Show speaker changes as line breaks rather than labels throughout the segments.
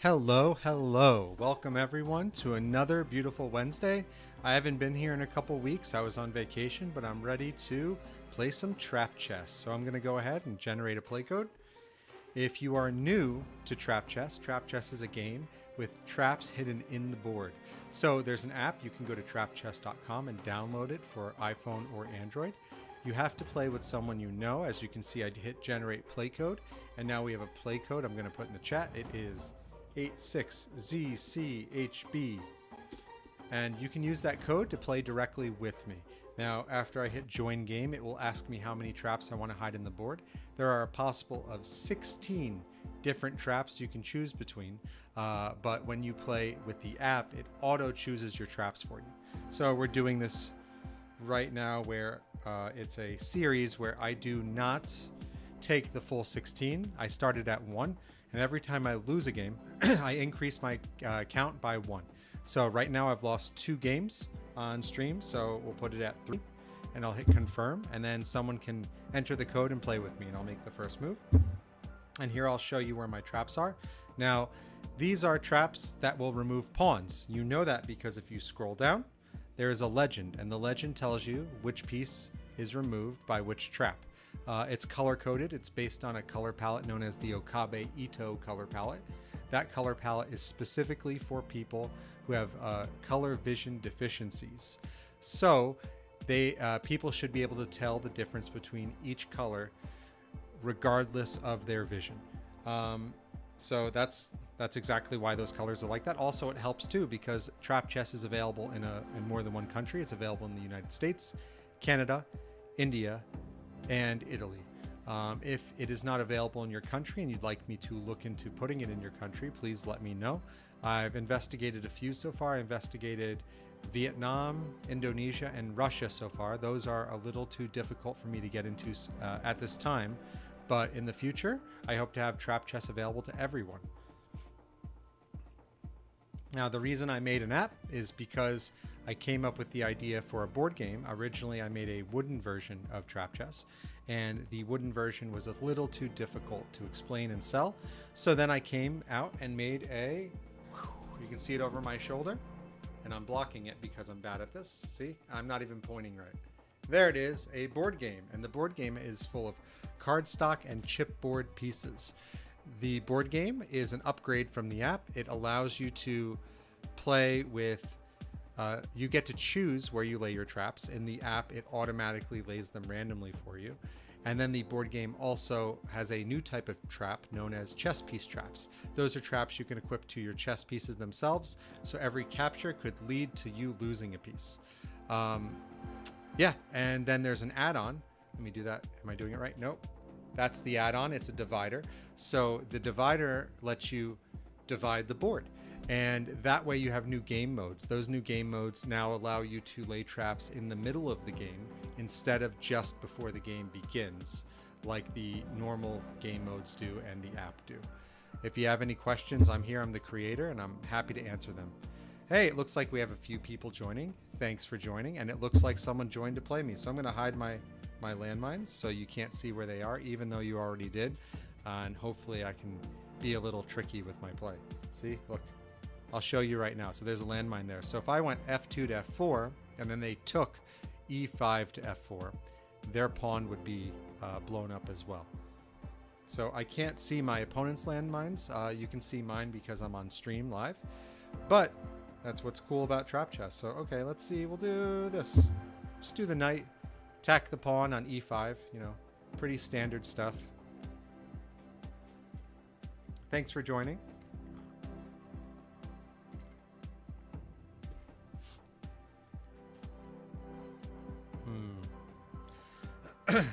Hello, hello. Welcome everyone to another beautiful Wednesday. I haven't been here in a couple weeks. I was on vacation, but I'm ready to play some trap chess. So I'm going to go ahead and generate a play code. If you are new to trap chess is a game with traps hidden in the board. So there's an app. You can go to trapchess.com and download it for iPhone or Android. You have to play with someone you know. As you can see, I hit generate play code, and now we have a play code I'm going to put in the chat. It is 86ZCHB, and you can use that code to play directly with me. Now, after I hit join game, it will ask me how many traps I want to hide in the board. There are a possible of 16 different traps you can choose between, but when you play with the app, it auto chooses your traps for you. So we're doing this right now where it's a series where I do not take the full 16. I started at 1, and every time I lose a game, I increase my count by 1. So right now I've lost 2 games on stream, so we'll put it at 3, and I'll hit confirm, and then someone can enter the code and play with me, and I'll make the first move. And here I'll show you where my traps are. Now, these are traps that will remove pawns. You know that because if you scroll down, there is a legend, and the legend tells you which piece is removed by which trap. It's color-coded. It's based on a color palette known as the Okabe Ito color palette. That color palette is specifically for people who have color vision deficiencies. So people should be able to tell the difference between each color regardless of their vision. So that's exactly why those colors are like that. Also, it helps too because trap chess is available in more than one country. It's available in the United States, Canada, India, and Italy. If it is not available in your country and you'd like me to look into putting it in your country, please let me know. I've investigated a few so far. I investigated Vietnam, Indonesia, and Russia so far. Those are a little too difficult for me to get into at this time. But in the future, I hope to have trap chess available to everyone. Now, the reason I made an app is because I came up with the idea for a board game. Originally, I made a wooden version of trap chess, and the wooden version was a little too difficult to explain and sell. So then I came out and made you can see it over my shoulder, and I'm blocking it because I'm bad at this. See, I'm not even pointing right. There it is, a board game, and the board game is full of cardstock and chipboard pieces. The board game is an upgrade from the app. It allows you to play with, you get to choose where you lay your traps. In the app, it automatically lays them randomly for you. And then the board game also has a new type of trap known as chess piece traps. Those are traps you can equip to your chess pieces themselves, so every capture could lead to you losing a piece. Yeah, and then there's an add-on. Let me do that. Am I doing it right? Nope. That's the add-on. It's a divider. So the divider lets you divide the board. And that way you have new game modes. Those new game modes now allow you to lay traps in the middle of the game instead of just before the game begins, like the normal game modes do and the app do. If you have any questions, I'm here. I'm the creator, and I'm happy to answer them. Hey, it looks like we have a few people joining. Thanks for joining. And it looks like someone joined to play me. So I'm going to hide my landmines so you can't see where they are, even though you already did. And hopefully I can be a little tricky with my play. See, look, I'll show you right now. So there's a landmine there. So if I went F2 to F4, and then they took E5 to F4, their pawn would be blown up as well. So I can't see my opponent's landmines. You can see mine because I'm on stream live. But that's what's cool about trap chess. So, okay, let's see. We'll do this. Just do the knight, attack the pawn on E5. You know, pretty standard stuff. Thanks for joining.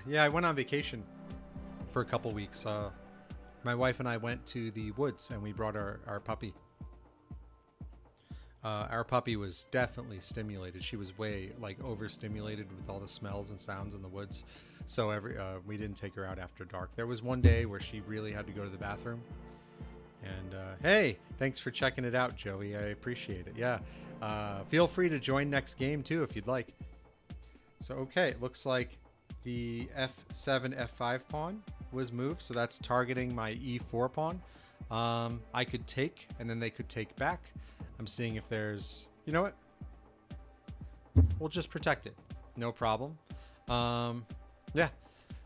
Yeah, I went on vacation for a couple weeks. My wife and I went to the woods, and we brought our puppy. Our puppy was definitely stimulated. She was way overstimulated with all the smells and sounds in the woods. So we didn't take her out after dark. There was one day where she really had to go to the bathroom. And hey, thanks for checking it out, Joey. I appreciate it. Yeah. Feel free to join next game too if you'd like. So okay, it looks like the F7, F5 pawn was moved. So that's targeting my E4 pawn. I could take, and then they could take back. I'm seeing if there's, you know what? We'll just protect it. No problem. Yeah.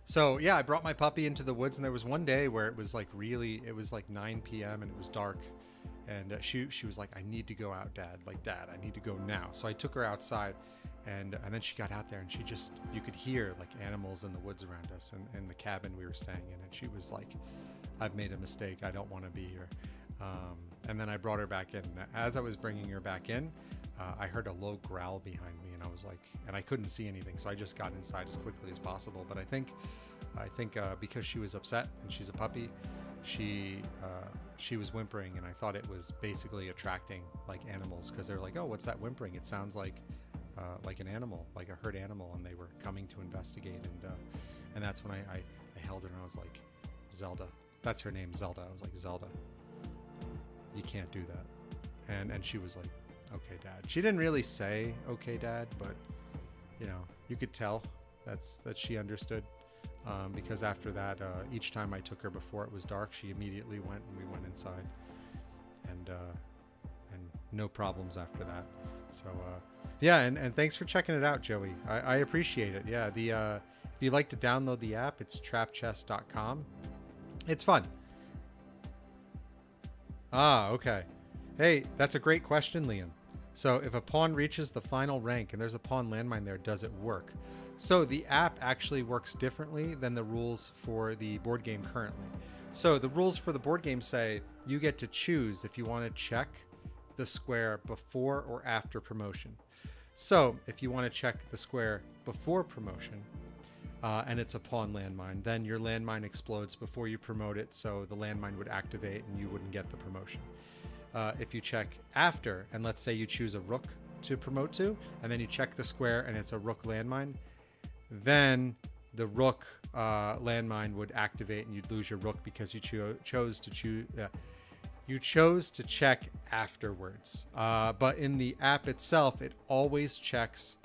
So yeah, I brought my puppy into the woods, and there was one day where it was like it was like 9 p.m. and it was dark. And she was like, I need to go out, Dad. Like, Dad, I need to go now. So I took her outside, and then she got out there, and you could hear like animals in the woods around us and in the cabin we were staying in. And she was like, I've made a mistake. I don't want to be here. And then I brought her back in. As I was bringing her back in, I heard a low growl behind me, and I was like, and I couldn't see anything. So I just got inside as quickly as possible. But I think because she was upset and she's a puppy, she was whimpering, and I thought it was basically attracting like animals, because they're like, oh, what's that whimpering? It sounds like an animal, like a herd animal, and they were coming to investigate. And that's when I held her, and I was like, Zelda. That's her name, Zelda. I was like, Zelda, you can't do that. And she was like, okay, Dad. She didn't really say, okay, Dad, but you know, you could tell that she understood. Because after that, each time I took her before it was dark, she immediately went, and we went inside, and no problems after that. So yeah, and thanks for checking it out, Joey. I appreciate it. Yeah, if you'd like to download the app, it's trapchess.com. It's fun. Okay. Hey, that's a great question, Liam. So if a pawn reaches the final rank and there's a pawn landmine there, does it work? So the app actually works differently than the rules for the board game currently. So the rules for the board game say you get to choose if you want to check the square before or after promotion. So if you want to check the square before promotion, and it's a pawn landmine, then your landmine explodes before you promote it, so the landmine would activate and you wouldn't get the promotion. If you check after, and let's say you choose a rook to promote to, and then you check the square and it's a rook landmine, then the rook landmine would activate and you'd lose your rook because you chose to check afterwards. But in the app itself, it always checks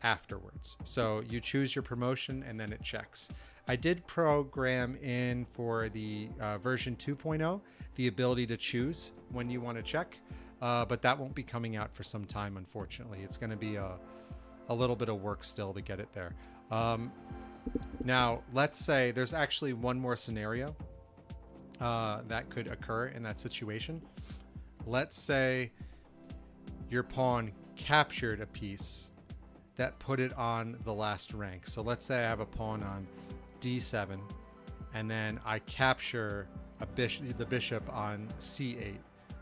afterwards. So you choose your promotion and then it checks. I did program in for the version 2.0 the ability to choose when you want to check, but that won't be coming out for some time, unfortunately. It's going to be a little bit of work still to get it there. Now, let's say there's actually one more scenario that could occur in that situation. Let's say your pawn captured a piece that put it on the last rank. So let's say I have a pawn on d7, and then I capture the bishop on c8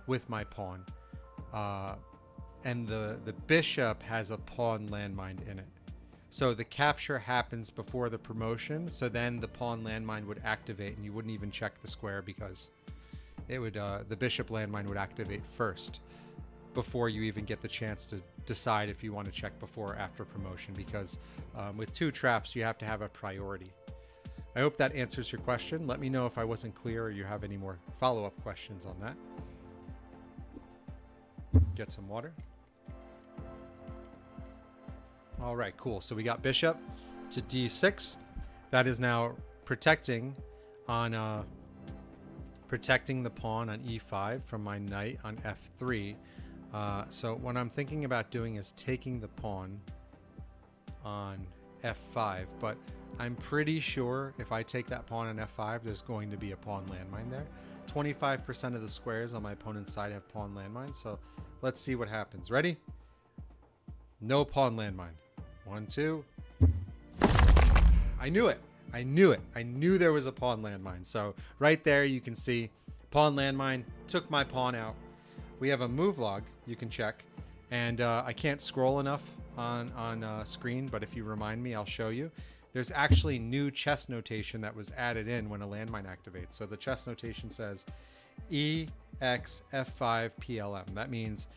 with my pawn, and the bishop has a pawn landmine in it. So the capture happens before the promotion, so then the pawn landmine would activate, and you wouldn't even check the square because it would the bishop landmine would activate first before you even get the chance to decide if you want to check before or after promotion, because with two traps you have to have a priority. I hope that answers your question. Let me know if I wasn't clear or you have any more follow-up questions on that. Get some water. All right, cool. So we got bishop to d6. That is now protecting the pawn on e5 from my knight on f3. So what I'm thinking about doing is taking the pawn on f5, but I'm pretty sure if I take that pawn on f5, there's going to be a pawn landmine there. 25% of the squares on my opponent's side have pawn landmines, so let's see what happens. Ready? No pawn landmine. 1, 2. I knew it. I knew it. I knew there was a pawn landmine. So right there you can see pawn landmine, took my pawn out. We have a move log you can check, and I can't scroll enough on screen, but if you remind me, I'll show you. There's actually new chess notation that was added in when a landmine activates. So the chess notation says EX F5 PLM. That means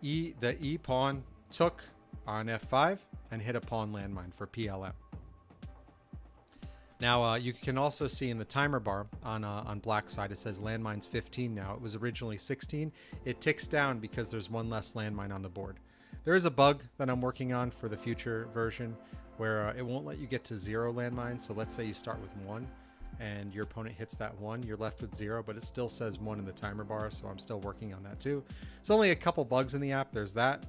the E pawn took on F5 and hit a pawn landmine for PLM. Now you can also see in the timer bar on black side, it says landmines 15 now. It was originally 16. It ticks down because there's one less landmine on the board. There is a bug that I'm working on for the future version where it won't let you get to 0 landmines. So let's say you start with 1 and your opponent hits that 1, you're left with 0, but it still says 1 in the timer bar, so I'm still working on that too. It's only a couple bugs in the app. There's that.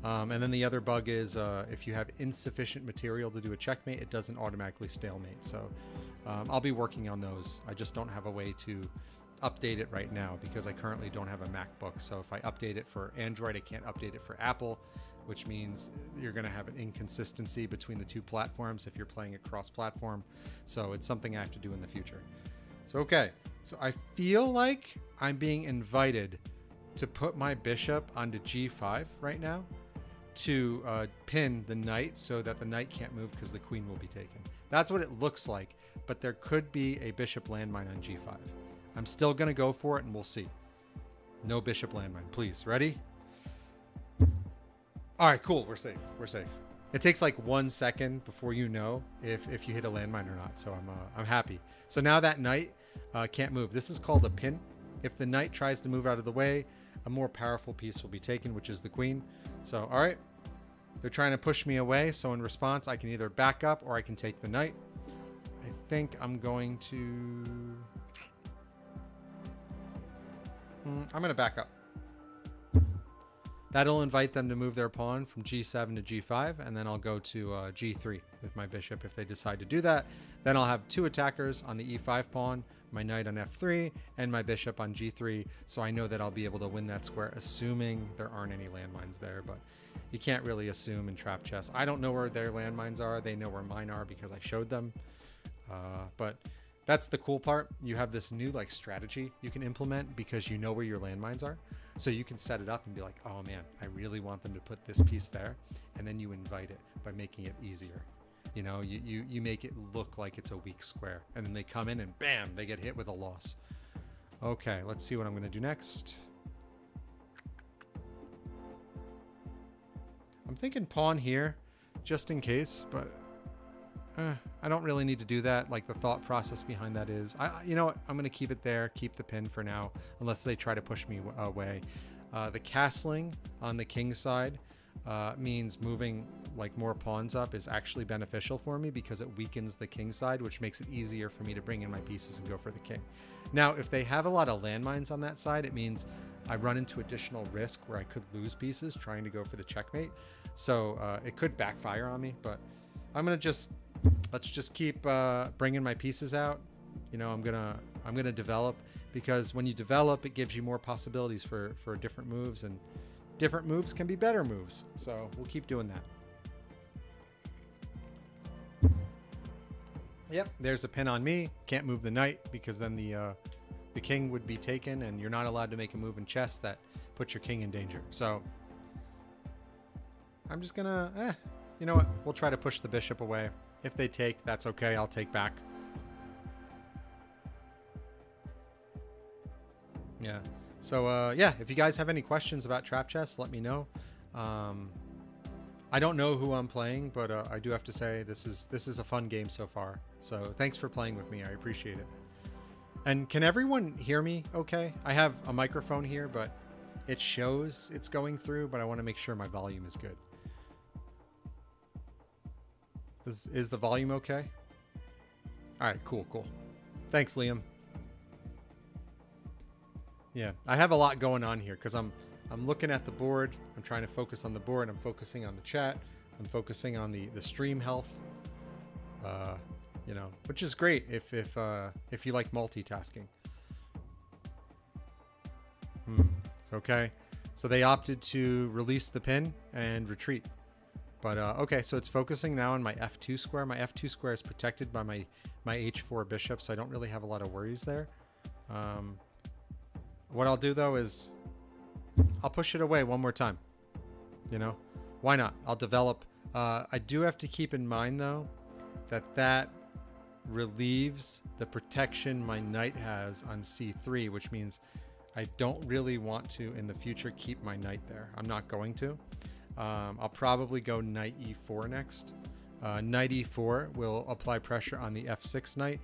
And then the other bug is if you have insufficient material to do a checkmate, it doesn't automatically stalemate. So I'll be working on those. I just don't have a way to update it right now because I currently don't have a MacBook. So if I update it for Android, I can't update it for Apple, which means you're going to have an inconsistency between the two platforms if you're playing it cross-platform. So it's something I have to do in the future. So, okay. So I feel like I'm being invited to put my bishop onto G5 right now to pin the knight so that the knight can't move because the queen will be taken. That's what it looks like, but there could be a bishop landmine on G5. I'm still going to go for it and we'll see. No bishop landmine, please. Ready? All right, cool. We're safe. We're safe. It takes like 1 second before you know if you hit a landmine or not. So I'm happy. So now that knight can't move. This is called a pin. If the knight tries to move out of the way, a more powerful piece will be taken, which is the queen. So, all right. They're trying to push me away. So in response, I can either back up or I can take the knight. I think I'm going to... I'm going to back up. That'll invite them to move their pawn from G7 to G5, and then I'll go to G3 with my bishop if they decide to do that. Then I'll have 2 attackers on the E5 pawn, my knight on F3, and my bishop on G3, so I know that I'll be able to win that square, assuming there aren't any landmines there, but you can't really assume in trap chess. I don't know where their landmines are. They know where mine are because I showed them, but that's the cool part. You have this new like strategy you can implement because you know where your landmines are. So you can set it up and be like, oh man, I really want them to put this piece there. And then you invite it by making it easier. You know, you make it look like it's a weak square. And then they come in and bam, they get hit with a loss. Okay, let's see what I'm going to do next. I'm thinking pawn here, just in case, but I don't really need to do that. Like the thought process behind that is, you know what? I'm going to keep it there, keep the pin for now, unless they try to push me away. The castling on the king side means moving like more pawns up is actually beneficial for me because it weakens the king side, which makes it easier for me to bring in my pieces and go for the king. Now, if they have a lot of landmines on that side, it means I run into additional risk where I could lose pieces trying to go for the checkmate. So it could backfire on me, but I'm going to let's just keep bringing my pieces out. You know, I'm gonna develop, because when you develop, it gives you more possibilities for different moves, and different moves can be better moves. So we'll keep doing that. Yep, there's a pin on me. Can't move the knight because then the king would be taken, and you're not allowed to make a move in chess that puts your king in danger. So I'm just gonna, you know what? We'll try to push the bishop away. If they take, that's okay. I'll take back. Yeah. So, yeah, if you guys have any questions about trap chess, let me know. I don't know who I'm playing, but I do have to say this is a fun game so far. So thanks for playing with me. I appreciate it. And can everyone hear me okay? I have a microphone here, but it shows it's going through, but I want to make sure my volume is good. Is the volume okay? All right, cool. Thanks, Liam. Yeah, I have a lot going on here because I'm looking at the board. I'm trying to focus on the board. I'm focusing on the chat. I'm focusing on the stream health. You know, which is great if you like multitasking. Okay, so they opted to release the pin and retreat. But okay, so it's focusing now on my F2 square. My F2 square is protected by my H4 bishop, so I don't really have a lot of worries there. What I'll do though is I'll push it away one more time. You know, why not? I'll develop. I do have to keep in mind though that relieves the protection my knight has on C3, which means I don't really want to in the future keep my knight there. I'm not going to. I'll probably go knight E4 next. Knight E4 will apply pressure on the F6 knight.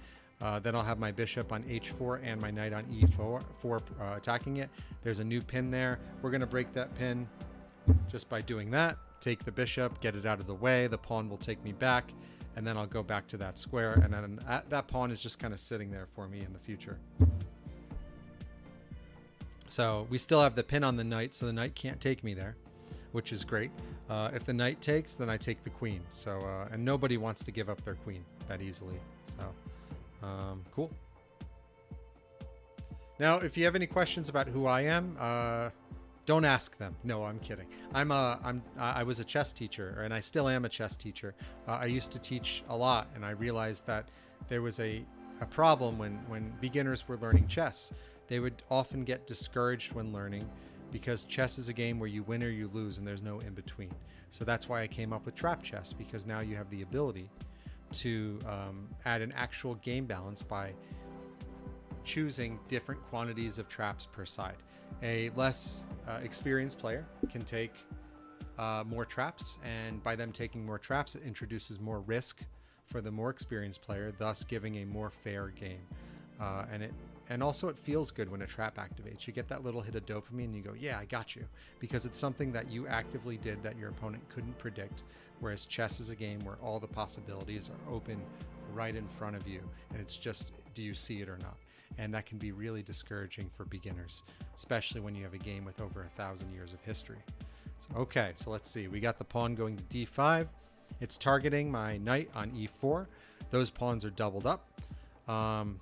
Then I'll have my bishop on H4 and my knight on E4 attacking it. There's a new pin there. We're going to break that pin just by doing that. Take the bishop, get it out of the way. The pawn will take me back. and then I'll go back to that square, and then that pawn is just kind of sitting there for me in the future. So we still have the pin on the knight, so the knight can't take me there, which is great. If the knight takes, then I take the queen. So and nobody wants to give up their queen that easily. So cool. Now, if you have any questions about who I am, don't ask them. No, I'm kidding. I was a chess teacher, and I still am a chess teacher. I used to teach a lot, and I realized that there was a problem when beginners were learning chess. They would often get discouraged when learning because chess is a game where you win or you lose and there's no in between. So that's why I came up with trap chess, because now you have the ability to add an actual game balance by choosing different quantities of traps per side. A less experienced player can take more traps, and by them taking more traps, it introduces more risk for the more experienced player, thus giving a more fair game. And also it feels good when a trap activates. You get that little hit of dopamine and you go, yeah, I got you. Because it's something that you actively did that your opponent couldn't predict. Whereas chess is a game where all the possibilities are open right in front of you. And it's just, do you see it or not? And that can be really discouraging for beginners, especially when you have a game with over 1,000 years of history. So, okay, so let's see. We got the pawn going to d5. It's targeting my knight on e4. Those pawns are doubled up.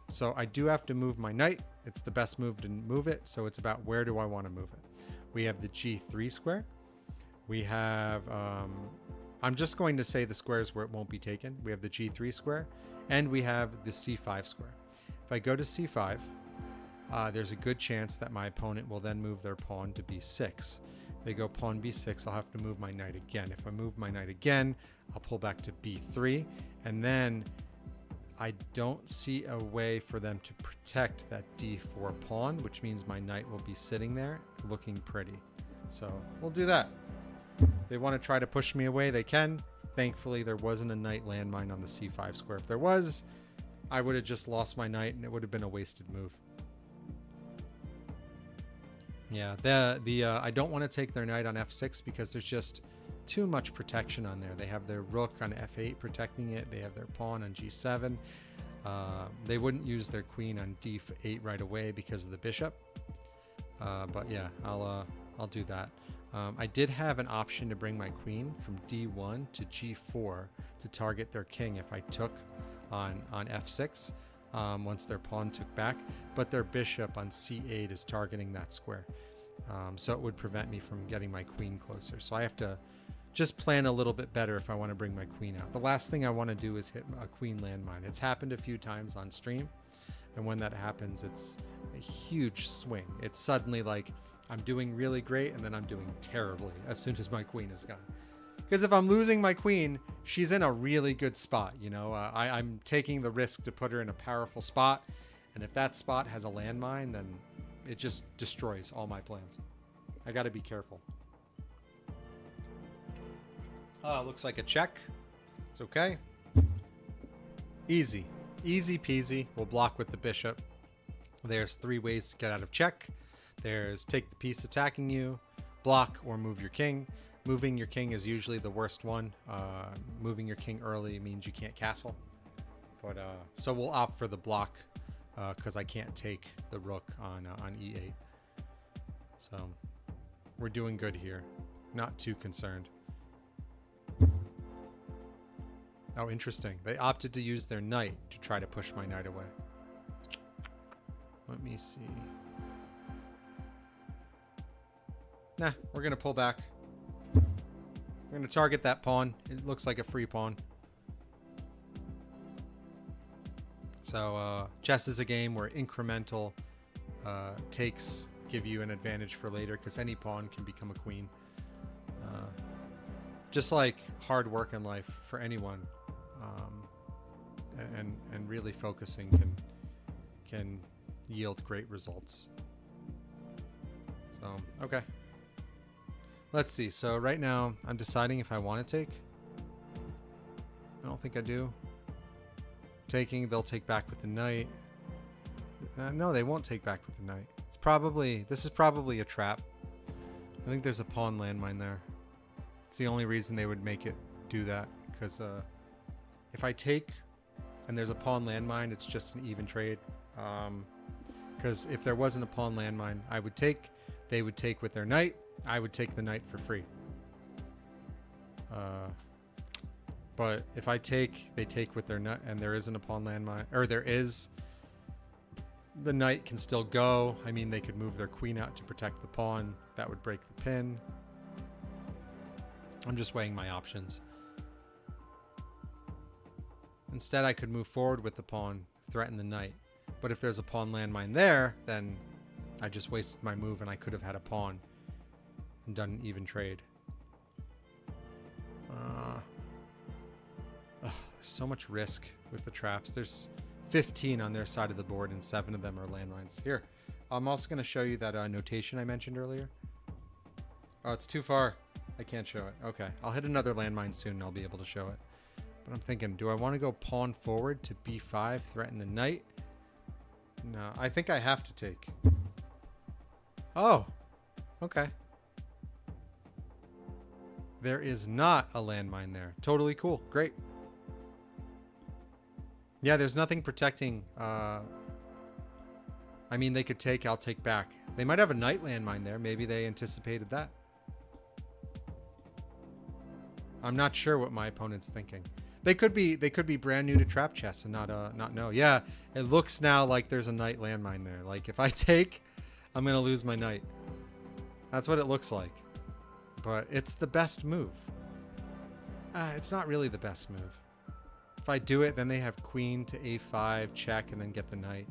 So I do have to move my knight. It's the best move to move it. So it's about where do I want to move it. We have the g3 square. We have, I'm just going to say the squares where it won't be taken. We have the g3 square, and we have the c5 square. If I go to c5, there's a good chance that my opponent will then move their pawn to b6. If they go pawn b6, I'll have to move my knight again. If I move my knight again, I'll pull back to b3, and then I don't see a way for them to protect that d4 pawn, which means my knight will be sitting there looking pretty. So we'll do that. If they want to try to push me away, they can. Thankfully, there wasn't a knight landmine on the c5 square. If there was, I would have just lost my knight and it would have been a wasted move. Yeah, I don't want to take their knight on f6 because there's just too much protection on there. They have their rook on f8 protecting it. They have their pawn on g7. They wouldn't use their queen on d8 right away because of the bishop. But yeah, I'll do that. I did have an option to bring my queen from d1 to g4 to target their king if I took on f6 once their pawn took back, but their bishop on c8 is targeting that square. So it would prevent me from getting my queen closer. So I have to just plan a little bit better if I want to bring my queen out. The last thing I want to do is hit a queen landmine. It's happened a few times on stream, and when that happens, it's a huge swing. It's suddenly like I'm doing really great and then I'm doing terribly as soon as my queen is gone. Because if I'm losing my queen, she's in a really good spot. You know, I'm taking the risk to put her in a powerful spot, and if that spot has a landmine, then it just destroys all my plans. I got to be careful. Looks like a check. It's okay. Easy. Easy peasy. We'll block with the bishop. There's 3 ways to get out of check. There's take the piece attacking you, block, or move your king. Moving your king is usually the worst one. Moving your king early means you can't castle. But so we'll opt for the block because I can't take the rook on e8. So we're doing good here. Not too concerned. Oh, interesting. They opted to use their knight to try to push my knight away. Let me see. Nah, we're going to pull back. We're going to target that pawn. It looks like a free pawn. So chess is a game where incremental takes give you an advantage for later because any pawn can become a queen. Just like hard work in life for anyone. And really focusing can yield great results. So, okay. Let's see. So right now I'm deciding if I want to take. I don't think I do. Taking, they'll take back with the knight. No, they won't take back with the knight. This is probably a trap. I think there's a pawn landmine there. It's the only reason they would make it do that, because if I take and there's a pawn landmine, it's just an even trade. Because if there wasn't a pawn landmine, I would take, they would take with their knight, I would take the knight for free. But if I take, they take with their knight, and there isn't a pawn landmine, or there is, the knight can still go. I mean, they could move their queen out to protect the pawn. That would break the pin. I'm just weighing my options. Instead, I could move forward with the pawn, threaten the knight. But if there's a pawn landmine there, then I just wasted my move and I could have had a pawn and done an even trade. There's so much risk with the traps. There's 15 on their side of the board and 7 of them are landmines. Here, I'm also going to show you that notation I mentioned earlier. Oh, it's too far. I can't show it. Okay, I'll hit another landmine soon and I'll be able to show it. But I'm thinking, do I want to go pawn forward to b5, threaten the knight? No, I think I have to take. Oh, okay. There is not a landmine there. Totally cool. Great. Yeah, there's nothing protecting. I mean, they could take, I'll take back. They might have a knight landmine there. Maybe they anticipated that. I'm not sure what my opponent's thinking. They could be brand new to trap chess and not know. Yeah, it looks now like there's a knight landmine there. Like if I take, I'm gonna lose my knight. That's what it looks like. But it's the best move. It's not really the best move. If I do it, then they have queen to a5, check, and then get the knight.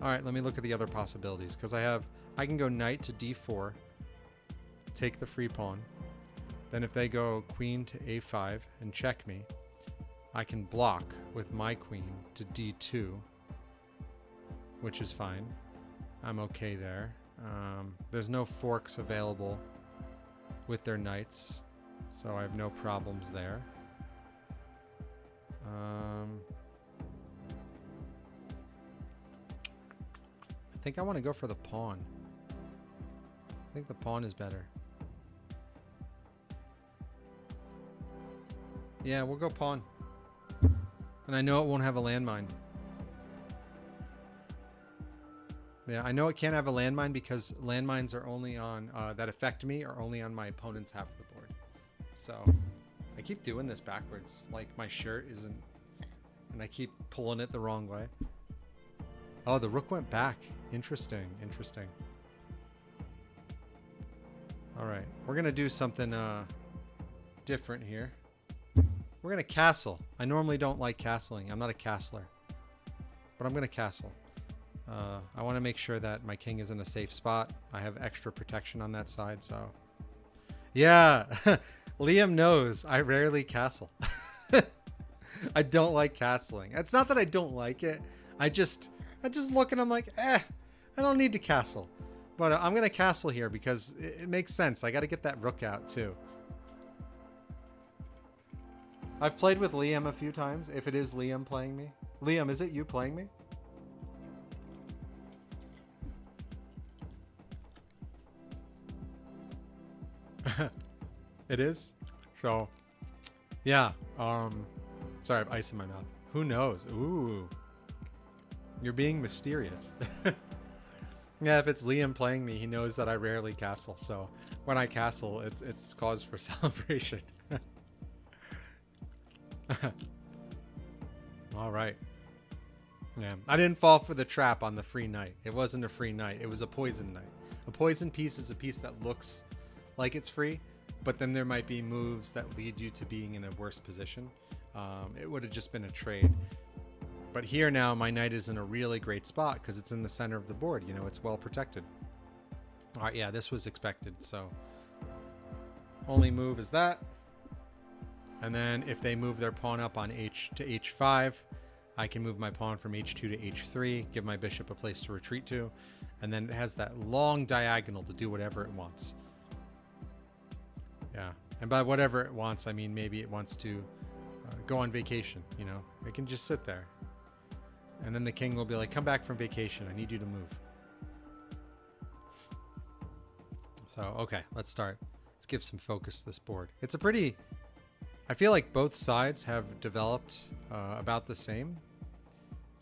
All right, let me look at the other possibilities because I can go knight to d4, take the free pawn. Then if they go queen to a5 and check me, I can block with my queen to d2, which is fine. I'm okay there. There's no forks available with their knights, so I have no problems there. I think I want to go for the pawn. I think the pawn is better. Yeah, we'll go pawn. And I know it won't have a landmine. Yeah, I know it can't have a landmine because landmines are only on, that affect me, are only on my opponent's half of the board. So, I keep doing this backwards. Like my shirt isn't, and I keep pulling it the wrong way. Oh, the rook went back. Interesting, interesting. All right, we're gonna do something different here. We're gonna castle. I normally don't like castling. I'm not a castler, but I'm gonna castle. I want to make sure that my king is in a safe spot. I have extra protection on that side, so yeah. Liam knows I rarely castle. I don't like castling. It's not that I don't like it. I just look and I'm like, I don't need to castle. But I'm gonna castle here because it makes sense. I got to get that rook out too. I've played with Liam a few times. If it is Liam playing me, Liam, is it you playing me? It is. So yeah, sorry, I have ice in my mouth. Who knows? Ooh, you're being mysterious. Yeah, if it's Liam playing me, he knows that I rarely castle, so when I castle, it's cause for celebration. All right. Yeah, I didn't fall for the trap on the free knight. It wasn't a free knight. It was a poison knight. A poison piece is a piece that looks like it's free, but then there might be moves that lead you to being in a worse position. It would have just been a trade. But here now, my knight is in a really great spot because it's in the center of the board. You know, it's well protected. All right, yeah, this was expected. So only move is that. And then if they move their pawn up on h to h5, I can move my pawn from h2 to h3, give my bishop a place to retreat to, and then it has that long diagonal to do whatever it wants. Yeah, and by whatever it wants, I mean maybe it wants to go on vacation, you know? It can just sit there. And then the king will be like, come back from vacation, I need you to move. So, okay, let's start. Let's give some focus to this board. It's a pretty... I feel like both sides have developed about the same.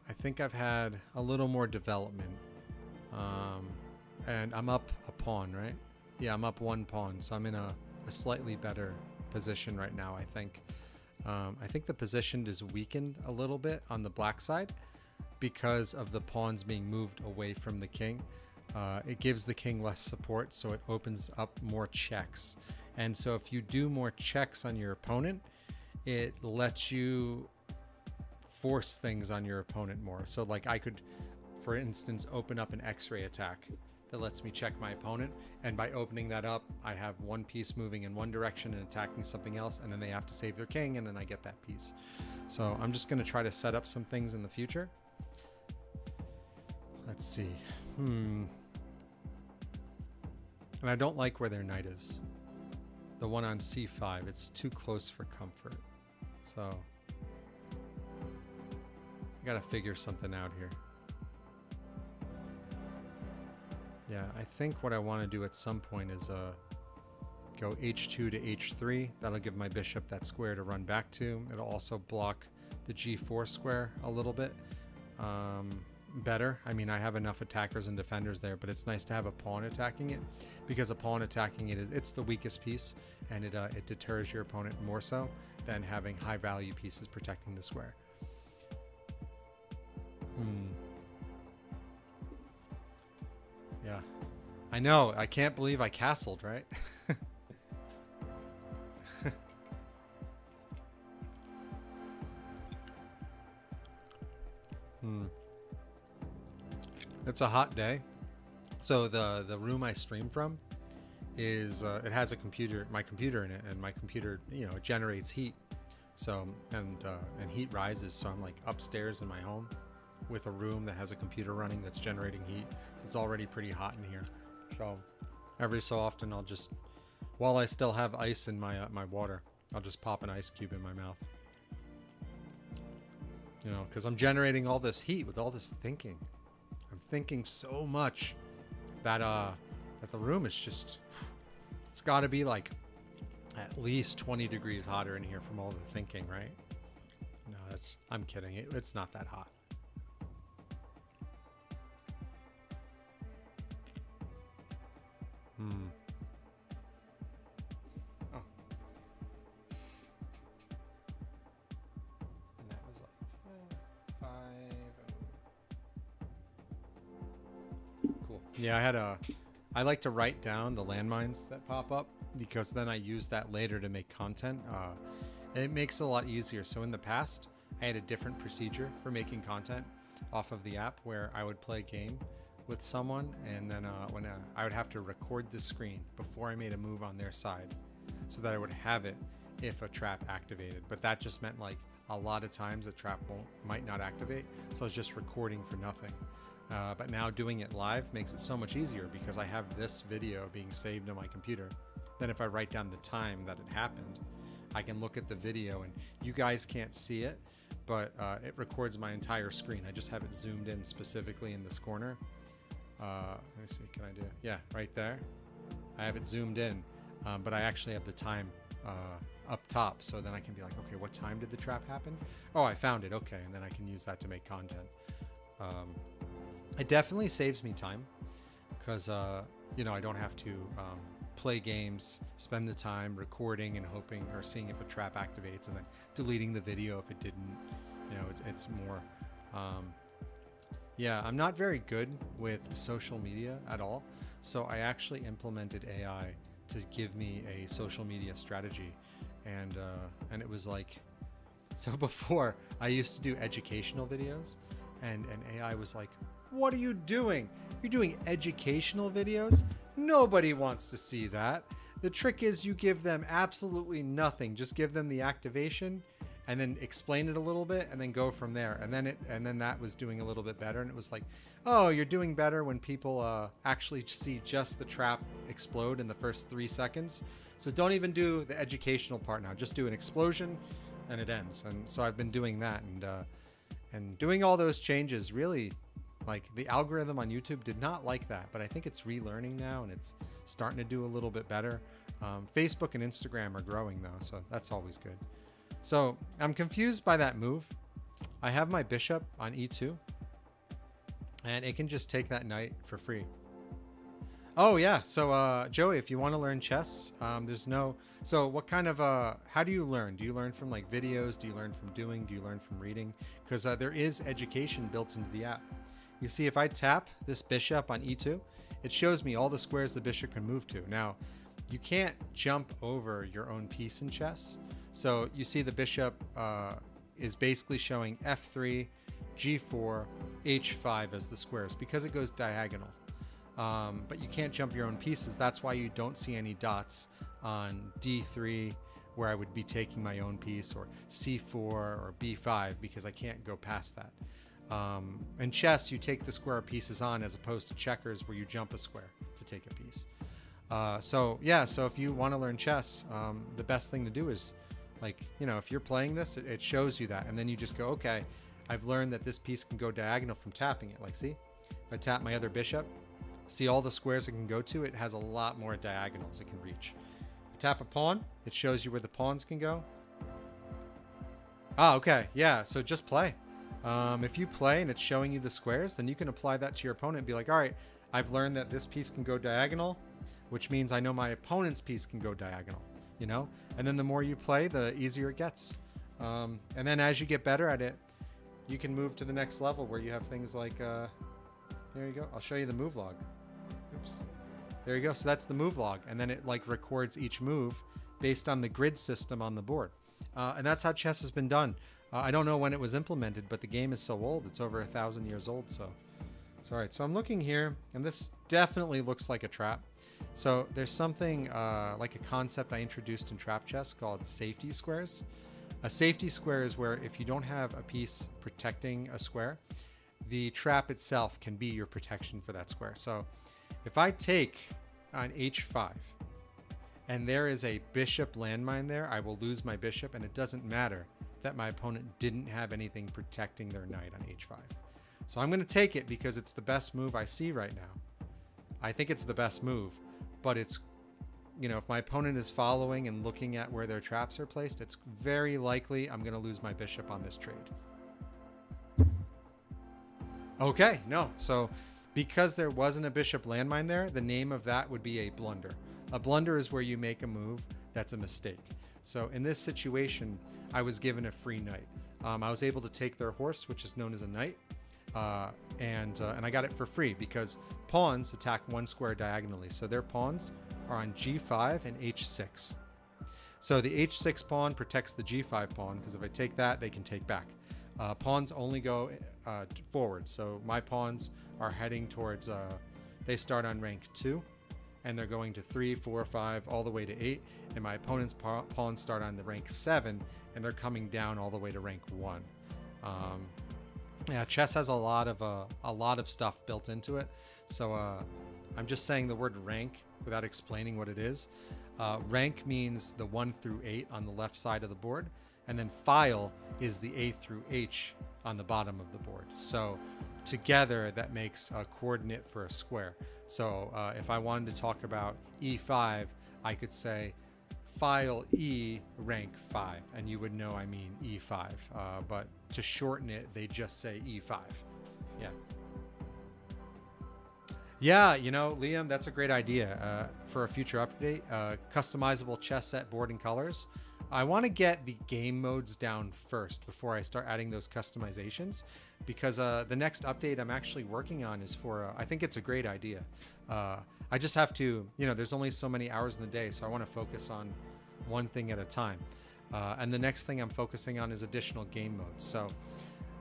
I think I've had a little more development. And I'm up a pawn, right? Yeah, I'm up 1 pawn, so I'm in a slightly better position right now, I think. I think the position is weakened a little bit on the black side because of the pawns being moved away from the king. It gives the king less support, so it opens up more checks. And so if you do more checks on your opponent, it lets you force things on your opponent more. So like I could, for instance, open up an X-ray attack that lets me check my opponent, and by opening that up, I have one piece moving in one direction and attacking something else, and then they have to save their king, and then I get that piece. So I'm just going to try to set up some things in the future. Let's see. And I don't like where their knight is. The one on c5, it's too close for comfort. So I gotta figure something out here. Yeah, I think what I want to do at some point is go h2 to h3. That'll give my bishop that square to run back to. It'll also block the g4 square a little bit better. I mean, I have enough attackers and defenders there, but it's nice to have a pawn attacking it, because a pawn attacking it it's the weakest piece, and it deters your opponent more so than having high value pieces protecting the square. Yeah, I know. I can't believe I castled, right? It's a hot day. So the room I stream from is it has a computer, my computer in it, and my computer, you know, it generates heat. So and heat rises. So I'm like upstairs in my home with a room that has a computer running that's generating heat. So it's already pretty hot in here. So every so often I'll just, while I still have ice in my my water, I'll just pop an ice cube in my mouth. You know, because I'm generating all this heat with all this thinking. I'm thinking so much that that the room is just, it's got to be like at least 20 degrees hotter in here from all the thinking, right? No, I'm kidding. It's not that hot. Oh. And that was like 5. Cool. Yeah, I like to write down the landmines that pop up, because then I use that later to make content. It makes it a lot easier. So in the past, I had a different procedure for making content off of the app, where I would play a game with someone, and then I would have to record the screen before I made a move on their side, so that I would have it if a trap activated. But that just meant like a lot of times a trap might not activate, so I was just recording for nothing. But now doing it live makes it so much easier, because I have this video being saved on my computer. Then if I write down the time that it happened, I can look at the video, and you guys can't see it, but it records my entire screen. I just have it zoomed in specifically in this corner. Let me see, can I do it? Yeah, right there. I have it zoomed in, but I actually have the time up top, so then I can be like, okay, what time did the trap happen? Oh, I found it, okay, and then I can use that to make content. It definitely saves me time, because you know, I don't have to play games, spend the time recording and hoping or seeing if a trap activates, and then deleting the video if it didn't. You know, it's more yeah, I'm not very good with social media at all, so I actually implemented AI to give me a social media strategy, and it was like, so before I used to do educational videos, and AI was like, what are you doing? You're doing educational videos? Nobody wants to see that. The trick is you give them absolutely nothing. Just give them the activation and then explain it a little bit and then go from there. And then that was doing a little bit better. And it was like, oh, you're doing better when people actually see just the trap explode in the first 3 seconds. So don't even do the educational part now. Just do an explosion and it ends. And so I've been doing that, and doing all those changes really Like the algorithm on YouTube did not like that, but I think it's relearning now and it's starting to do a little bit better. Facebook and Instagram are growing though, so that's always good. So I'm confused by that move. I have my bishop on e2 and it can just take that knight for free. Oh yeah, so Joey, if you want to learn chess, there's no, so what kind of, how do you learn? Do you learn from like videos? Do you learn from doing? Do you learn from reading? Because there is education built into the app. You see, if I tap this bishop on e2, it shows me all the squares the bishop can move to. Now, you can't jump over your own piece in chess. So you see the bishop is basically showing f3, g4, h5 as the squares because it goes diagonal. But you can't jump your own pieces. That's why you don't see any dots on d3 where I would be taking my own piece, or c4 or b5 because I can't go past that. In chess, you take the square pieces on as opposed to checkers where you jump a square to take a piece. So if you want to learn chess, the best thing to do is, like, if you're playing this, it shows you that. And then you just go, okay, I've learned that this piece can go diagonal from tapping it. Like, see, if I tap my other bishop, see all the squares it can go to, it has a lot more diagonals it can reach. You tap a pawn, it shows you where the pawns can go. Ah, okay, yeah, so just play. If you play and it's showing you the squares, then you can apply that to your opponent and be like, all right, I've learned that this piece can go diagonal, which means I know my opponent's piece can go diagonal, And then the more you play, the easier it gets. And then as you get better at it, you can move to the next level where you have things like, there you go. I'll show you the move log. Oops. There you go. So that's the move log. And then it like records each move based on the grid system on the board. And that's how chess has been done. I don't know when it was implemented, but the game is so old. It's over 1,000 years old. So all right. So I'm looking here, and this definitely looks like a trap. So there's something like a concept I introduced in trap chess called safety squares. A safety square is where if you don't have a piece protecting a square, the trap itself can be your protection for that square. So if I take on h5 and there is a bishop landmine there, I will lose my bishop, and it doesn't matter that my opponent didn't have anything protecting their knight on h5. So I'm going to take it because it's the best move I see right now. I think it's the best move, but it's, if my opponent is following and looking at where their traps are placed, it's very likely I'm going to lose my bishop on this trade. Okay, no. So because there wasn't a bishop landmine there, the name of that would be a blunder. A blunder is where you make a move that's a mistake. So in this situation, I was given a free knight. I was able to take their horse, which is known as a knight, and I got it for free because pawns attack one square diagonally. So their pawns are on g5 and h6. So the h6 pawn protects the g5 pawn because if I take that, they can take back. Pawns only go forward. So my pawns are heading towards, they start on rank 2 and they're going to 3, 4, 5, all the way to 8. And my opponent's pawns start on the rank 7 and they're coming down all the way to rank 1. Yeah, chess has a lot of stuff built into it. So I'm just saying the word rank without explaining what it is. Rank means the 1 through 8 on the left side of the board. And then file is the A through H on the bottom of the board. So together that makes a coordinate for a square. So if I wanted to talk about E5, I could say file E rank 5, and you would know I mean E5. But to shorten it, they just say E5. Yeah. Yeah, Liam, that's a great idea for a future update. Customizable chess set board and colors. I want to get the game modes down first before I start adding those customizations, because the next update I'm actually working on is for, I think it's a great idea. I just have to, there's only so many hours in the day, so I want to focus on one thing at a time. And the next thing I'm focusing on is additional game modes. So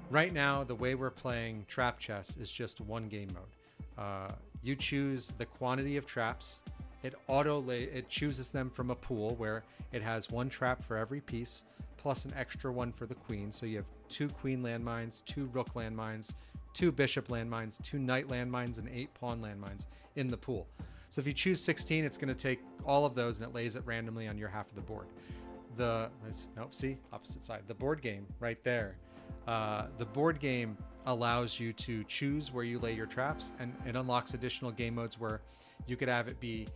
right now, the way we're playing trap chess is just one game mode. You choose the quantity of traps. It chooses them from a pool where it has one trap for every piece, plus an extra one for the queen. So you have 2 queen landmines, 2 rook landmines, 2 bishop landmines, 2 knight landmines, and 8 pawn landmines in the pool. So if you choose 16, it's going to take all of those and it lays it randomly on your half of the board. See, opposite side. The board game right there The board game allows you to choose where you lay your traps, and it unlocks additional game modes where you could have it be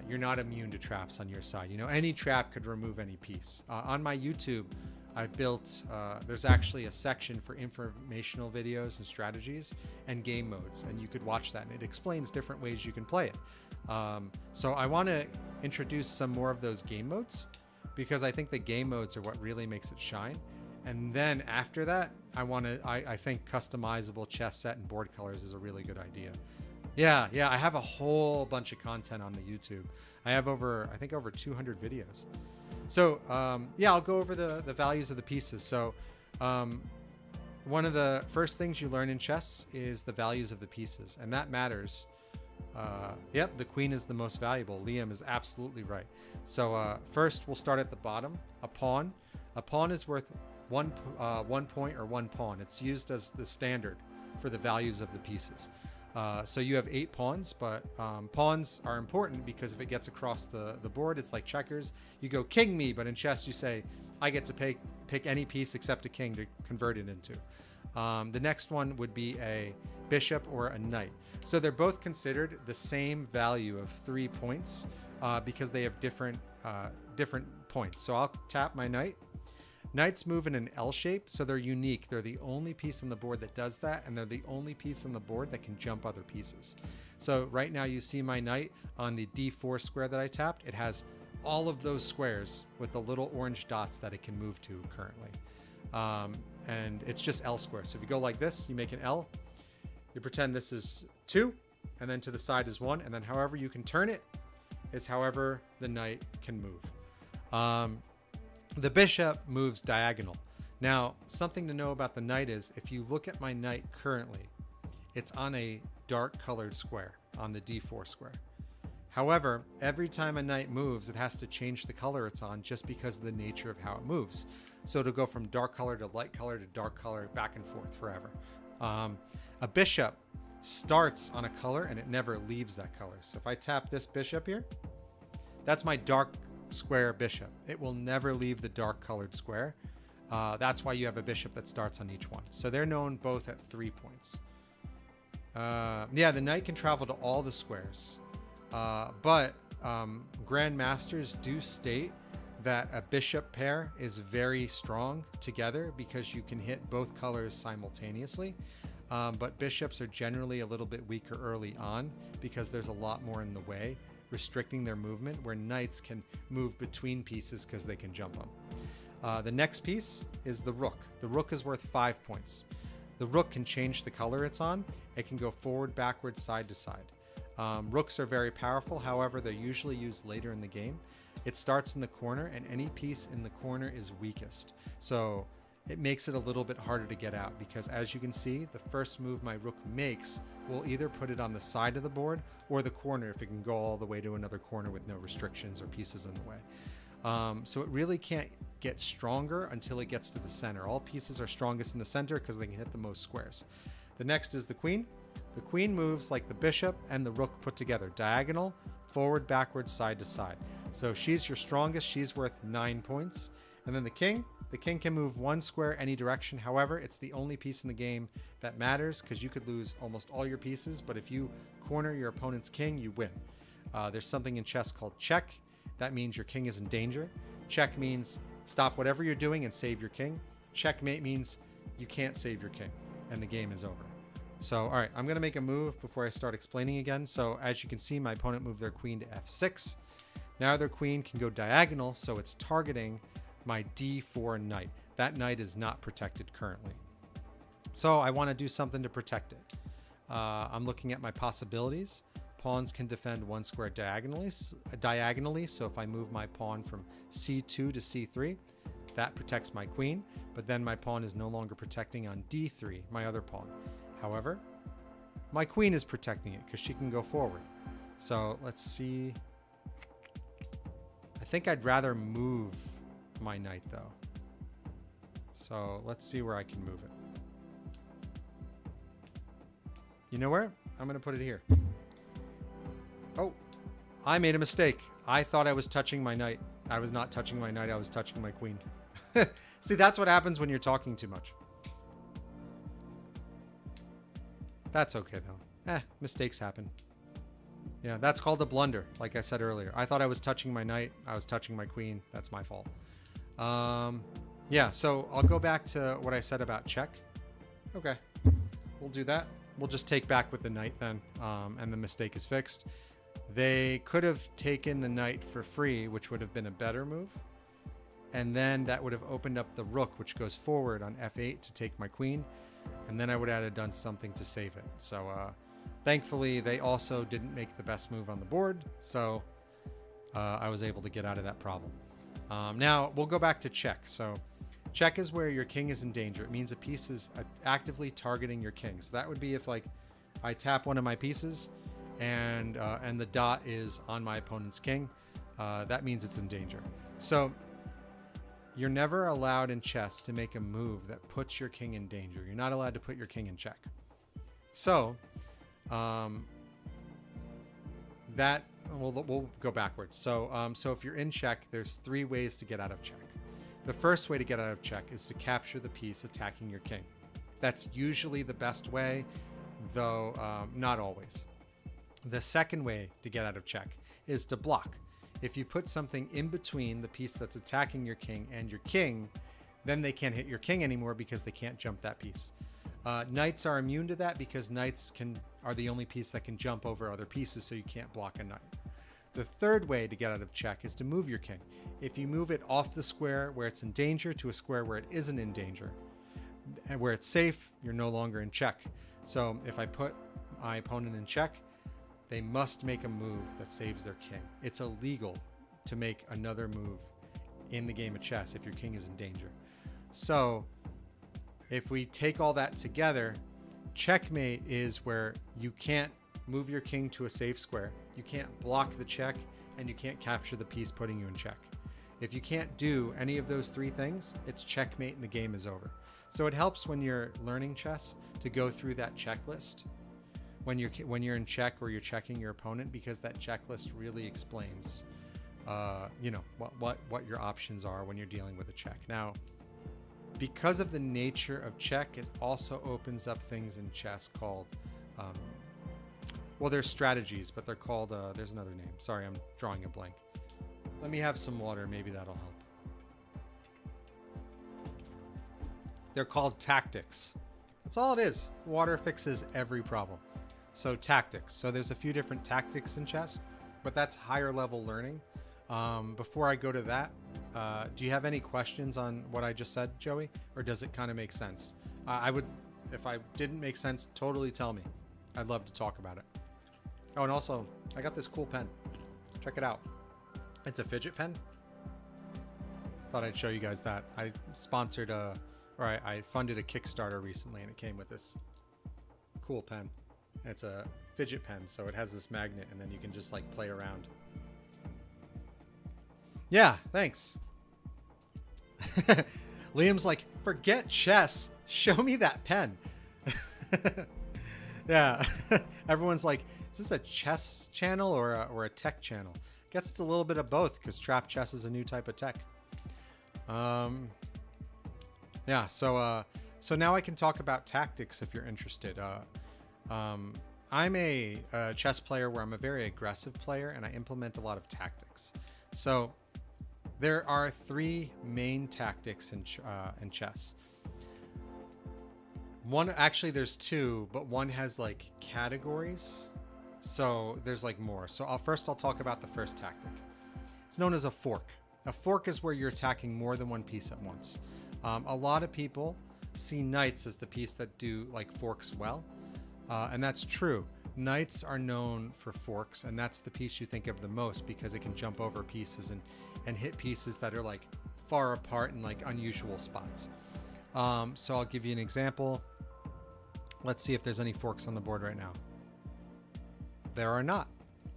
you're not immune to traps on your side. You know, any trap could remove any piece. On my YouTube, I built, there's actually a section for informational videos and strategies and game modes, and you could watch that, and it explains different ways you can play it. So I want to introduce some more of those game modes, because I think the game modes are what really makes it shine. And then after that, I think customizable chess set and board colors is a really good idea. Yeah, I have a whole bunch of content on the YouTube. I have I think over 200 videos. So yeah, I'll go over the values of the pieces. So one of the first things you learn in chess is the values of the pieces, and that matters. Yep, the queen is the most valuable. Liam is absolutely right. So first we'll start at the bottom. A pawn. A pawn is worth one point or one pawn. It's used as the standard for the values of the pieces. So you have 8 pawns, but pawns are important because if it gets across the board, it's like checkers. You go king me, but in chess you say, I get to pick any piece except a king to convert it into. The next one would be a bishop or a knight. So they're both considered the same value of 3 points because they have different points. So I'll tap my knight. Knights move in an L shape, so they're unique. They're the only piece on the board that does that, and they're the only piece on the board that can jump other pieces. So right now you see my knight on the D4 square that I tapped. It has all of those squares with the little orange dots that it can move to currently. And it's just L square. So if you go like this, you make an L. You pretend this is 2, and then to the side is 1, and then however you can turn it is however the knight can move. The bishop moves diagonal. Now, something to know about the knight is if you look at my knight currently, it's on a dark colored square on the D4 square. However, every time a knight moves, it has to change the color it's on just because of the nature of how it moves. So it'll go from dark color to light color to dark color, back and forth forever. A bishop starts on a color and it never leaves that color. So if I tap this bishop here, that's my dark square bishop. It will never leave the dark colored square. That's why you have a bishop that starts on each one. So they're known both at 3 points. Yeah, the knight can travel to all the squares. But grandmasters do state that a bishop pair is very strong together because you can hit both colors simultaneously. But bishops are generally a little bit weaker early on because there's a lot more in the way, restricting their movement, where knights can move between pieces because they can jump them. The next piece is the rook. The rook is worth 5 points. The rook can change the color it's on. It can go forward, backwards, side to side. Rooks are very powerful. However, they're usually used later in the game. It starts in the corner, and any piece in the corner is weakest. So it makes it a little bit harder to get out because, as you can see, the first move my rook makes will either put it on the side of the board or the corner if it can go all the way to another corner with no restrictions or pieces in the way. So it really can't get stronger until it gets to the center. All pieces are strongest in the center because they can hit the most squares. The next is the queen. The queen moves like the bishop and the rook put together, diagonal, forward, backwards, side to side. So she's your strongest. She's worth 9 points. And then the king. The king can move 1 square any direction. However, it's the only piece in the game that matters because you could lose almost all your pieces, but if you corner your opponent's king, you win. There's something in chess called check. That means your king is in danger. Check means stop whatever you're doing and save your king. Checkmate means you can't save your king and the game is over. So, all right, I'm going to make a move before I start explaining again. So as you can see, my opponent moved their queen to f6. Now their queen can go diagonal, so it's targeting my d4 knight. That knight is not protected currently. So I want to do something to protect it. I'm looking at my possibilities. Pawns can defend 1 square diagonally. So if I move my pawn from c2 to c3, that protects my queen. But then my pawn is no longer protecting on d3, my other pawn. However, my queen is protecting it because she can go forward. So let's see. I think I'd rather move my knight though. So let's see where I can move it. You know where? I'm going to put it here. Oh, I made a mistake. I thought I was touching my knight. I was not touching my knight. I was touching my queen. See, that's what happens when you're talking too much. That's okay, though. Mistakes happen. Yeah, that's called a blunder, like I said earlier. I thought I was touching my knight. I was touching my queen. That's my fault. Yeah, so I'll go back to what I said about check. Okay, we'll do that. We'll just take back with the knight then, and the mistake is fixed. They could have taken the knight for free, which would have been a better move. And then that would have opened up the rook, which goes forward on f8 to take my queen. And then I would have done something to save it. So thankfully, they also didn't make the best move on the board. So I was able to get out of that problem. Now, we'll go back to check. So check is where your king is in danger. It means a piece is actively targeting your king. So that would be if, like, I tap one of my pieces and the dot is on my opponent's king. That means it's in danger. So you're never allowed in chess to make a move that puts your king in danger. You're not allowed to put your king in check. So we'll go backwards. So if you're in check, there's 3 ways to get out of check. The first way to get out of check is to capture the piece attacking your king. That's usually the best way, though not always. The second way to get out of check is to block. If you put something in between the piece that's attacking your king and your king, then they can't hit your king anymore because they can't jump that piece. Knights are immune to that because knights are the only piece that can jump over other pieces, so you can't block a knight. The third way to get out of check is to move your king. If you move it off the square where it's in danger to a square where it isn't in danger, and where it's safe, you're no longer in check. So if I put my opponent in check, they must make a move that saves their king. It's illegal to make another move in the game of chess if your king is in danger. So if we take all that together, checkmate is where you can't move your king to a safe square, you can't block the check, and you can't capture the piece putting you in check. If you can't do any of those 3 things, it's checkmate and the game is over. So it helps when you're learning chess to go through that checklist when you're in check or you're checking your opponent, because that checklist really explains what your options are when you're dealing with a check. Now, because of the nature of check, it also opens up things in chess called they're strategies, but they're called there's another name. Sorry, I'm drawing a blank. Let me have some water, maybe that'll help. They're called tactics. That's all it is. Water fixes every problem. So tactics. So there's a few different tactics in chess, but that's higher level learning. Before I go to that, do you have any questions on what I just said, Joey? Or does it kind of make sense? If I didn't make sense, totally tell me. I'd love to talk about it. Oh, and also, I got this cool pen. Check it out. It's a fidget pen. Thought I'd show you guys that. I funded a Kickstarter recently, and it came with this cool pen. It's a fidget pen, so it has this magnet, and then you can just, like, play around. Yeah, thanks. Liam's like, forget chess. Show me that pen. Yeah. Everyone's like, is this a chess channel or a tech channel? Guess it's a little bit of both, because trap chess is a new type of tech. Yeah, so now I can talk about tactics if you're interested. I'm a chess player where I'm a very aggressive player, and I implement a lot of tactics. So there are 3 main tactics in chess. Actually there's 2, but one has, like, categories. So there's, like, more. So I'll talk about the first tactic. It's known as a fork. A fork is where you're attacking more than one piece at once. A lot of people see knights as the piece that do, like, forks well. And that's true. Knights are known for forks, and that's the piece you think of the most because it can jump over pieces and hit pieces that are, like, far apart in, like, unusual spots. So I'll give you an example. Let's see if there's any forks on the board right now. There are not.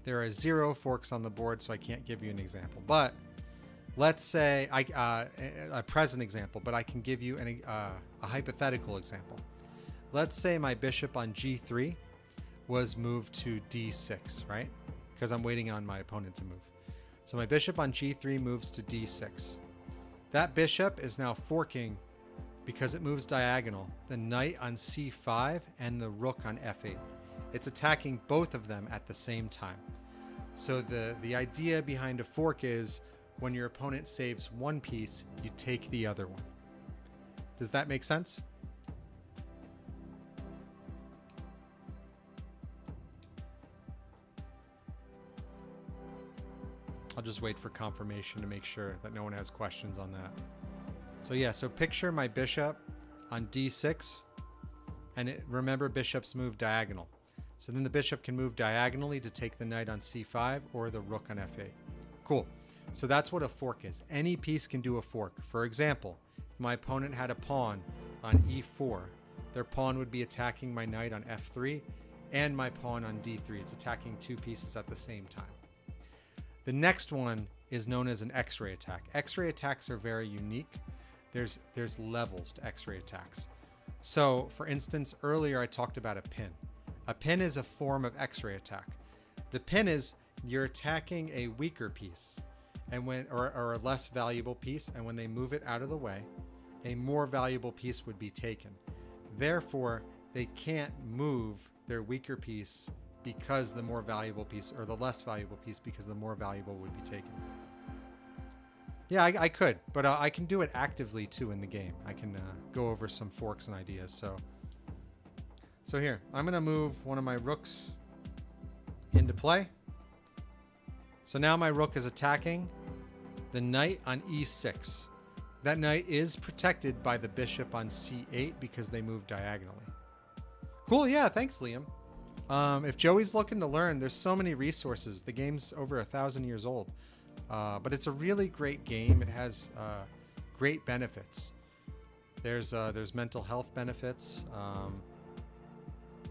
There are 0 forks on the board, so I can't give you an example. But let's say a present example, but I can give you a hypothetical example. Let's say my bishop on g3 was moved to d6, right? Because I'm waiting on my opponent to move. So my bishop on g3 moves to d6. That bishop is now forking because it moves diagonal. The knight on c5 and the rook on f8. It's attacking both of them at the same time. So the idea behind a fork is when your opponent saves one piece, you take the other one. Does that make sense? I'll just wait for confirmation to make sure that no one has questions on that. So yeah, so picture my bishop on d6, and remember bishops move diagonal. So then the bishop can move diagonally to take the knight on c5 or the rook on f8. Cool. So that's what a fork is. Any piece can do a fork. For example, if my opponent had a pawn on e4, their pawn would be attacking my knight on f3 and my pawn on d3. It's attacking two pieces at the same time. The next one is known as an X-ray attack. X-ray attacks are very unique. There's levels to X-ray attacks. So, for instance, earlier I talked about a pin. A pin is a form of X-ray attack. The pin is you're attacking a weaker piece or a less valuable piece, and when they move it out of the way, a more valuable piece would be taken. Therefore, they can't move their weaker piece because the more valuable piece, or the less valuable piece because the more valuable would be taken. Yeah, I could, but I can do it actively too in the game. I can go over some forks and ideas. So here, I'm going to move one of my rooks into play. So now my rook is attacking the knight on e6. That knight is protected by the bishop on c8 because they move diagonally. Cool, yeah, thanks, Liam. If Joey's looking to learn, there's so many resources. The game's over 1,000 years old. But it's a really great game. It has great benefits. There's mental health benefits.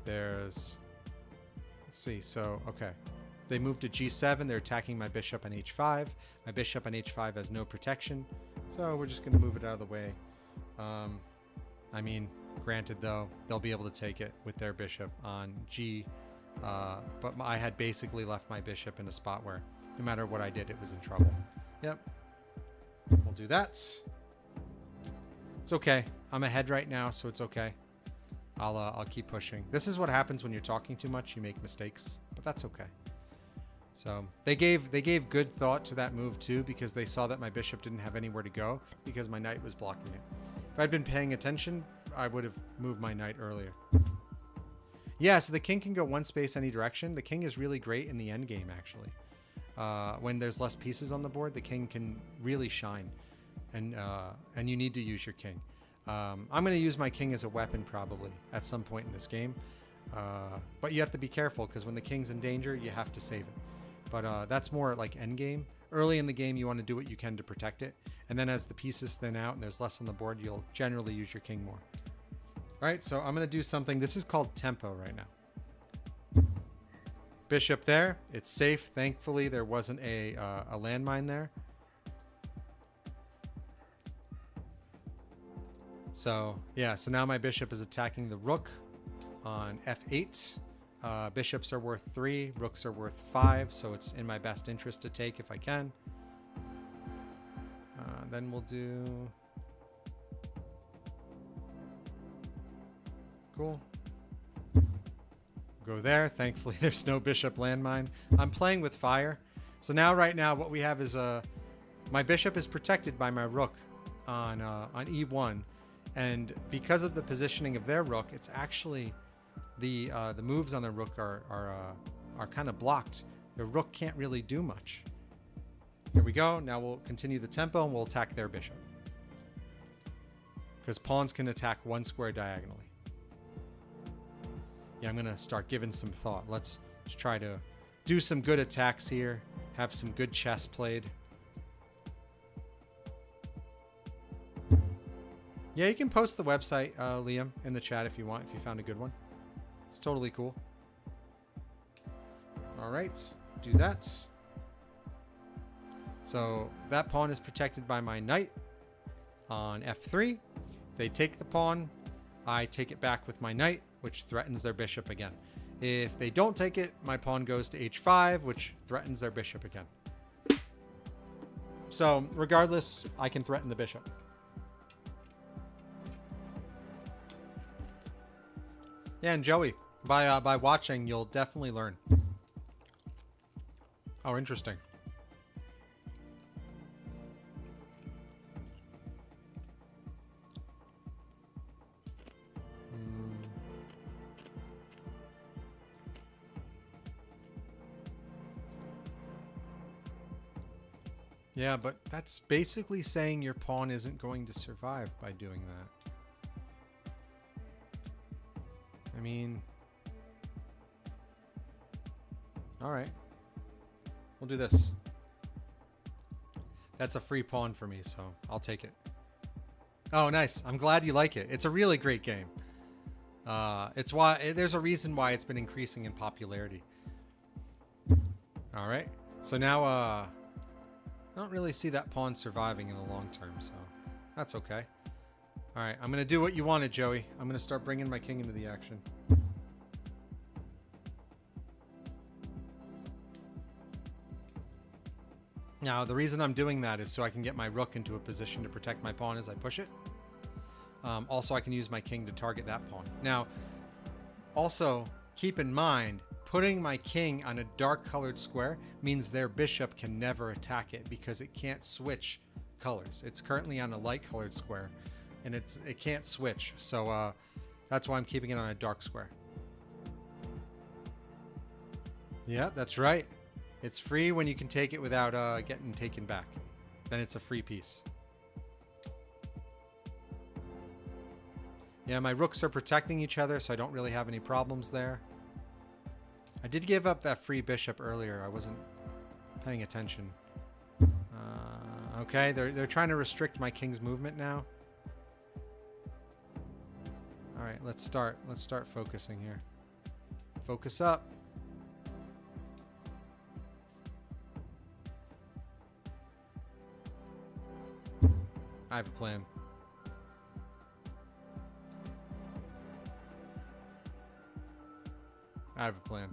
Let's see. So, okay. They move to g7. They're attacking my bishop on h5. My bishop on h5 has no protection. So we're just going to move it out of the way. I mean, granted, though, they'll be able to take it with their bishop on g. But I had basically left my bishop in a spot where no matter what I did, it was in trouble. Yep. We'll do that. It's okay. I'm ahead right now, so it's okay. I'll keep pushing. This is what happens when you're talking too much. You make mistakes, but that's okay. So they gave good thought to that move too, because they saw that my bishop didn't have anywhere to go because my knight was blocking it. If I'd been paying attention, I would have moved my knight earlier. Yeah, so the king can go one space any direction. The king is really great in the endgame, actually. When there's less pieces on the board, the king can really shine, and you need to use your king. I'm going to use my king as a weapon probably at some point in this game, but you have to be careful because when the king's in danger, you have to save it. But that's more like endgame. Early in the game, you want to do what you can to protect it, and then as the pieces thin out and there's less on the board, you'll generally use your king more. All right, so I'm going to do something. This is called tempo right now. Bishop there. It's safe. Thankfully, there wasn't a landmine there. So, yeah. So now my bishop is attacking the rook on f8. Bishops are worth 3. Rooks are worth 5. So it's in my best interest to take if I can. Then we'll do... Cool. Go there. Thankfully, there's no bishop landmine. I'm playing with fire. So now, right now, what we have is my bishop is protected by my rook on e1, and because of the positioning of their rook, it's actually the moves on the rook are kind of blocked. The rook can't really do much. Here we go. Now we'll continue the tempo and we'll attack their bishop because pawns can attack one square diagonally. Yeah, I'm going to start giving some thought. Let's try to do some good attacks here. Have some good chess played. Yeah, you can post the website, Liam, in the chat if you want, if you found a good one. It's totally cool. All right, do that. So that pawn is protected by my knight on f3. They take the pawn. I take it back with my knight, which threatens their bishop again. If they don't take it, my pawn goes to h5, which threatens their bishop again. So regardless, I can threaten the bishop. Yeah, and Joey, by watching, you'll definitely learn. Oh, interesting. Yeah, but that's basically saying your pawn isn't going to survive by doing that. I mean... Alright. We'll do this. That's a free pawn for me, so I'll take it. Oh, nice. I'm glad you like it. It's a really great game. It's why there's a reason why it's been increasing in popularity. Alright. So now, I don't really see that pawn surviving in the long term, so that's okay. All right, I'm going to do what you wanted, Joey. I'm going to start bringing my king into the action. Now, the reason I'm doing that is so I can get my rook into a position to protect my pawn as I push it. Also, I can use my king to target that pawn. Now, also, keep in mind, putting my king on a dark colored square means their bishop can never attack it because it can't switch colors. It's currently on a light colored square and it can't switch. So that's why I'm keeping it on a dark square. Yeah, that's right. It's free when you can take it without getting taken back. Then it's a free piece. Yeah, my rooks are protecting each other, so I don't really have any problems there. I did give up that free bishop earlier. I wasn't paying attention. Okay, they're trying to restrict my king's movement now. All right, let's start focusing here. Focus up. I have a plan. I have a plan.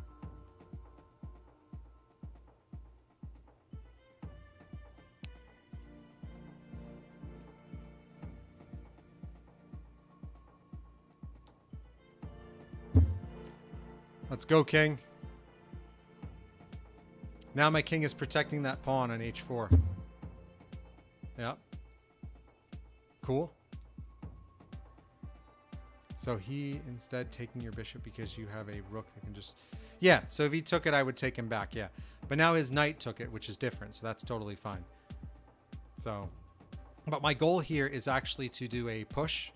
Let's go, king. Now my king is protecting that pawn on h4. Yep. Cool. So he instead taking your bishop because you have a rook that can just... Yeah, so if he took it, I would take him back, yeah. But now his knight took it, which is different, so that's totally fine. So, but my goal here is actually to do a push,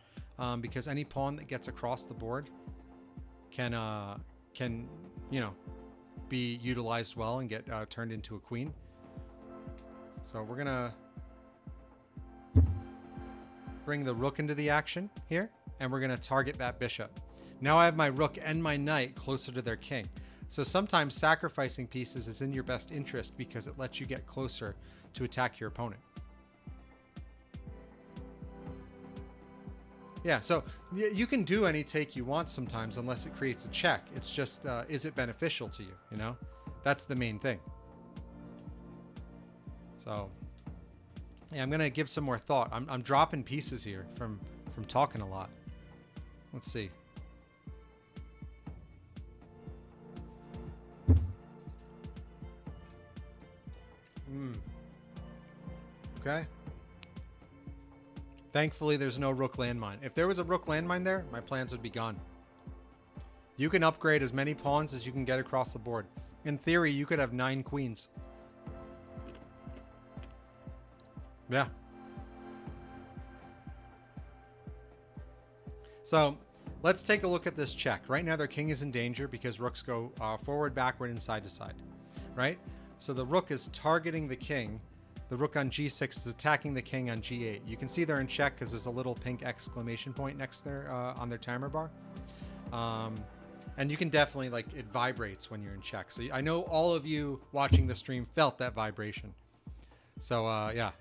because any pawn that gets across the board can you know, be utilized well and get turned into a queen. So we're gonna bring the rook into the action here, and we're gonna target that bishop. Now I have my rook and my knight closer to their king. So sometimes sacrificing pieces is in your best interest because it lets you get closer to attack your opponent. Yeah, so you can do any take you want sometimes unless it creates a check. It's just, is it beneficial to you, you know? That's the main thing. So, yeah, I'm going to give some more thought. I'm dropping pieces here from talking a lot. Let's see. Okay. Thankfully, there's no rook landmine. If there was a rook landmine there, my plans would be gone. You can upgrade as many pawns as you can get across the board. In theory, you could have 9 queens. Yeah. So, let's take a look at this check. Right now, their king is in danger because rooks go forward, backward, and side to side. Right? So the rook is targeting the king. The rook on g6 is attacking the king on g8. You can see they're in check because there's a little pink exclamation point next there on their timer bar. And you can definitely, like, it vibrates when you're in check. So I know all of you watching the stream felt that vibration. So, yeah.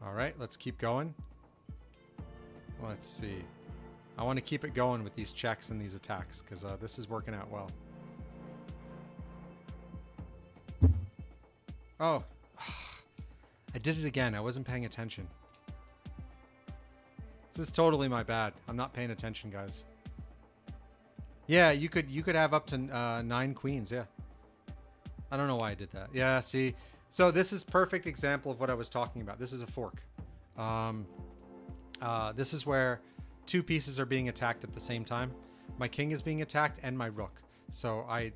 All right, let's keep going. Let's see. I want to keep it going with these checks and these attacks because this is working out well. Oh, I did it again. I wasn't paying attention. This is totally my bad. I'm not paying attention, guys. Yeah, you could have up to 9 queens. Yeah. I don't know why I did that. Yeah, see. So this is perfect example of what I was talking about. This is a fork. This is where 2 pieces are being attacked at the same time. My king is being attacked and my rook. So I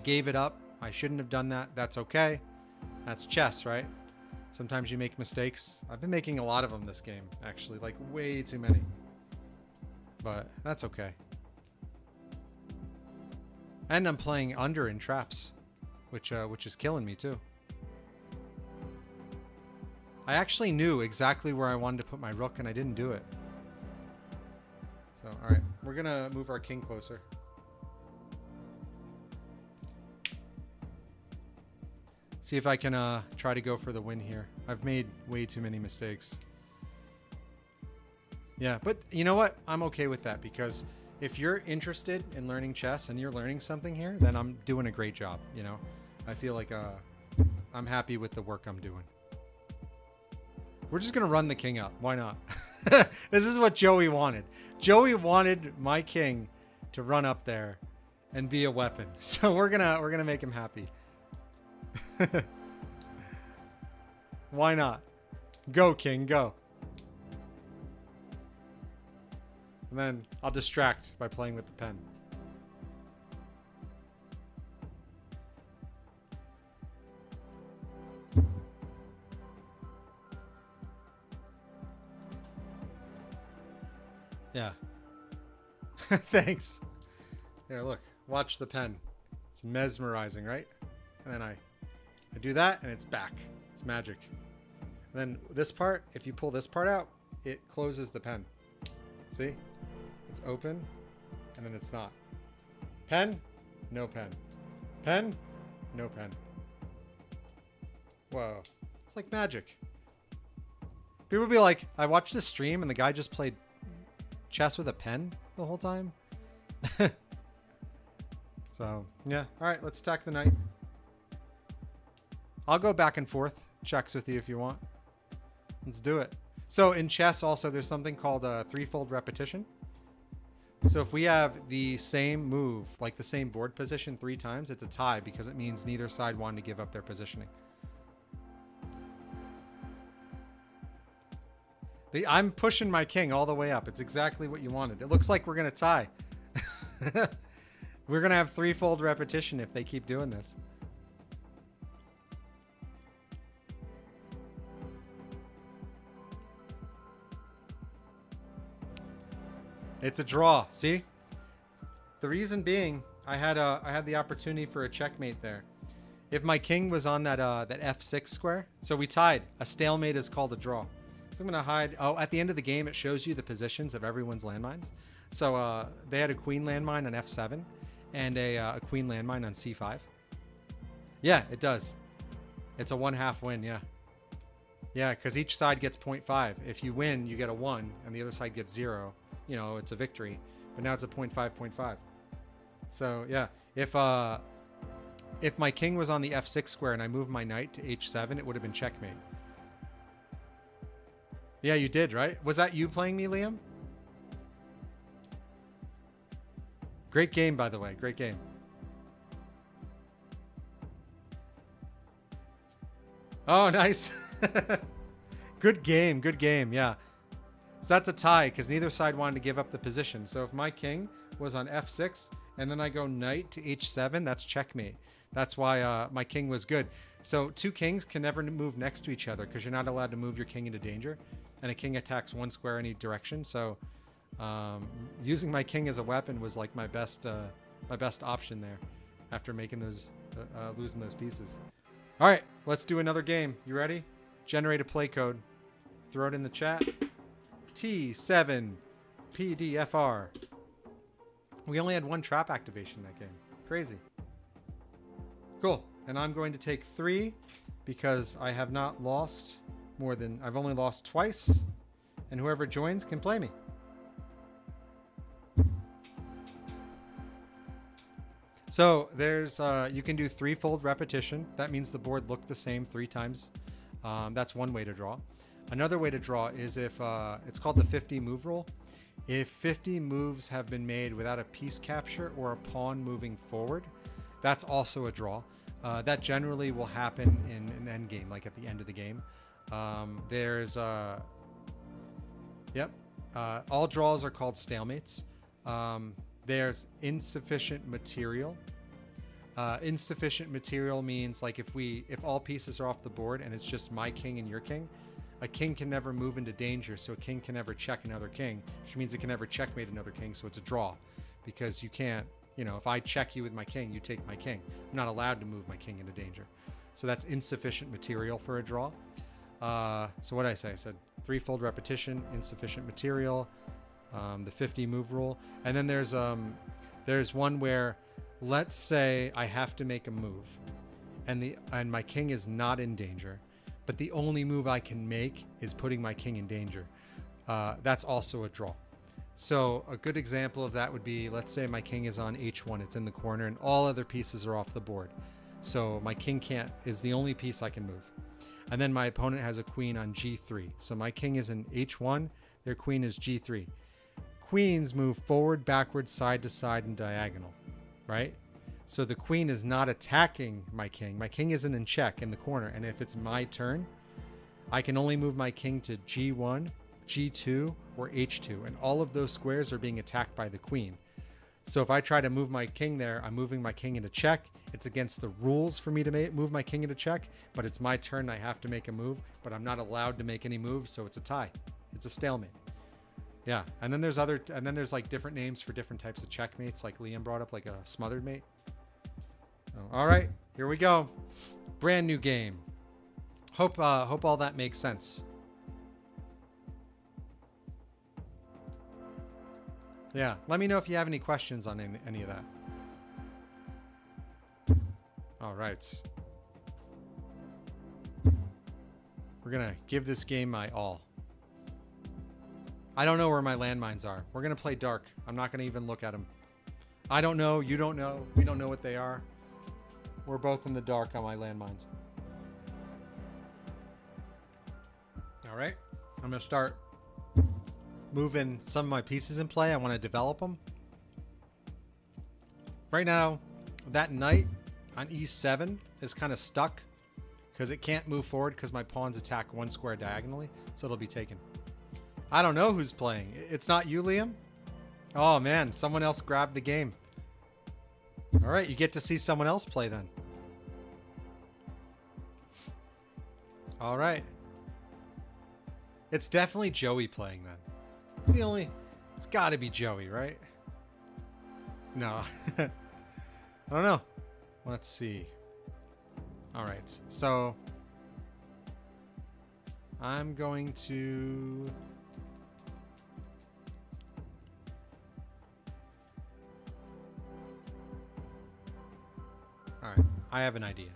gave it up. I shouldn't have done that. That's okay. That's chess, right? Sometimes you make mistakes. I've been making a lot of them this game, actually, like way too many. But that's okay. And I'm playing under in traps, which is killing me too. I actually knew exactly where I wanted to put my rook, and I didn't do it. So, all right, we're gonna move our king closer. See if I can try to go for the win here. I've made way too many mistakes. Yeah, but you know what? I'm okay with that, because if you're interested in learning chess and you're learning something here, then I'm doing a great job, you know? I feel like I'm happy with the work I'm doing. We're just going to run the king up. Why not? This is what Joey wanted. Joey wanted my king to run up there and be a weapon. So we're going to make him happy. Why not? Go, king, go. And then I'll distract by playing with the pen. Yeah. Thanks. There, look. Watch the pen. It's mesmerizing, right? And then I do that, and it's back. It's magic. And then this part, if you pull this part out, it closes the pen. See? It's open, and then it's not. Pen? No pen. Pen? No pen. Whoa. It's like magic. People will be like, I watched this stream, and the guy just played chess with a pen the whole time. So, yeah. All right, let's attack the knight. I'll go back and forth checks with you if you want. Let's do it. So in chess also, there's something called a threefold repetition. So if we have the same move, like the same board position 3 times, it's a tie, because it means neither side wanted to give up their positioning. I'm pushing my king all the way up. It's exactly what you wanted. It looks like we're going to tie. We're going to have threefold repetition if they keep doing this. It's a draw. See? The reason being, I had the opportunity for a checkmate there. If my king was on that F6 square, so we tied. A stalemate is called a draw. So I'm going to hide. Oh, at the end of the game, it shows you the positions of everyone's landmines. So they had a queen landmine on F7 and a queen landmine on C5. Yeah, it does. It's a 1/2 win, yeah. Yeah, because each side gets 0.5. If you win, you get a 1, and the other side gets 0. You know, it's a victory. But now it's a 0.5. So, yeah. If my king was on the F6 square and I moved my knight to H7, it would have been checkmate. Yeah, you did, right? Was that you playing me, Liam? Great game, by the way. Great game. Oh, nice. Good game. Good game. Yeah. So that's a tie because neither side wanted to give up the position. So if my king was on F6 and then I go knight to H7, that's checkmate. That's why my king was good. So 2 kings can never move next to each other because you're not allowed to move your king into danger. And a king attacks 1 square any direction. So using my king as a weapon was like my best option there after making those losing those pieces. All right, let's do another game. You ready? Generate a play code. Throw it in the chat. T7PDFR. We only had 1 trap activation in that game. Crazy. Cool. And I'm going to take 3 because I have not lost more than... I've only lost twice. And whoever joins can play me. So there's you can do threefold repetition. That means the board looked the same 3 times. That's one way to draw. Another way to draw is if it's called the 50 move rule. If 50 moves have been made without a piece capture or a pawn moving forward, that's also a draw. That generally will happen in an end game, like at the end of the game. There's all draws are called stalemates. There's insufficient material. Insufficient material means like if all pieces are off the board and it's just my king and your king, a king can never move into danger, so a king can never check another king, which means it can never checkmate another king, so it's a draw. Because you can't, if I check you with my king, you take my king. I'm not allowed to move my king into danger. So that's insufficient material for a draw. So what did I say? I said threefold repetition, insufficient material, the 50 move rule. And then there's one where, let's say I have to make a move and my king is not in danger, but the only move I can make is putting my king in danger. That's also a draw. So a good example of that would be, let's say my king is on h1, it's in the corner, and all other pieces are off the board. So my king is the only piece I can move. And then my opponent has a queen on g3. So my king is in h1, their queen is g3. Queens move forward, backward, side to side, and diagonal, right? So the queen is not attacking my king. My king isn't in check in the corner. And if it's my turn, I can only move my king to g1, g2, or h2. And all of those squares are being attacked by the queen. So if I try to move my king there, I'm moving my king into check. It's against the rules for me to move my king into check, but it's my turn. I have to make a move, but I'm not allowed to make any moves, so it's a tie. It's a stalemate. Yeah, and then there's like different names for different types of checkmates, like Liam brought up, like a smothered mate. Oh, all right, here we go. Brand new game. Hope all that makes sense. Yeah, let me know if you have any questions on any of that. All right. We're going to give this game my all. I don't know where my landmines are. We're going to play dark. I'm not going to even look at them. I don't know. You don't know. We don't know what they are. We're both in the dark on my landmines. All right. I'm going to start moving some of my pieces in play. I want to develop them. Right now, that knight on e7 is kind of stuck because it can't move forward because my pawns attack one square diagonally, so it'll be taken. I don't know who's playing. It's not you, Liam? Oh man, someone else grabbed the game. All right, you get to see someone else play then. All right. It's definitely Joey playing then. It's got to be Joey, right? No. I don't know. Let's see. All right. So I'm going to All right. I have an idea.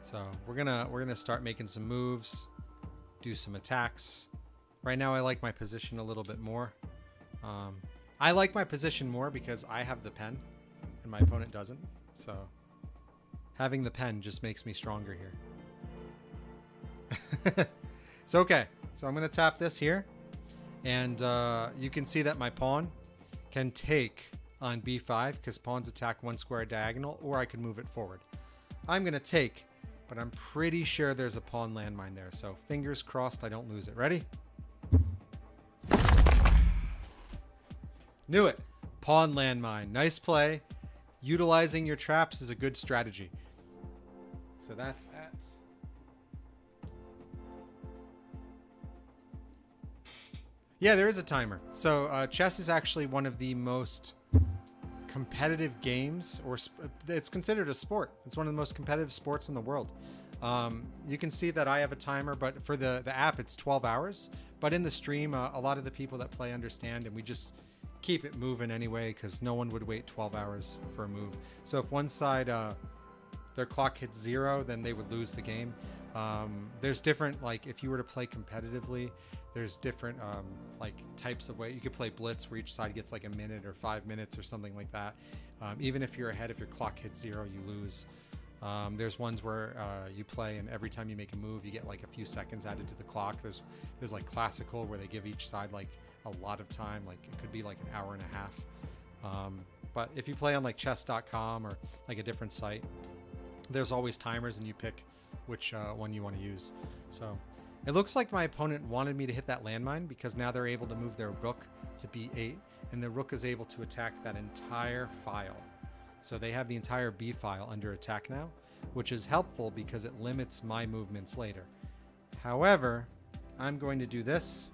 So we're gonna start making some moves, do some attacks. Right now I like my position a little bit more. I like my position more because I have the pen and my opponent doesn't. So having the pen just makes me stronger here. So okay, so I'm gonna tap this here, and you can see that my pawn can take on b5 because pawns attack one square diagonal, or I could move it forward. I'm gonna take, but I'm pretty sure there's a pawn landmine there, so fingers crossed I don't lose it. Ready? Knew it. Pawn landmine. Nice play. Utilizing your traps is a good strategy. So that's at... Yeah, there is a timer. So chess is actually one of the most competitive games, or it's considered a sport. It's one of the most competitive sports in the world. You can see that I have a timer, but for the app it's 12 hours. But in the stream, a lot of the people that play understand, and we just keep it moving anyway, because no one would wait 12 hours for a move. So if one side their clock hits 0, then they would lose the game. There's different, like if you were to play competitively, there's different like types of way. You could play blitz where each side gets like a minute or 5 minutes or something like that. Even if you're ahead, if your clock hits 0, you lose. There's ones where you play and every time you make a move, you get like a few seconds added to the clock. There's like classical where they give each side like a lot of time, like it could be like an hour and a half. But if you play on like chess.com or like a different site, there's always timers and you pick which one you want to use. So it looks like my opponent wanted me to hit that landmine because now they're able to move their rook to b8 and the rook is able to attack that entire file. So they have the entire b file under attack now, which is helpful because it limits my movements later. However, I'm going to do this.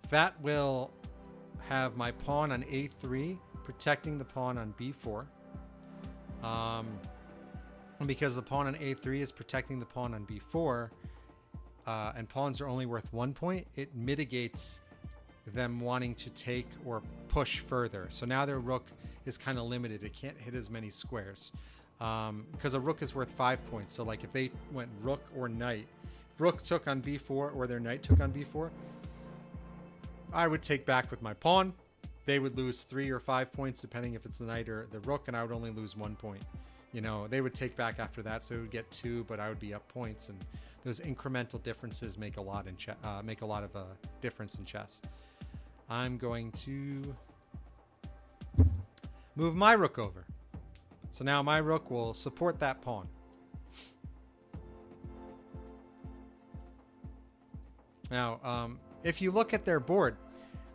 That will have my pawn on a3 protecting the pawn on b4. Because the pawn on a3 is protecting the pawn on b4, and pawns are only worth 1 point, it mitigates them wanting to take or push further. So now their rook is kind of limited. It can't hit as many squares because a rook is worth 5 points. So like if they went rook or knight, rook took on b4 or their knight took on b4, I would take back with my pawn. They would lose 3 or 5 points depending if it's the knight or the rook, and I would only lose 1 point. You know, they would take back after that, so it would get 2, but I would be up points, and those incremental differences make a lot of difference in chess. I'm going to move my rook over. So now my rook will support that pawn. Now, if you look at their board,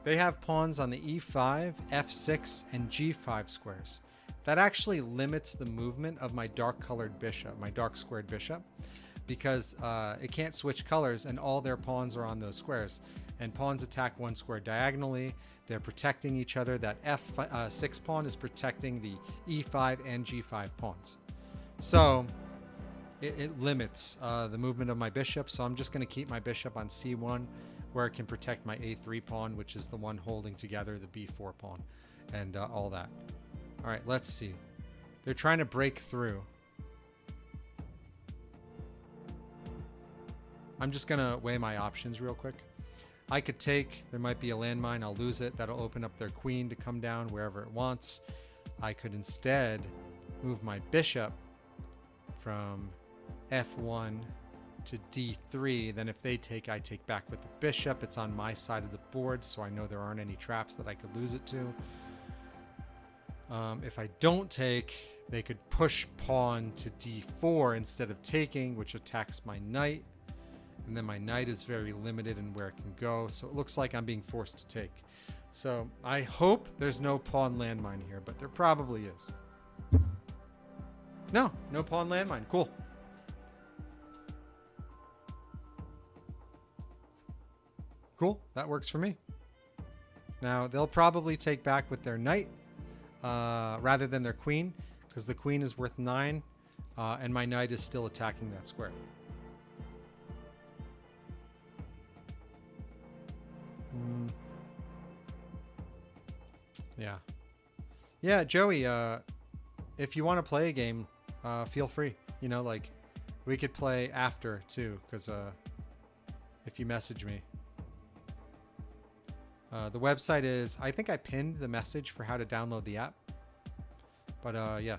they have pawns on the e5, f6, and g5 squares. That actually limits the movement of my dark colored bishop, my dark squared bishop, because it can't switch colors and all their pawns are on those squares. And pawns attack one square diagonally. They're protecting each other. That f6 pawn is protecting the e5 and g5 pawns. So it limits the movement of my bishop. So I'm just going to keep my bishop on c1 where it can protect my a3 pawn, which is the one holding together the b4 pawn and all that. All right, let's see. They're trying to break through. I'm just going to weigh my options real quick. I could take, there might be a landmine, I'll lose it. That'll open up their queen to come down wherever it wants. I could instead move my bishop from f1 to d3. Then if they take, I take back with the bishop. It's on my side of the board, so I know there aren't any traps that I could lose it to. If I don't take, they could push pawn to d4 instead of taking, which attacks my knight. And then my knight is very limited in where it can go. So it looks like I'm being forced to take. So I hope there's no pawn landmine here, but there probably is. No pawn landmine. Cool. Cool. That works for me. Now they'll probably take back with their knight rather than their queen, because the queen is worth 9 and my knight is still attacking that square. Yeah, Joey, if you want to play a game, feel free. You know, like, we could play after too, because if you message me. The website is, I think I pinned the message for how to download the app. But yeah.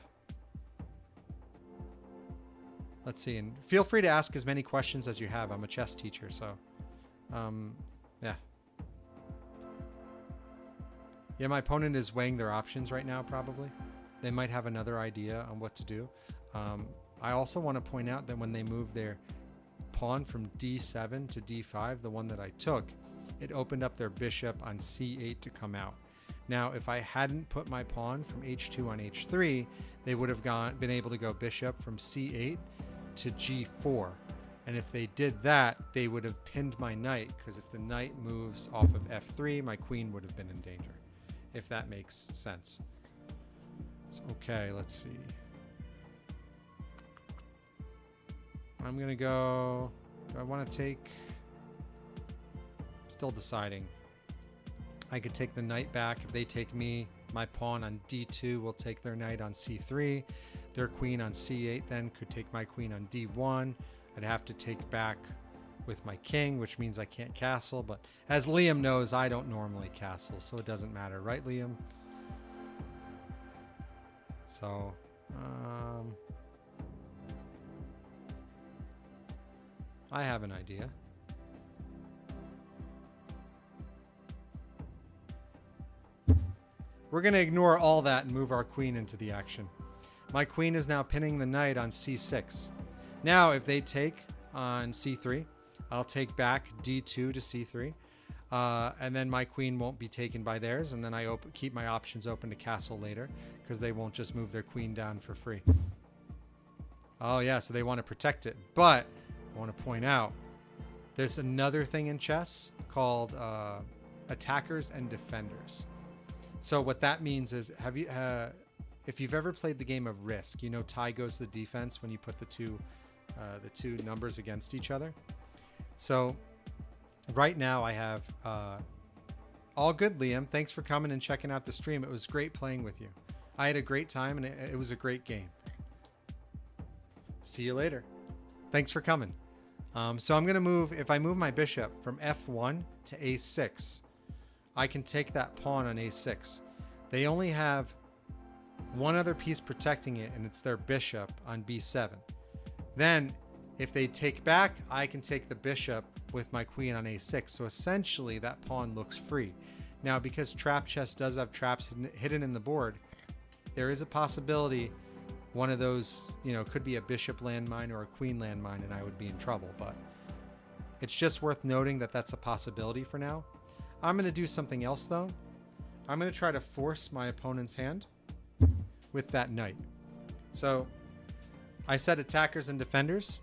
Let's see, and feel free to ask as many questions as you have. I'm a chess teacher, so yeah. Yeah, my opponent is weighing their options right now, probably. They might have another idea on what to do. I also want to point out that when they move their pawn from d7 to d5, the one that I took, it opened up their bishop on c8 to come out. Now, if I hadn't put my pawn from h2 on h3, they would have been able to go bishop from c8 to g4. And if they did that, they would have pinned my knight, because if the knight moves off of f3, my queen would have been in danger, if that makes sense. So, okay, let's see. I'm going to go... Do I want to take... Still deciding. I could take the knight back. If they take me, my pawn on d2 will take their knight on c3. their queen on c8 then could take my queen on d1. I'd have to take back with my king, which means I can't castle. But as Liam knows, I don't normally castle, so it doesn't matter. Right, Liam? So, I have an idea. We're going to ignore all that and move our queen into the action. My queen is now pinning the knight on c6. Now, if they take on c3, I'll take back d2 to c3. And then my queen won't be taken by theirs. And then I keep my options open to castle later because they won't just move their queen down for free. Oh, yeah, so they want to protect it. But I want to point out there's another thing in chess called attackers and defenders. So what that means is, if you've ever played the game of Risk, you know tie goes to the defense when you put the two numbers against each other. So right now I have all good, Liam. Thanks for coming and checking out the stream. It was great playing with you. I had a great time and it was a great game. See you later. Thanks for coming. So I'm going to move, if I move my bishop from f1 to a6, I can take that pawn on a6. They only have one other piece protecting it, and it's their bishop on b7. Then, if they take back, I can take the bishop with my queen on a6. So essentially, that pawn looks free. Now, because trap chess does have traps hidden in the board, there is a possibility one of those, could be a bishop landmine or a queen landmine, and I would be in trouble. But it's just worth noting that that's a possibility for now. I'm going to do something else, though. I'm going to try to force my opponent's hand with that knight. So I said attackers and defenders.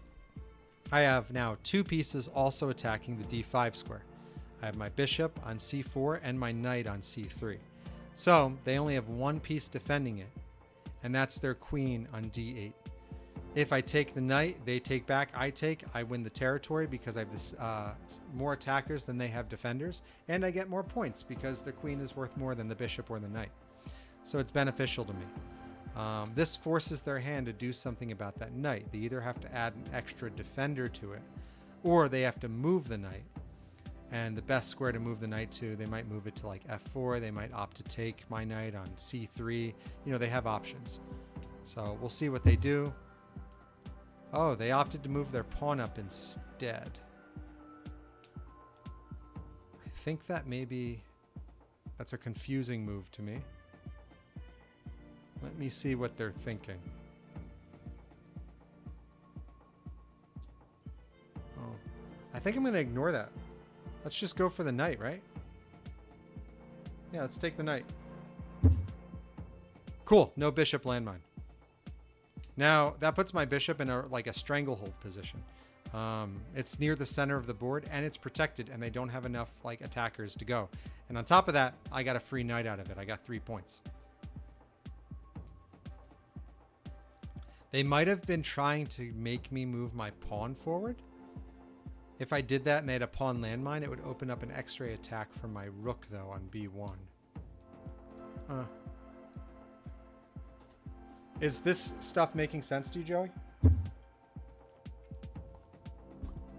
I have now two pieces also attacking the d5 square. I have my bishop on c4 and my knight on c3. So they only have one piece defending it, and that's their queen on d8. If I take the knight, they take back, I win the territory because I have this, more attackers than they have defenders, and I get more points because the queen is worth more than the bishop or the knight. So it's beneficial to me. This forces their hand to do something about that knight. They either have to add an extra defender to it, or they have to move the knight. And the best square to move the knight to, they might move it to like f4, they might opt to take my knight on c3. They have options. So we'll see what they do. Oh, they opted to move their pawn up instead. I think that that's a confusing move to me. Let me see what they're thinking. Oh, I think I'm going to ignore that. Let's just go for the knight, right? Yeah, let's take the knight. Cool, no bishop landmine. Now, that puts my bishop in a stranglehold position. It's near the center of the board, and it's protected, and they don't have enough attackers to go. And on top of that, I got a free knight out of it. I got 3 points. They might have been trying to make me move my pawn forward. If I did that and they had a pawn landmine, it would open up an X-ray attack for my rook, though, on b1. Is this stuff making sense to you, Joey?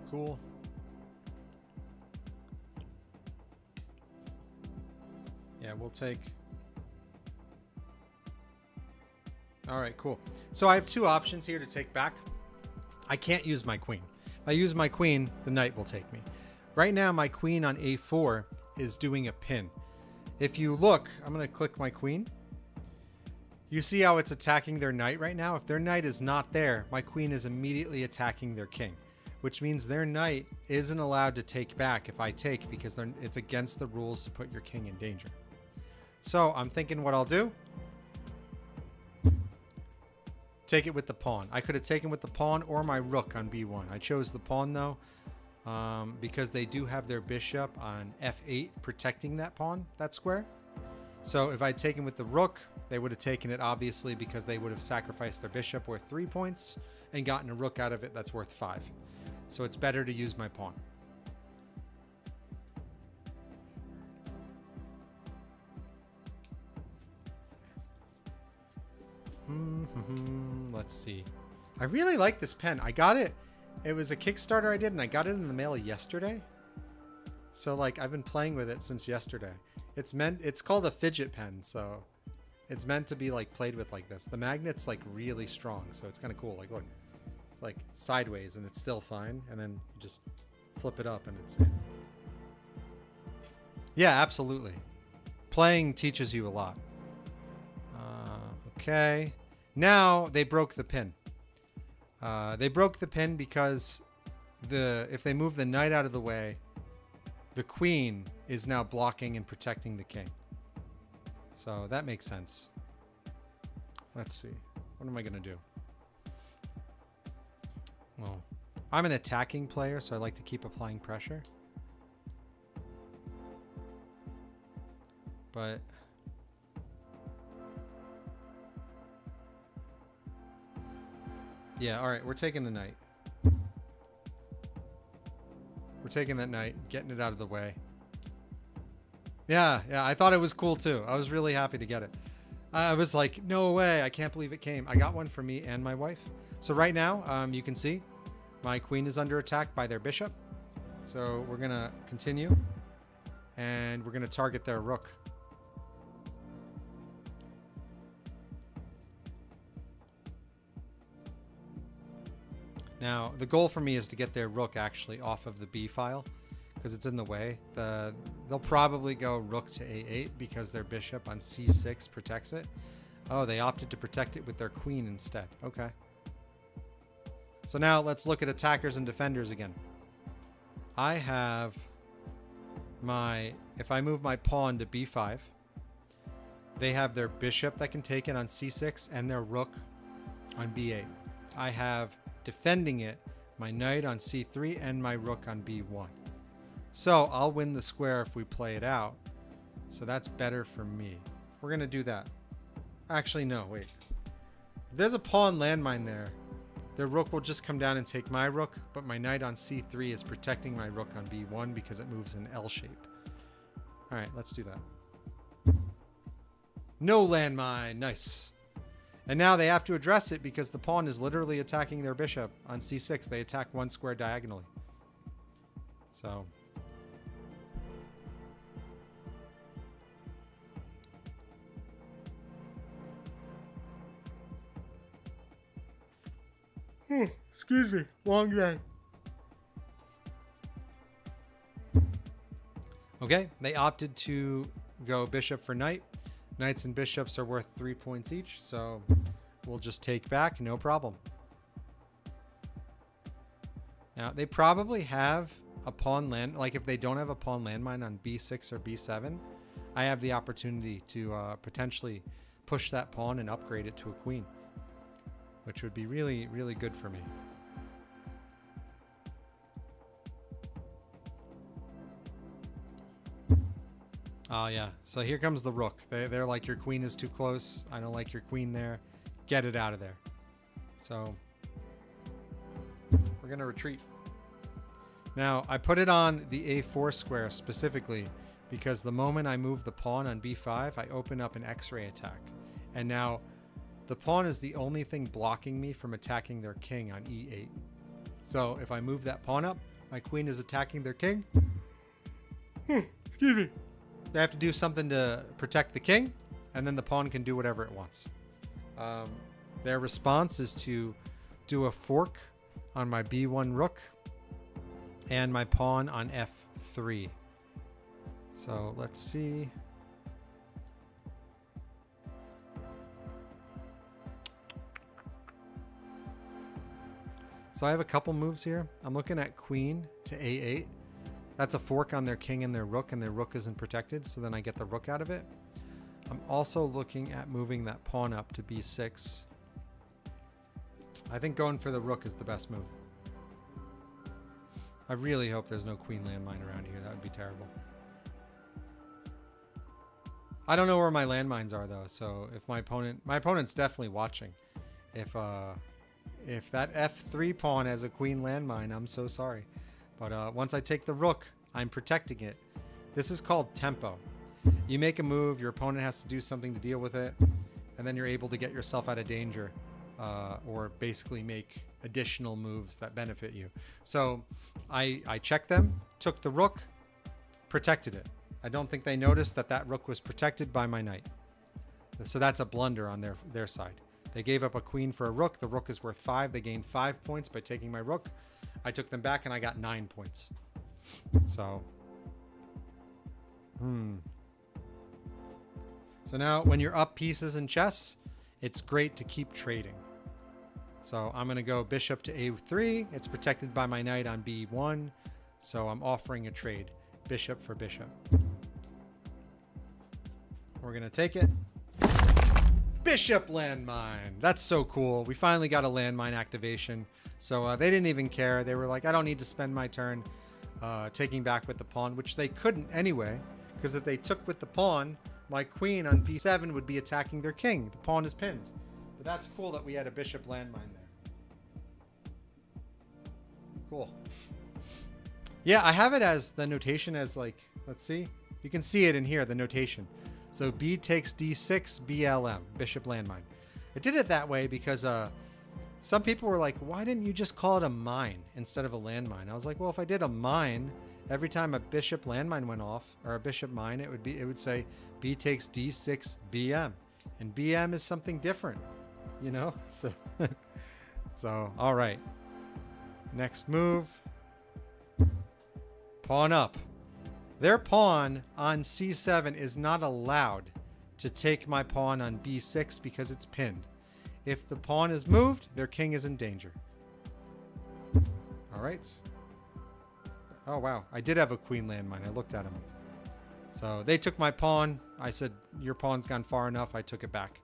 Cool. Yeah, we'll take... All right, cool. So I have two options here to take back. I can't use my queen. If I use my queen, the knight will take me. Right now, my queen on a4 is doing a pin. If you look, I'm going to click my queen. You see how it's attacking their knight right now? If their knight is not there, my queen is immediately attacking their king, which means their knight isn't allowed to take back if I take, because it's against the rules to put your king in danger. So I'm thinking what I'll do. Take it with the pawn. I could have taken with the pawn or my rook on b1. I chose the pawn though, because they do have their bishop on f8 protecting that pawn, that square. So if I'd taken with the rook, they would have taken it obviously because they would have sacrificed their bishop worth 3 points and gotten a rook out of it that's worth 5. So it's better to use my pawn. let's see. I really like this pen. I got it. It was a Kickstarter I did, and I got it in the mail yesterday. So like I've been playing with it since yesterday. It's called a fidget pen, so it's meant to be like played with like this. The magnet's like really strong, so it's kind of cool. Like look, it's like sideways and it's still fine, and then you just flip it up and it's in. Yeah, absolutely. Playing teaches you a lot. Okay. Now they broke the pin. They broke the pin because if they move the knight out of the way, the queen is now blocking and protecting the king. So that makes sense. Let's see. What am I going to do? Well, I'm an attacking player, so I like to keep applying pressure. But yeah, all right, we're taking the knight. We're taking that knight, getting it out of the way. Yeah, I thought it was cool too. I was really happy to get it. I was like, no way, I can't believe it came. I got one for me and my wife. So right now, you can see my queen is under attack by their bishop. So we're gonna continue and we're gonna target their rook. Now, the goal for me is to get their rook actually off of the B file because it's in the way. They'll probably go rook to A8 because their bishop on C6 protects it. Oh, they opted to protect it with their queen instead. Okay. So now let's look at attackers and defenders again. I have if I move my pawn to B5, they have their bishop that can take it on C6 and their rook on B8. I have defending it, my knight on C3 and my rook on B1. So I'll win the square if we play it out. So that's better for me. We're going to do that. Actually, no, wait. If there's a pawn landmine there, their rook will just come down and take my rook, but my knight on C3 is protecting my rook on B1 because it moves in L shape. All right, let's do that. No landmine. Nice. And now they have to address it because the pawn is literally attacking their bishop on C6. They attack one square diagonally. So. Excuse me. Long day. Okay. They opted to go bishop for knight. Knights and bishops are worth 3 points each, so we'll just take back, no problem. Now, they probably have a pawn land, like if they don't have a pawn landmine on B6 or B7, I have the opportunity to potentially push that pawn and upgrade it to a queen, which would be really, really good for me. Oh, yeah. So here comes the rook. They're like, your queen is too close. I don't like your queen there. Get it out of there. So we're going to retreat. Now, I put it on the A4 square specifically because the moment I move the pawn on B5, I open up an X-ray attack. And now the pawn is the only thing blocking me from attacking their king on E8. So if I move that pawn up, my queen is attacking their king. Excuse me. They have to do something to protect the king, and then the pawn can do whatever it wants. Their response is to do a fork on my B1 rook and my pawn on F3. So let's see. So I have a couple moves here. I'm looking at queen to A8. That's a fork on their king and their rook isn't protected, so then I get the rook out of it. I'm also looking at moving that pawn up to B6. I think going for the rook is the best move. I really hope there's no queen landmine around here. That would be terrible. I don't know where my landmines are though, so if my opponent's definitely watching. If that F3 pawn has a queen landmine, I'm so sorry. But once I take the rook, I'm protecting it. This is called tempo. You make a move, your opponent has to do something to deal with it, and then you're able to get yourself out of danger or basically make additional moves that benefit you. So I checked them, took the rook, protected it. I don't think they noticed that that rook was protected by my knight. So that's a blunder on their side. They gave up a queen for a rook. The rook is worth 5. They gained 5 points by taking my rook. I took them back and I got 9 points. So, So now when you're up pieces in chess, it's great to keep trading. So I'm going to go bishop to a3. It's protected by my knight on b1. So I'm offering a trade. Bishop for bishop. We're going to take it. Bishop landmine. That's so cool. We finally got a landmine activation. So they didn't even care. They were like, I don't need to spend my turn taking back with the pawn, which they couldn't anyway. Because if they took with the pawn, my queen on b7 would be attacking their king. The pawn is pinned. But that's cool that we had a bishop landmine there. Cool. Yeah, I have it as the notation as like, let's see. You can see it in here, the notation. So b takes d6, blm, bishop landmine. I did it that way because some people were like, why didn't you just call it a mine instead of a landmine? I was like, well, if I did a mine, every time a bishop landmine went off, or a bishop mine, it would say b takes d6, bm. And bm is something different, you know? So, so all right. Next move. Pawn up. Their pawn on c7 is not allowed to take my pawn on b6 because it's pinned. If the pawn is moved, their king is in danger. All right. Oh, wow. I did have a queen landmine. I looked at him. So they took my pawn. I said, your pawn's gone far enough. I took it back.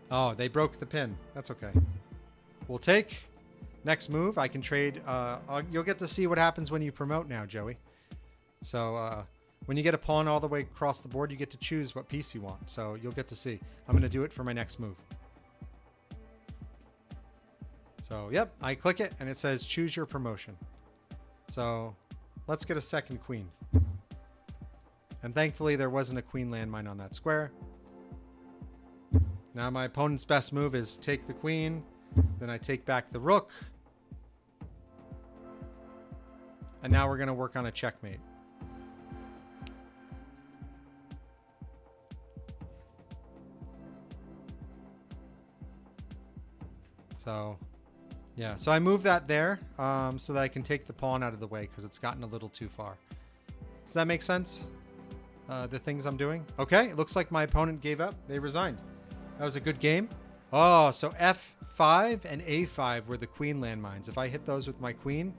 Oh, they broke the pin. That's okay. We'll take. Next move, I can trade. You'll get to see what happens when you promote now, Joey. So when you get a pawn all the way across the board, you get to choose what piece you want. So you'll get to see. I'm going to do it for my next move. So, yep, I click it and it says choose your promotion. So let's get a second queen. And thankfully, there wasn't a queen landmine on that square. Now my opponent's best move is take the queen, then I take back the rook. And now we're going to work on a checkmate. So, yeah. So I move that there so that I can take the pawn out of the way because it's gotten a little too far. Does that make sense? The things I'm doing? Okay, it looks like my opponent gave up. They resigned. That was a good game. Oh, so f5 and a5 were the queen landmines. If I hit those with my queen,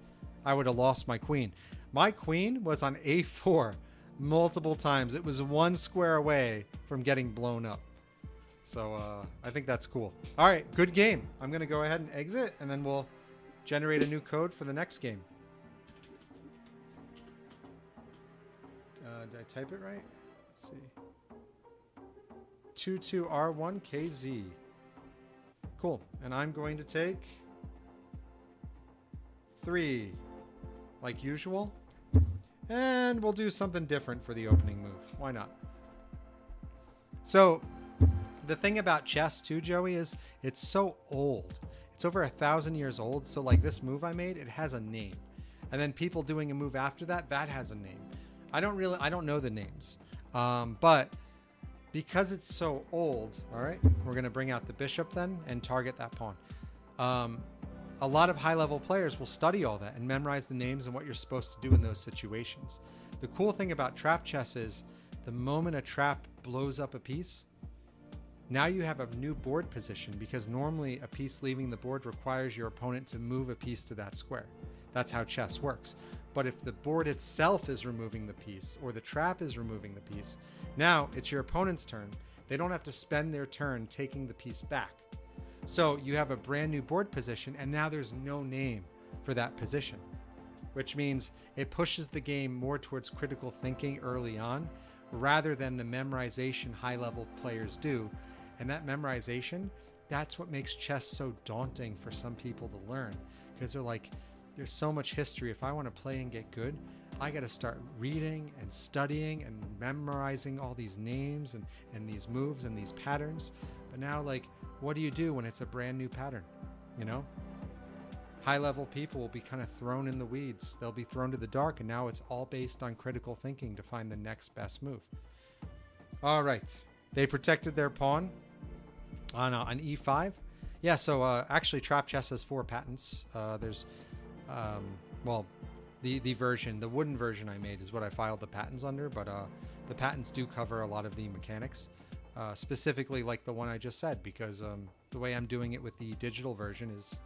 I would have lost my queen. My queen was on a4 multiple times. It was one square away from getting blown up. So I think that's cool. All right, good game. I'm going to go ahead and exit, and then we'll generate a new code for the next game. Did I type it right? Let's see. 22R1KZ. Cool. And I'm going to take 3 like usual. And we'll do something different for the opening move. Why not? So the thing about chess too, Joey, is it's so old. It's over 1,000 years old. So like this move I made, it has a name. And then people doing a move after that, that has a name. I don't know the names. But because it's so old, all right, we're going to bring out the bishop then and target that pawn. A lot of high-level players will study all that and memorize the names and what you're supposed to do in those situations. The cool thing about trap chess is the moment a trap blows up a piece, now you have a new board position because normally a piece leaving the board requires your opponent to move a piece to that square. That's how chess works. But if the board itself is removing the piece or the trap is removing the piece, now it's your opponent's turn. They don't have to spend their turn taking the piece back. So you have a brand new board position and now there's no name for that position, which means it pushes the game more towards critical thinking early on rather than the memorization high-level players do. And that memorization, that's what makes chess so daunting for some people to learn because they're like, there's so much history. If I want to play and get good, I got to start reading and studying and memorizing all these names and these moves and these patterns. But now, like, what do you do when it's a brand new pattern? You know, high level people will be kind of thrown in the weeds. They'll be thrown to the dark, and now it's all based on critical thinking to find the next best move. All right, they protected their pawn on e5. Yeah, so actually trap chess has 4 patents. There's well, the version, the wooden version I made is what I filed the patents under, but the patents do cover a lot of the mechanics, specifically like the one I just said, because the way I'm doing it with the digital version is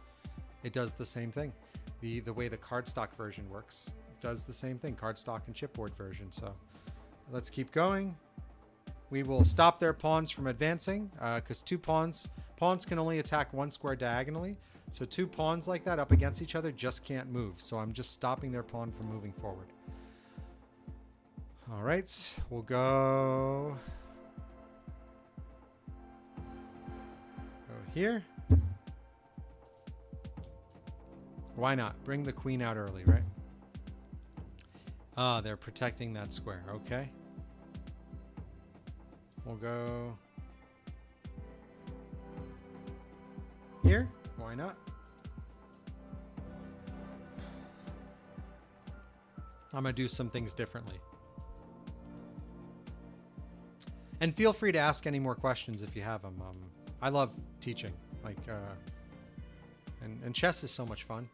it does the same thing. The way the cardstock version works does the same thing, cardstock and chipboard version. So let's keep going. We will stop their pawns from advancing because pawns can only attack 1 square diagonally. So 2 pawns like that up against each other just can't move. So I'm just stopping their pawn from moving forward. All right, we'll go here. Why not? Bring the queen out early, right? Ah, they're protecting that square. Okay. We'll go here. Why not? I'm going to do some things differently. And feel free to ask any more questions if you have them. I love teaching. Like, and chess is so much fun.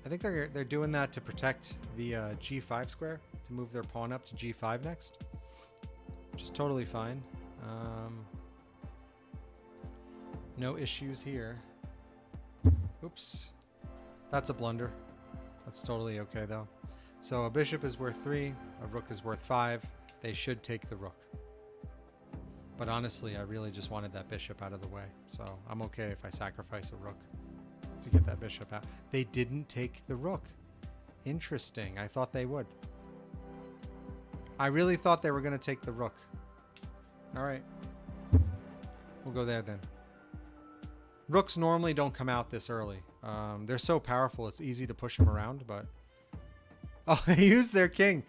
I think they're doing that to protect the g5 square, to move their pawn up to g5 next, which is totally fine. No issues here. Oops, that's a blunder. That's totally okay though. So a bishop is worth 3, a rook is worth 5. They should take the rook. But honestly, I really just wanted that bishop out of the way, so I'm okay if I sacrifice a rook to get that bishop out. They didn't take the rook. Interesting. I thought they would. I really thought they were going to take the rook. All right. We'll go there then. Rooks normally don't come out this early. They're so powerful, it's easy to push them around, but... Oh, they used their king.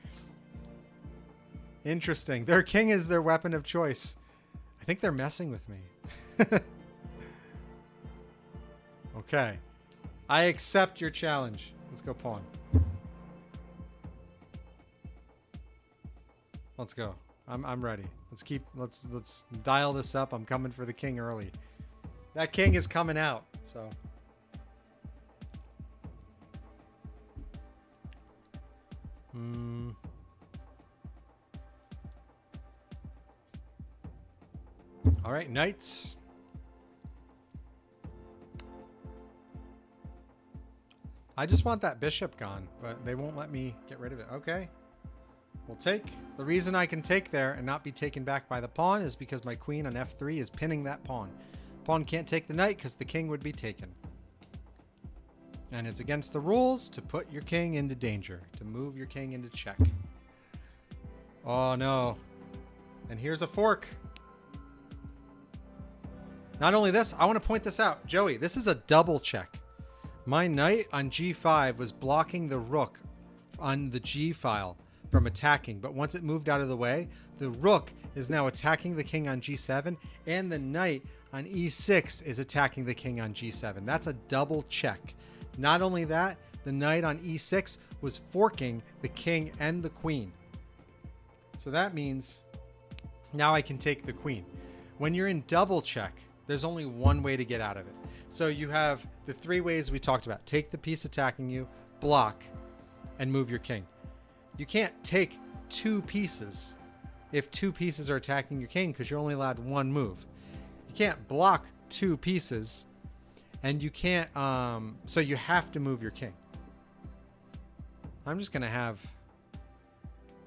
Interesting. Their king is their weapon of choice. I think they're messing with me. Okay. I accept your challenge. Let's go pawn. Let's go. I'm ready. Let's dial this up. I'm coming for the king early. That king is coming out, so. All right, knights. I just want that bishop gone, but they won't let me get rid of it. Okay. We'll take. The reason I can take there and not be taken back by the pawn is because my queen on f3 is pinning that pawn. Pawn can't take the knight because the king would be taken. And it's against the rules to put your king into danger, to move your king into check. Oh no. And here's a fork. Not only this, I want to point this out. Joey, this is a double check. My knight on g5 was blocking the rook on the g file from attacking, but once it moved out of the way, the rook is now attacking the king on g7, and the knight on e6 is attacking the king on g7. That's a double check. Not only that, the knight on e6 was forking the king and the queen. So that means now I can take the queen. When you're in double check, there's only one way to get out of it. So you have the 3 ways we talked about. Take the piece attacking you, block, and move your king. You can't take 2 pieces if 2 pieces are attacking your king because you're only allowed 1 move. You can't block 2 pieces, and you can't, so you have to move your king. I'm just going to have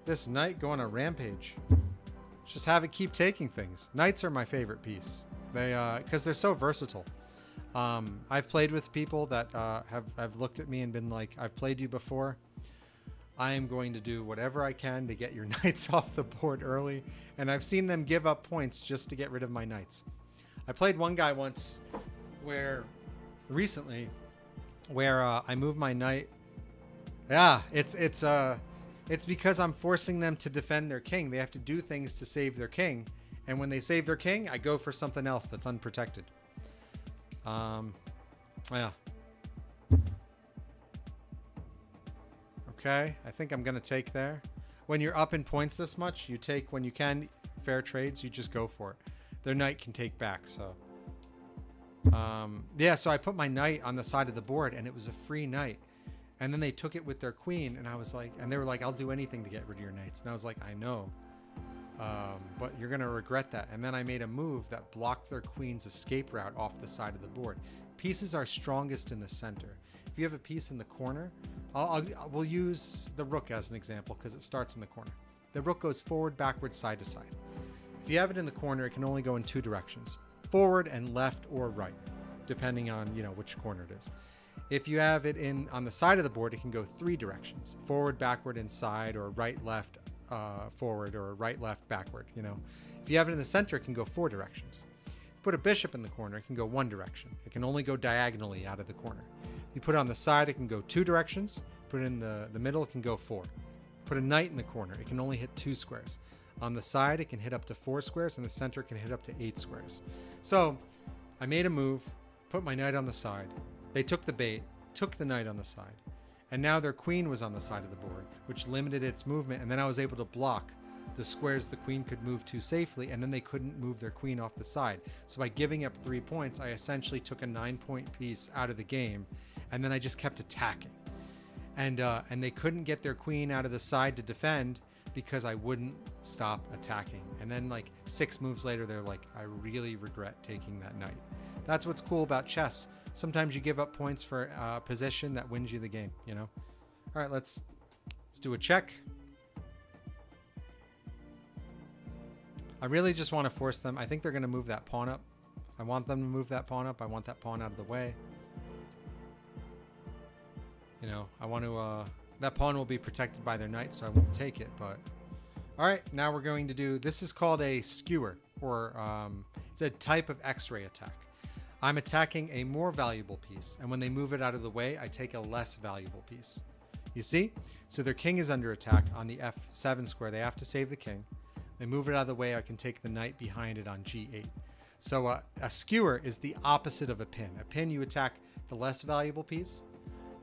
this knight go on a rampage. Just have it keep taking things. Knights are my favorite piece. They, because they're so versatile. I've played with people that have looked at me and been like, I've played you before. I am going to do whatever I can to get your knights off the board early. And I've seen them give up points just to get rid of my knights. I played one guy once where recently where I moved my knight. Yeah, it's because I'm forcing them to defend their king. They have to do things to save their king. And when they save their king, I go for something else that's unprotected. Yeah. Okay, I think I'm going to take there. When you're up in points this much, you take when you can fair trades, you just go for it. Their knight can take back, so. Yeah, so I put my knight on the side of the board, and it was a free knight. And then they took it with their queen, and I was like, and they were like, I'll do anything to get rid of your knights. And I was like, I know. But you're going to regret that. And then I made a move that blocked their queen's escape route off the side of the board. Pieces are strongest in the center. If you have a piece in the corner, we'll use the rook as an example because it starts in the corner. The rook goes forward, backward, side to side. If you have it in the corner, it can only go in two directions, forward and left or right, depending on, which corner it is. If you have it on the side of the board, it can go three directions, forward, backward, and side, or right, left, forward, or right, left, backward. If you have it in the center, it can go four directions. If you put a bishop in the corner, it can go one direction. It can only go diagonally out of the corner. If you put it on the side, it can go two directions. Put it in the middle, it can go four. Put a knight in the corner, it can only hit 2 squares. On the side, it can hit up to 4 squares, and the center can hit up to 8 squares. So I made a move, put my knight on the side. They took the bait, took the knight on the side, and now their queen was on the side of the board, which limited its movement, and then I was able to block the squares the queen could move to safely, and then they couldn't move their queen off the side. So by giving up 3 points, I essentially took a 9-point piece out of the game, and then I just kept attacking. And they couldn't get their queen out of the side to defend because I wouldn't stop attacking. And then like 6 moves later, they're like, I really regret taking that knight. That's what's cool about chess. Sometimes you give up points for a position that wins you the game, All right, let's do a check. I really just want to force them. I think they're going to move that pawn up. I want them to move that pawn up. I want that pawn out of the way. I want to, that pawn will be protected by their knight, so I won't take it, but. All right, now we're going to do, this is called a skewer, or it's a type of X-ray attack. I'm attacking a more valuable piece, and when they move it out of the way, I take a less valuable piece. You see? So their king is under attack on the F7 square. They have to save the king. They move it out of the way, I can take the knight behind it on G8. So a skewer is the opposite of a pin. A pin, you attack the less valuable piece,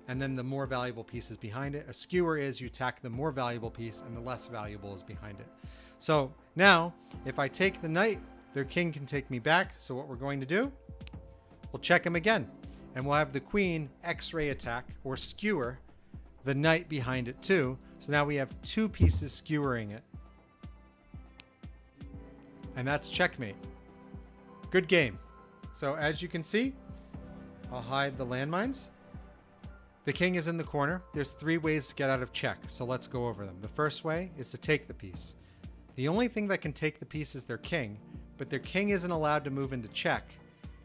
and then the more valuable piece is behind it. A skewer is you attack the more valuable piece and the less valuable is behind it. So now, if I take the knight, their king can take me back. So what we're going to do, we'll check him again. And we'll have the queen X-ray attack or skewer the knight behind it too. So now we have 2 pieces skewering it. And that's checkmate. Good game. So as you can see, I'll hide the landmines. The king is in the corner. There's 3 ways to get out of check, so let's go over them. The first way is to take the piece. The only thing that can take the piece is their king, but their king isn't allowed to move into check.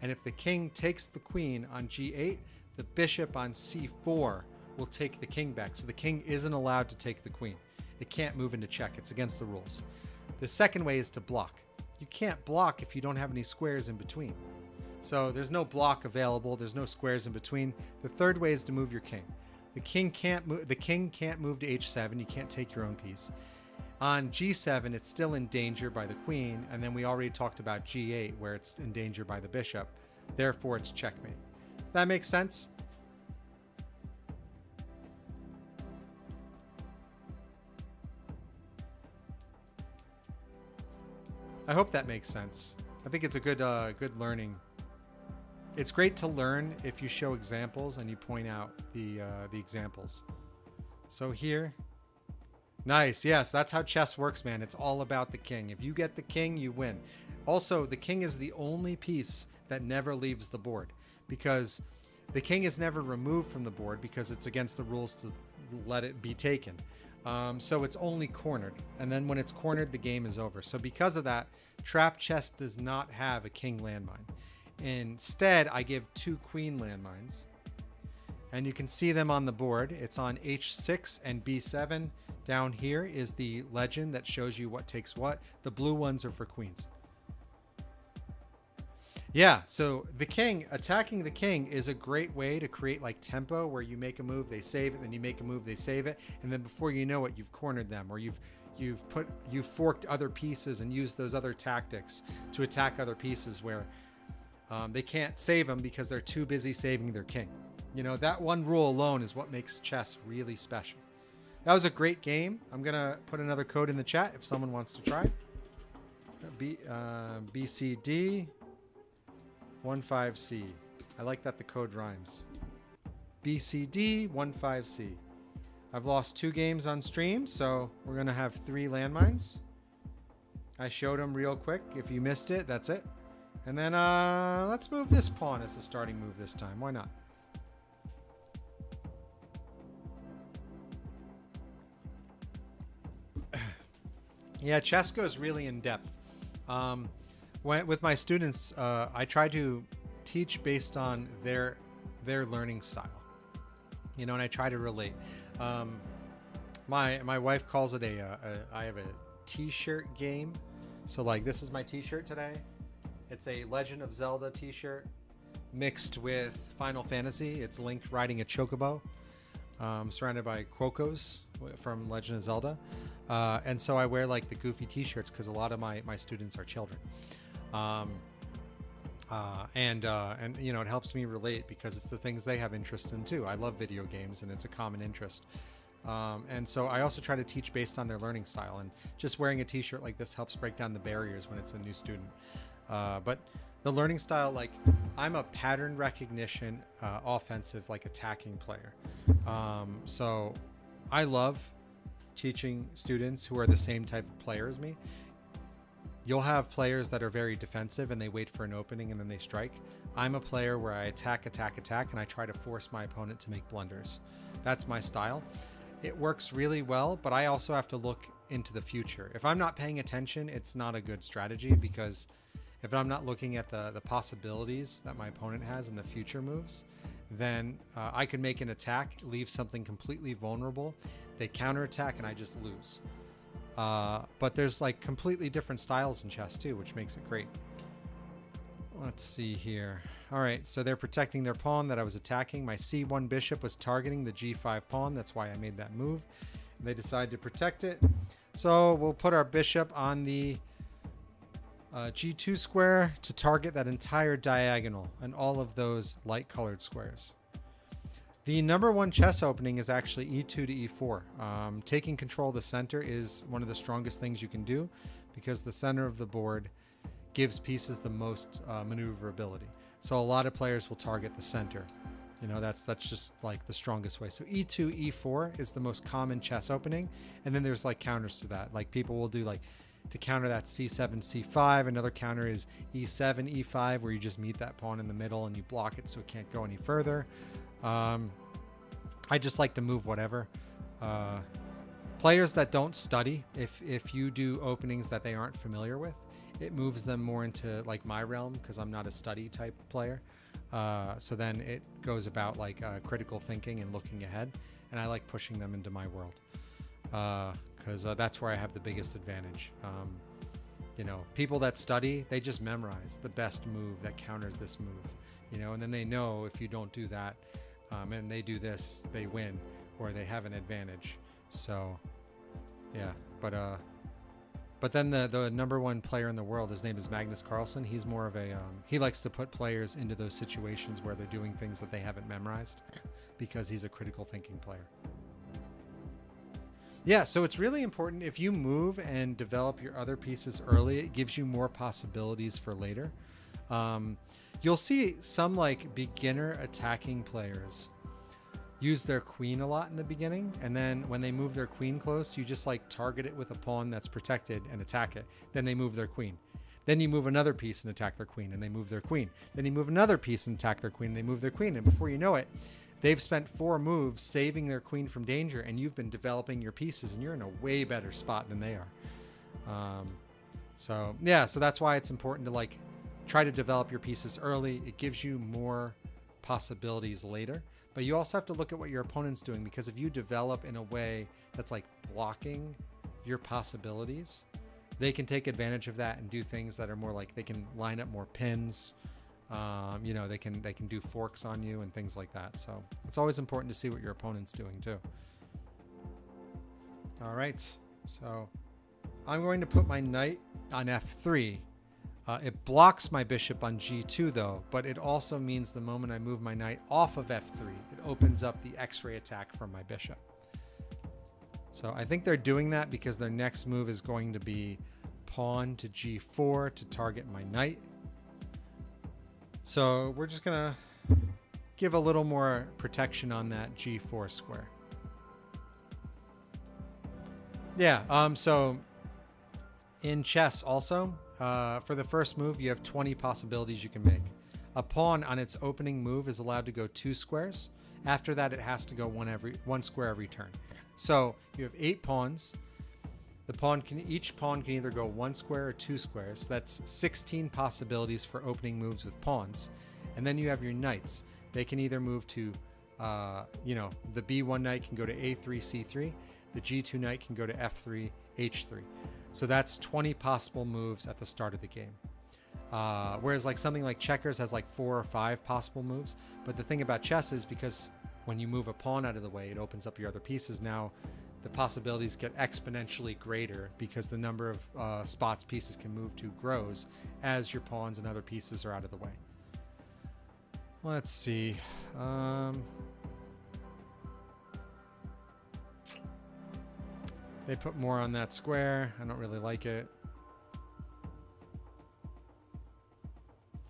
And if the king takes the queen on G8, the bishop on C4 will take the king back. So the king isn't allowed to take the queen. It can't move into check. It's against the rules. The second way is to block. You can't block if you don't have any squares in between. So there's no block available. There's no squares in between. The third way is to move your king. The king can't move to H7. You can't take your own piece. On G7, it's still in danger by the queen, and then we already talked about G8, where it's in danger by the bishop. Therefore, it's checkmate. Does that make sense? I hope that makes sense. I think it's a good learning. It's great to learn if you show examples and you point out the examples. So here, nice. Yes, that's how chess works, man. It's all about the king. If you get the king, you win. Also, the king is the only piece that never leaves the board because the king is never removed from the board because it's against the rules to let it be taken. So it's only cornered. And then when it's cornered, the game is over. So because of that, trap chess does not have a king landmine. Instead, I give 2 queen landmines. And you can see them on the board. It's on H6 and B7. Down here is the legend that shows you what takes what. The blue ones are for queens. Yeah, so the king, attacking the king is a great way to create like tempo where you make a move, they save it, then you make a move, they save it, and then before you know it, you've cornered them, or you've forked other pieces and used those other tactics to attack other pieces where they can't save them because they're too busy saving their king. You know, that one rule alone is what makes chess really special. That was a great game. I'm gonna put another code in the chat if someone wants to try. BCD 15C. I like that the code rhymes. BCD 15C. I've lost 2 games on stream, so we're going to have 3 landmines. I showed them real quick. If you missed it, that's it. And then let's move this pawn as a starting move this time. Why not? Yeah, chess goes really in depth. With my students, I try to teach based on their learning style, you know, and I try to relate. My wife calls it I have a t-shirt game. So like this is my t-shirt today. It's a Legend of Zelda t-shirt mixed with Final Fantasy. It's Link riding a chocobo, surrounded by Quokos from Legend of Zelda. And so I wear like the goofy t-shirts because a lot of my students are children. And you know, it helps me relate because it's the things they have interest in too. I love video games and it's a common interest. And so I also try to teach based on their learning style, and just wearing a t-shirt like this helps break down the barriers when it's a new student. But the learning style, like I'm a pattern recognition, offensive, like attacking player. So I love teaching students who are the same type of player as me. You'll have players that are very defensive and they wait for an opening and then they strike. I'm a player where I attack, and I try to force my opponent to make blunders. That's my style. It works really well, but I also have to look into the future. If I'm not paying attention, it's not a good strategy, because if I'm not looking at the possibilities that my opponent has in the future moves, then I could make an attack, leave something completely vulnerable. They counterattack and I just lose. But there's like completely different styles in chess too, which makes it great. Let's see here. All right, so they're protecting their pawn that I was attacking. My c1 bishop was targeting the g5 pawn. That's why I made that move. They decided to protect it. So we'll put our bishop on the g2 square to target that entire diagonal and all of those light colored squares. The number 1 chess opening is actually e2 to e4. Taking control of the center is one of the strongest things you can do, because the center of the board gives pieces the most maneuverability. So a lot of players will target the center. You know, that's just like the strongest way. So e2, e4 is the most common chess opening. And then there's like counters to that. Like people will do like, to counter that c7, c5. Another counter is e7, e5, where you just meet that pawn in the middle and you block it so it can't go any further. I just like to move whatever. Players that don't study, if you do openings that they aren't familiar with, it moves them more into like my realm, because I'm not a study type player. So then it goes about like critical thinking and looking ahead, and I like pushing them into my world, because that's where I have the biggest advantage. You know, people that study, they just memorize the best move that counters this move, you know, and then they know if you don't do that, and they do this, they win, or they have an advantage. So yeah, but then the number 1 player in the world, his name is Magnus Carlsen. He's more of a he likes to put players into those situations where they're doing things that they haven't memorized, because he's a critical thinking player. Yeah, so it's really important if you move and develop your other pieces early. It gives you more possibilities for later. You'll see some like beginner attacking players use their queen a lot in the beginning, and then when they move their queen close, you just like target it with a pawn that's protected and attack it. Then they move their queen. Then you move another piece and attack their queen, and they move their queen. Then you move another piece and attack their queen, and they move their queen. And before you know it, they've spent 4 moves saving their queen from danger, and you've been developing your pieces, and you're in a way better spot than they are. So yeah, so that's why it's important to like try to develop your pieces early. It gives you more possibilities later. But you also have to look at what your opponent's doing, because if you develop in a way that's like blocking your possibilities, they can take advantage of that and do things that are more like, they can line up more pins, You know, they can do forks on you and things like that. So it's always important to see what your opponent's doing too. All right, so I'm going to put my knight on f3. It blocks my bishop on g2 though, but it also means the moment I move my knight off of f3, it opens up the x-ray attack from my bishop. So I think they're doing that because their next move is going to be pawn to g4 to target my knight. So we're just going to give a little more protection on that g4 square. Yeah, so in chess also, for the first move, you have 20 possibilities you can make. A pawn on its opening move is allowed to go 2 squares. After that, it has to go one square every turn. So you have 8 pawns. Each pawn can either go 1 square or 2 squares. That's 16 possibilities for opening moves with pawns. And then you have your knights. They can either move to, the b1 knight can go to a3, c3. The g2 knight can go to f3, h3. So that's 20 possible moves at the start of the game. Whereas like something like checkers has like 4 or 5 possible moves. But the thing about chess is because when you move a pawn out of the way, it opens up your other pieces. Now the possibilities get exponentially greater because the number of spots pieces can move to grows as your pawns and other pieces are out of the way. Let's see. They put more on that square. I don't really like it.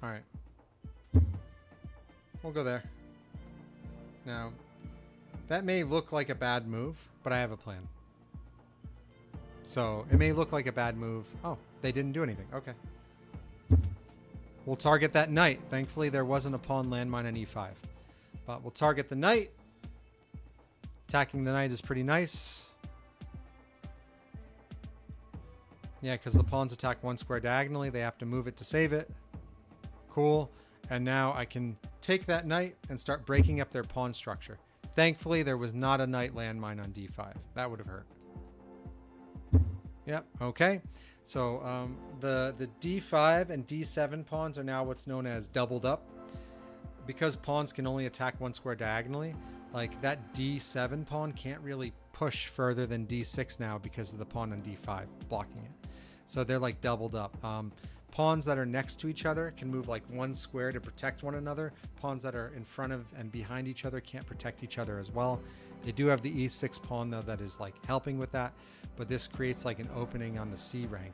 All right. We'll go there. Now, that may look like a bad move, but I have a plan. So it may look like a bad move. Oh, they didn't do anything. Okay. We'll target that knight. Thankfully, there wasn't a pawn landmine on e5. But we'll target the knight. Attacking the knight is pretty nice. Yeah, because the pawns attack 1 square diagonally. They have to move it to save it. Cool. And now I can take that knight and start breaking up their pawn structure. Thankfully, there was not a knight landmine on d5. That would have hurt. Yep. Okay. So the d5 and d7 pawns are now what's known as doubled up. Because pawns can only attack 1 square diagonally, like that d7 pawn can't really push further than d6 now because of the pawn on d5 blocking it. So they're like doubled up. Pawns that are next to each other can move like 1 square to protect one another. Pawns that are in front of and behind each other can't protect each other as well. They do have the e6 pawn though that is like helping with that, but this creates like an opening on the C rank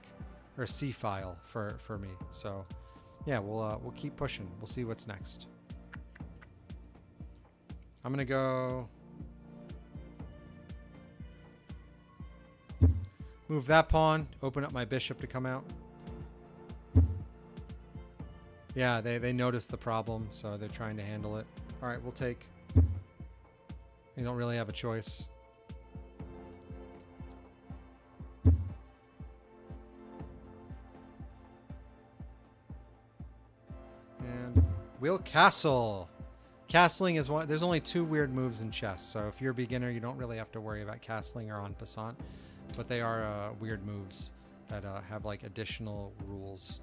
or C file for me. So yeah, we'll keep pushing. We'll see what's next. I'm gonna go move that pawn, open up my bishop to come out. Yeah, they noticed the problem, so they're trying to handle it. All right, we'll take. You don't really have a choice. And we'll castle. Castling is one. There's only 2 weird moves in chess, so if you're a beginner, you don't really have to worry about castling or en passant. But they are weird moves that have like additional rules.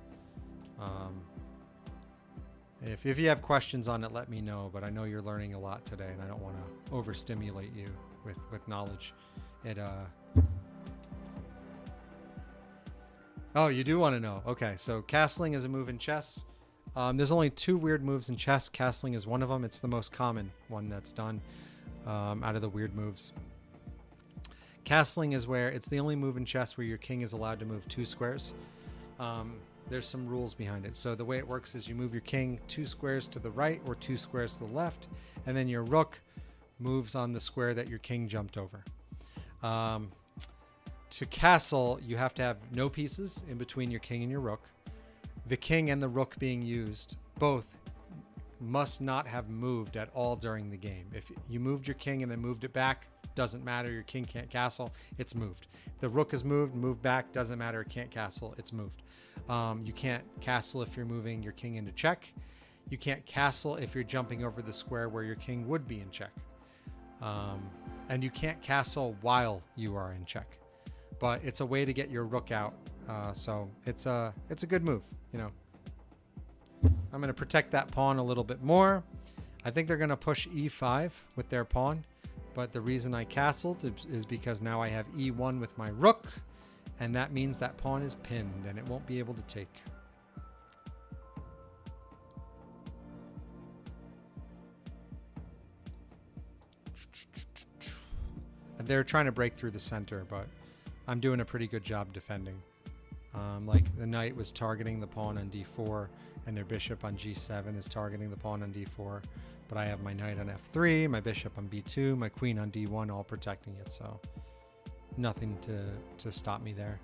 If you have questions on it, let me know. But I know you're learning a lot today, and I don't want to overstimulate you with knowledge. Oh, you do want to know. Okay, so castling is a move in chess. There's only 2 weird moves in chess. Castling is one of them. It's the most common one that's done out of the weird moves. Castling is where it's the only move in chess where your king is allowed to move 2 squares. There's some rules behind it. So the way it works is you move your king 2 squares to the right or 2 squares to the left, and then your rook moves on the square that your king jumped over. To castle, you have to have no pieces in between your king and your rook. The king and the rook being used both must not have moved at all during the game. If you moved your king and then moved it back, doesn't matter. Your king can't castle. It's moved. The rook is moved back. Doesn't matter. It can't castle. It's moved. You can't castle if you're moving your king into check. You can't castle if you're jumping over the square where your king would be in check. And you can't castle while you are in check. But it's a way to get your rook out. So it's a good move, you know. I'm going to protect that pawn a little bit more. I think they're going to push e5 with their pawn. But the reason I castled is because now I have e1 with my rook. And that means that pawn is pinned and it won't be able to take. They're trying to break through the center, but I'm doing a pretty good job defending. Like the knight was targeting the pawn on d4, and their bishop on g7 is targeting the pawn on d4. But I have my knight on f3, my bishop on b2, my queen on d1, all protecting it. So nothing to stop me there.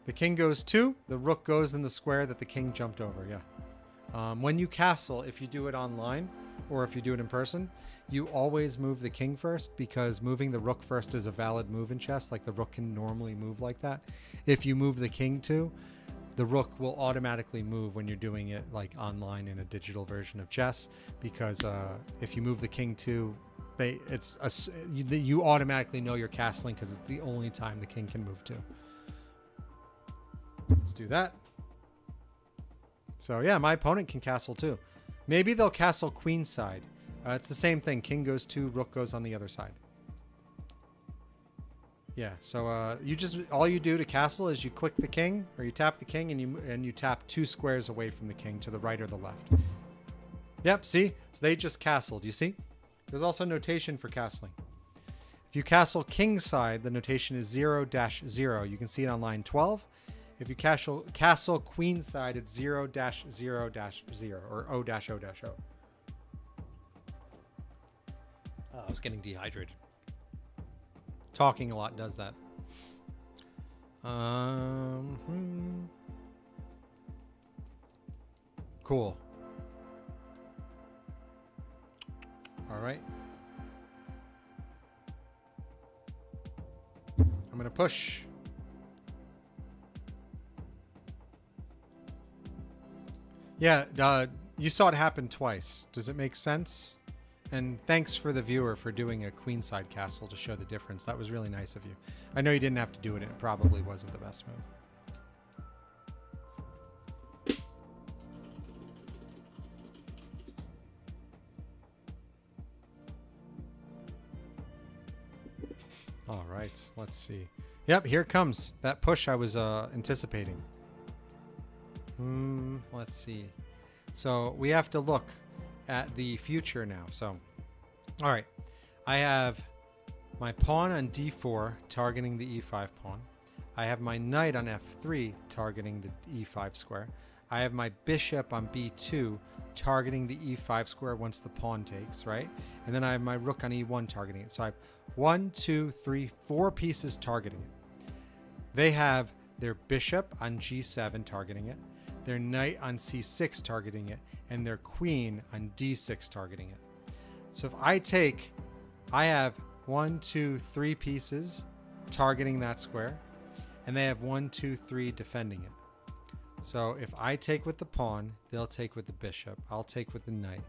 The king goes 2. The rook goes in the square that the king jumped over. Yeah. When you castle, if you do it online or if you do it in person, you always move the king first, because moving the rook first is a valid move in chess. Like the rook can normally move like that. If you move the king too, the rook will automatically move when you're doing it like online in a digital version of chess, because if you move the king too, you automatically know you're castling because it's the only time the king can move too. Let's do that. So yeah, my opponent can castle too. Maybe they'll castle queen side. It's the same thing. King goes 2, rook goes on the other side. Yeah, so all you do to castle is you click the king, or you tap the king, and you tap 2 squares away from the king to the right or the left. Yep, see? So they just castled, you see? There's also notation for castling. If you castle king side, the notation is 0-0. You can see it on line 12. If you castle queen side, it's 0-0-0 or O-O-O. Oh, I was getting dehydrated. Talking a lot does that. Cool. All right. I'm going to push. Yeah, you saw it happen twice. Does it make sense? And thanks for the viewer for doing a queenside castle to show the difference. That was really nice of you. I know you didn't have to do it. It probably wasn't the best move. All right, let's see. Yep, here it comes. That push I was anticipating. Let's see. So we have to look at the future now. So, all right. I have my pawn on d4 targeting the e5 pawn. I have my knight on f3 targeting the e5 square. I have my bishop on b2 targeting the e5 square once the pawn takes, right? And then I have my rook on e1 targeting it. So I have 1, 2, 3, 4 pieces targeting it. They have their bishop on g7 targeting it, their knight on c6 targeting it, and their queen on d6 targeting it. So if I have 1, 2, 3 pieces targeting that square, and they have 1, 2, 3 defending it. So if I take with the pawn, they'll take with the bishop. I'll take with the knight.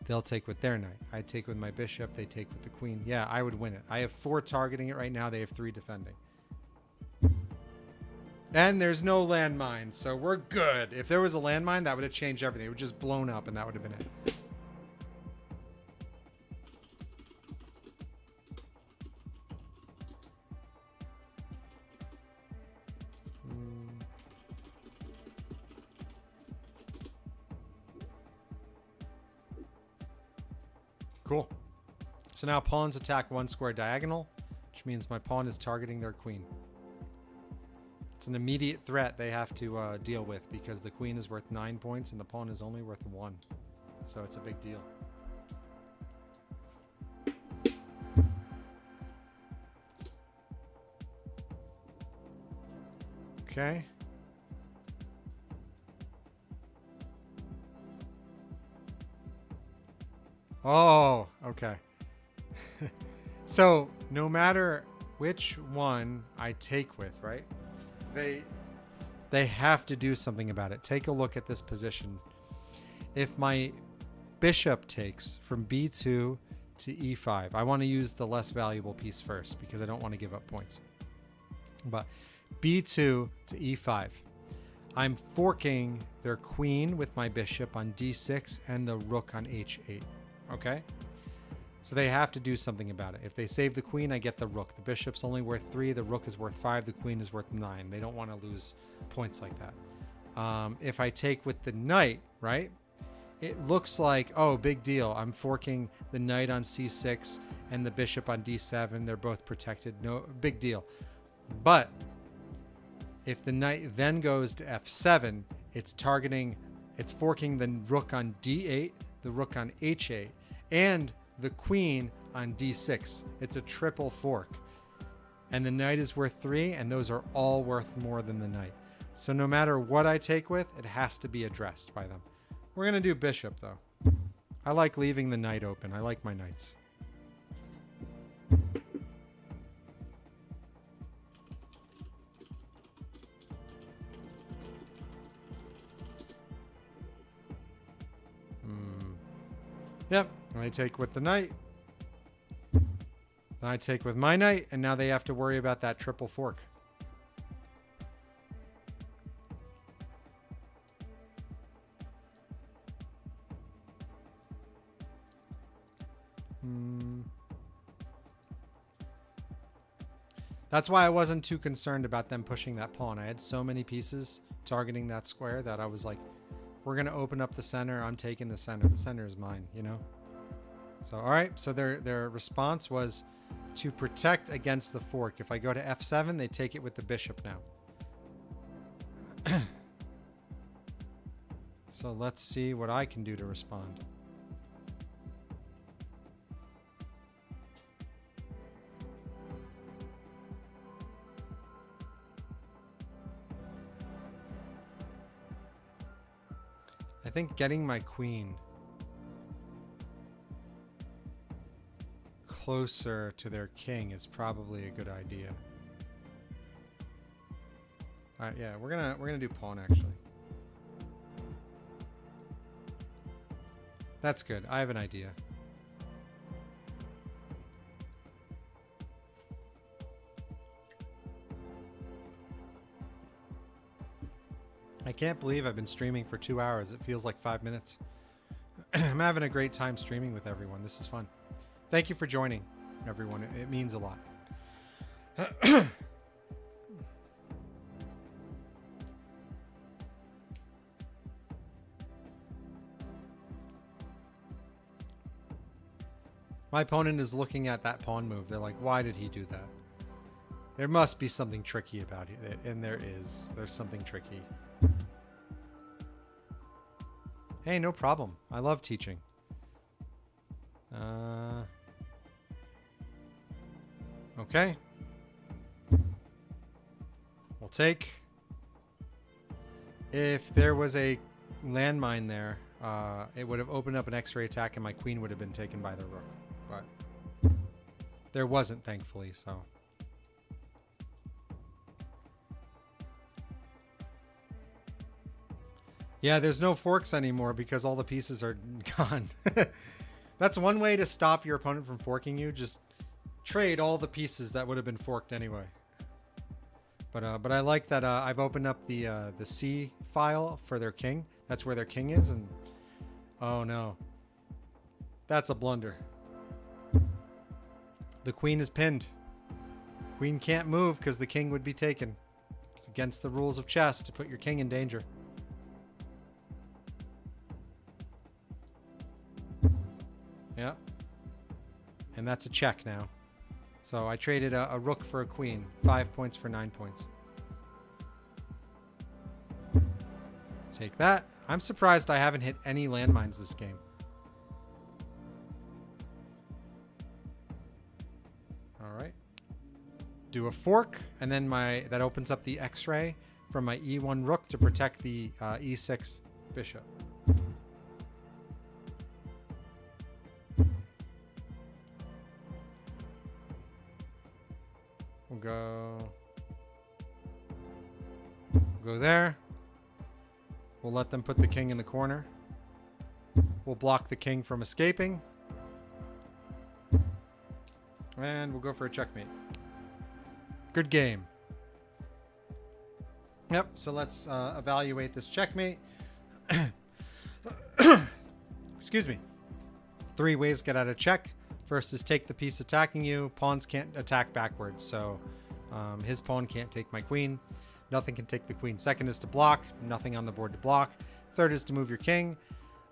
They'll take with their knight. I take with my bishop. They take with the queen. Yeah, I would win it. I have 4 targeting it right now. They have 3 defending. And there's no landmine, so we're good. If there was a landmine, that would have changed everything. It would just blown up, and that would have been it. Cool. So now pawns attack 1 square diagonal, which means my pawn is targeting their queen. It's an immediate threat they have to deal with, because the queen is worth 9 points and the pawn is only worth 1. So it's a big deal. Okay. Oh, okay. So no matter which one I take with, right? They have to do something about it. Take a look at this position. If my bishop takes from b2 to e5, I want to use the less valuable piece first because I don't want to give up points. But b2 to e5, I'm forking their queen with my bishop on d6 and the rook on h8. Okay? So they have to do something about it. If they save the queen, I get the rook. The bishop's only worth 3. The rook is worth 5. The queen is worth 9. They don't want to lose points like that. If I take with the knight, right? It looks like, oh, big deal. I'm forking the knight on c6 and the bishop on d7. They're both protected. No big deal. But if the knight then goes to f7, it's forking the rook on d8, the rook on h8, and the queen on d6. It's a triple fork. And the knight is worth 3, and those are all worth more than the knight. So no matter what I take with, it has to be addressed by them. We're going to do bishop, though. I like leaving the knight open. I like my knights. Yep, I take with the knight. Then I take with my knight, and now they have to worry about that triple fork. That's why I wasn't too concerned about them pushing that pawn. I had so many pieces targeting that square that I was like, we're going to open up the center. I'm taking the center. The center is mine, you know? So, all right. So their response was to protect against the fork. If I go to f7, they take it with the bishop now. So let's see what I can do to respond. I think getting my queen closer to their king is probably a good idea. All right, yeah, we're gonna do pawn actually. That's good. I have an idea. I can't believe I've been streaming for 2 hours. It feels like 5 minutes. I'm having a great time streaming with everyone. This is fun. Thank you for joining, everyone. It means a lot. My opponent is looking at that pawn move. They're like, why did he do that? There must be something tricky about it. And there is. There's something tricky. Hey, no problem. I love teaching. Okay. We'll take. If there was a landmine there, it would have opened up an X-ray attack and my queen would have been taken by the rook. But there wasn't, thankfully, so. Yeah, there's no forks anymore because all the pieces are gone. That's one way to stop your opponent from forking you. Just trade all the pieces that would have been forked anyway. But I like that I've opened up the C file for their king. That's where their king is, and oh no, that's a blunder. The queen is pinned. Queen can't move because the king would be taken. It's against the rules of chess to put your king in danger. Yep. And that's a check now. So I traded a rook for a queen. 5 points for 9 points. Take that. I'm surprised I haven't hit any landmines this game. All right. Do a fork, and then that opens up the X-ray from my E1 rook to protect the E6 bishop. We'll go there. We'll let them put the king in the corner. We'll block the king from escaping. And we'll go for a checkmate. Good game. Yep, so let's evaluate this checkmate. Excuse me. 3 ways to get out of check. First is take the piece attacking you. Pawns can't attack backwards, so his pawn can't take my queen. Nothing can take the queen. Second is to block. Nothing on the board to block. Third is to move your king.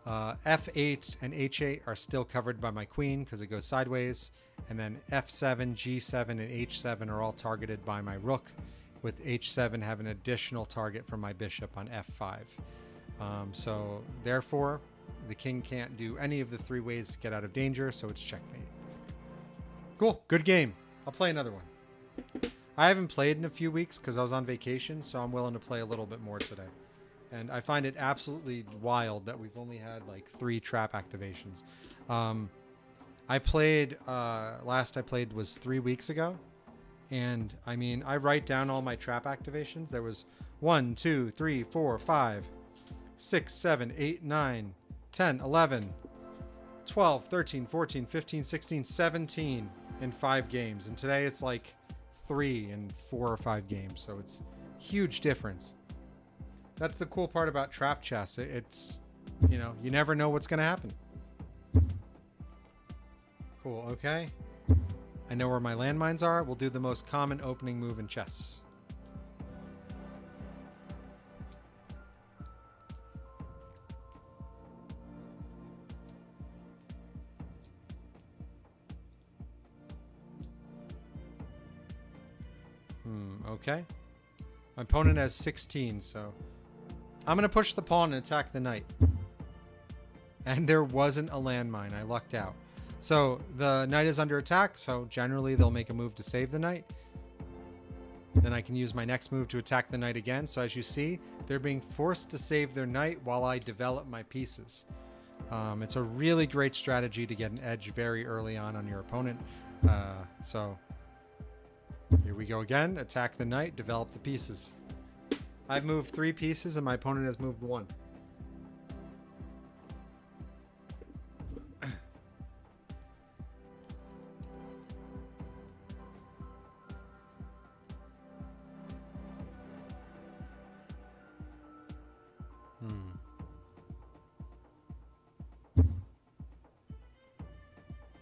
F8 and H8 are still covered by my queen because it goes sideways. And then F7, G7, and H7 are all targeted by my rook, with H7 have an additional target for my bishop on F5. So therefore, the king can't do any of the 3 ways to get out of danger, so it's checkmate. Cool. Good game. I'll play another one. I haven't played in a few weeks because I was on vacation, so I'm willing to play a little bit more today. And I find it absolutely wild that we've only had like 3 trap activations. I played, last I played was 3 weeks ago. And I mean, I write down all my trap activations. There was 1, 2, 3, 4, 5, 6, 7, 8, 9, 10, 11, 12, 13, 14, 15, 16, 17 in 5 games. And today it's like 3 in 4 or 5 games. So it's huge difference. That's the cool part about trap chess. It's, you know, you never know what's going to happen. Cool. Okay. I know where my landmines are. We'll do the most common opening move in chess. Okay. My opponent has 16, so I'm going to push the pawn and attack the knight. And there wasn't a landmine. I lucked out. So the knight is under attack, so generally they'll make a move to save the knight. Then I can use my next move to attack the knight again. So as you see, they're being forced to save their knight while I develop my pieces. It's a really great strategy to get an edge very early on your opponent. So here we go again. Attack the knight, develop the pieces. I've moved 3 pieces and my opponent has moved 1.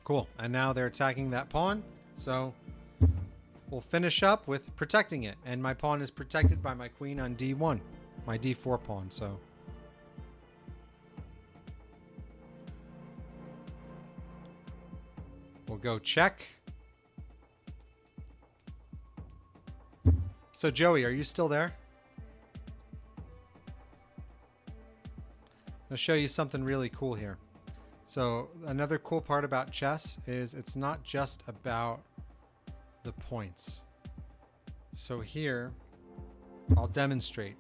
Cool. And now they're attacking that pawn. So we'll finish up with protecting it. And my pawn is protected by my queen on D1, my D4 pawn. So we'll go check. So Joey, are you still there? I'll show you something really cool here. So another cool part about chess is it's not just about the points. So here, I'll demonstrate.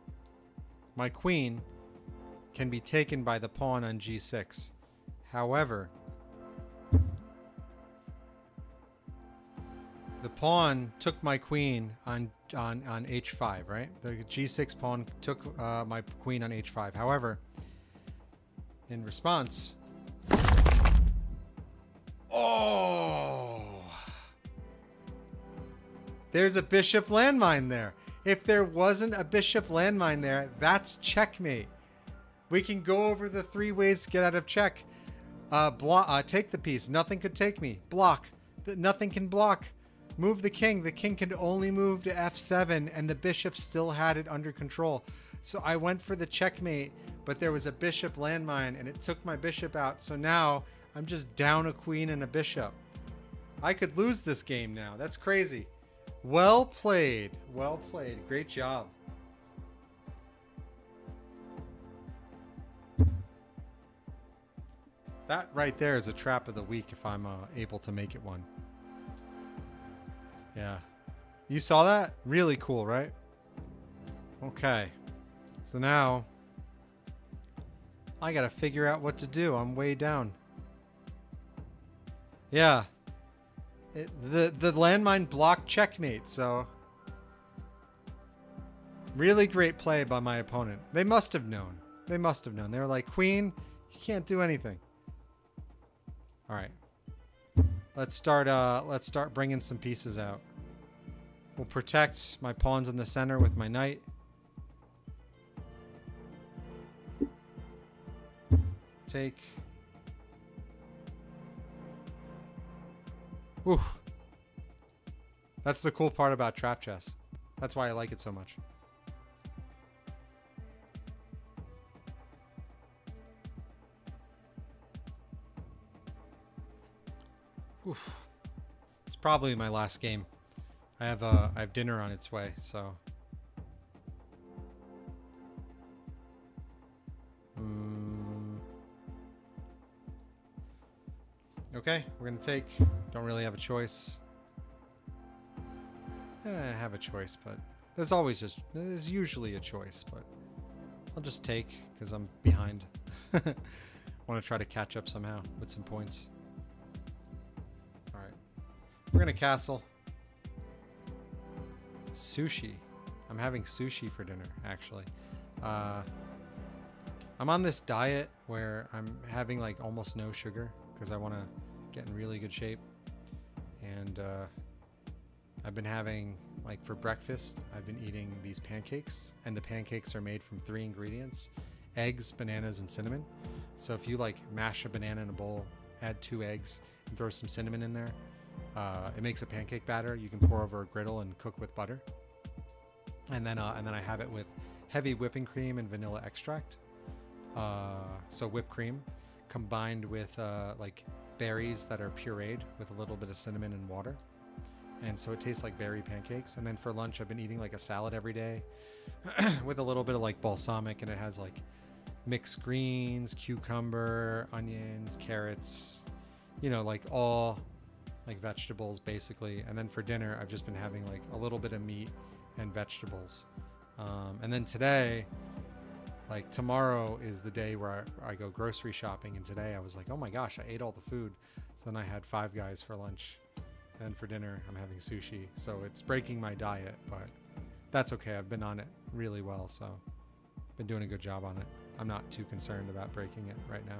My queen can be taken by the pawn on G6. However, the pawn took my queen on H5, right? The G6 pawn took my queen on H5. However, in response, oh, there's a bishop landmine there. If there wasn't a bishop landmine there, that's checkmate. We can go over the 3 ways to get out of check. Take the piece. Nothing could take me. Block. Nothing can block. Move the king. The king could only move to F7, and the bishop still had it under control. So I went for the checkmate, but there was a bishop landmine, and it took my bishop out. So now I'm just down a queen and a bishop. I could lose this game now. That's crazy. Well played. Well played. Great job. That right there is a trap of the week if I'm able to make it one. Yeah. You saw that? Really cool, right? Okay. So now I got to figure out what to do. I'm way down. Yeah. The landmine blocked checkmate, so really great play by my opponent. They must have known. They must have known. They were like, queen, you can't do anything. All right. Let's start bringing some pieces out. We'll protect my pawns in the center with my knight. take... Ooh. That's the cool part about trap chess. That's why I like it so much. Oof. It's probably my last game. I have dinner on its way, so... Okay, we're gonna take... Don't really have a choice. I have a choice, but there's usually a choice, but I'll just take because I'm behind. Want to try to catch up somehow with some points. All right, we're gonna castle. Sushi. I'm having sushi for dinner, actually. I'm on this diet where I'm having like almost no sugar because I want to get in really good shape, and I've been having, like, for breakfast, I've been eating these pancakes, and the pancakes are made from 3 ingredients: eggs, bananas, and cinnamon. So if you like mash a banana in a bowl, add 2 eggs, and throw some cinnamon in there, it makes a pancake batter you can pour over a griddle and cook with butter. And then I have it with heavy whipping cream and vanilla extract. So whipped cream combined with like berries that are pureed with a little bit of cinnamon and water. And so it tastes like berry pancakes. And then for lunch, I've been eating like a salad every day with a little bit of like balsamic, and it has like mixed greens, cucumber, onions, carrots, you know, like all like vegetables basically. And then for dinner, I've just been having like a little bit of meat and vegetables. And then today, like tomorrow is the day where I go grocery shopping. And today I was like, oh my gosh, I ate all the food. So then I had Five Guys for lunch. And for dinner, I'm having sushi. So it's breaking my diet, but that's okay. I've been on it really well, so been doing a good job on it. I'm not too concerned about breaking it right now.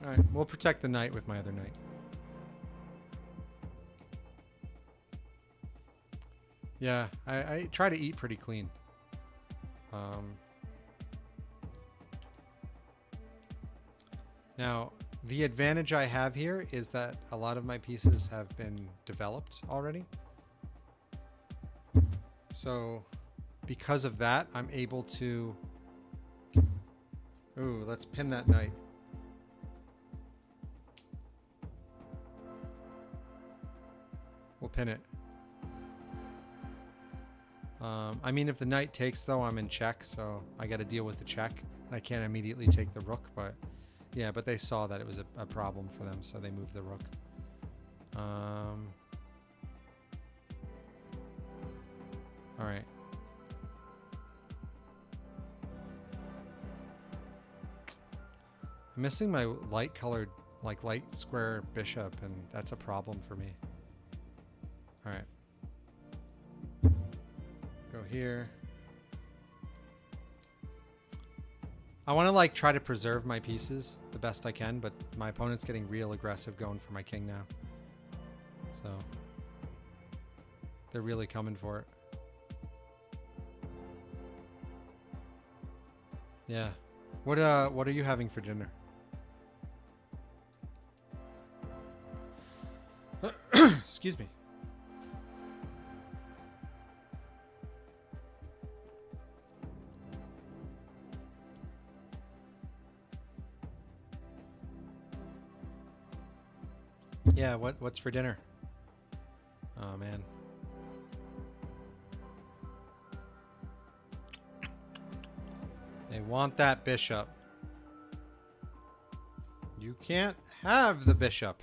All right, we'll protect the knight with my other knight. Yeah, I try to eat pretty clean. Now, the advantage I have here is that a lot of my pieces have been developed already. So because of that, I'm able to... Ooh, let's pin that knight. We'll pin it. I mean, if the knight takes, though, I'm in check, so I got to deal with the check. And I can't immediately take the rook, but... Yeah, but they saw that it was a problem for them, so they moved the rook. All right. I'm missing my light-colored, like light square bishop, and that's a problem for me. All right. Go here. I want to like try to preserve my pieces the best I can, but my opponent's getting real aggressive going for my king now. So they're really coming for it. Yeah. What are you having for dinner? Excuse me. Yeah, what's for dinner? Oh man. They want that bishop. You can't have the bishop.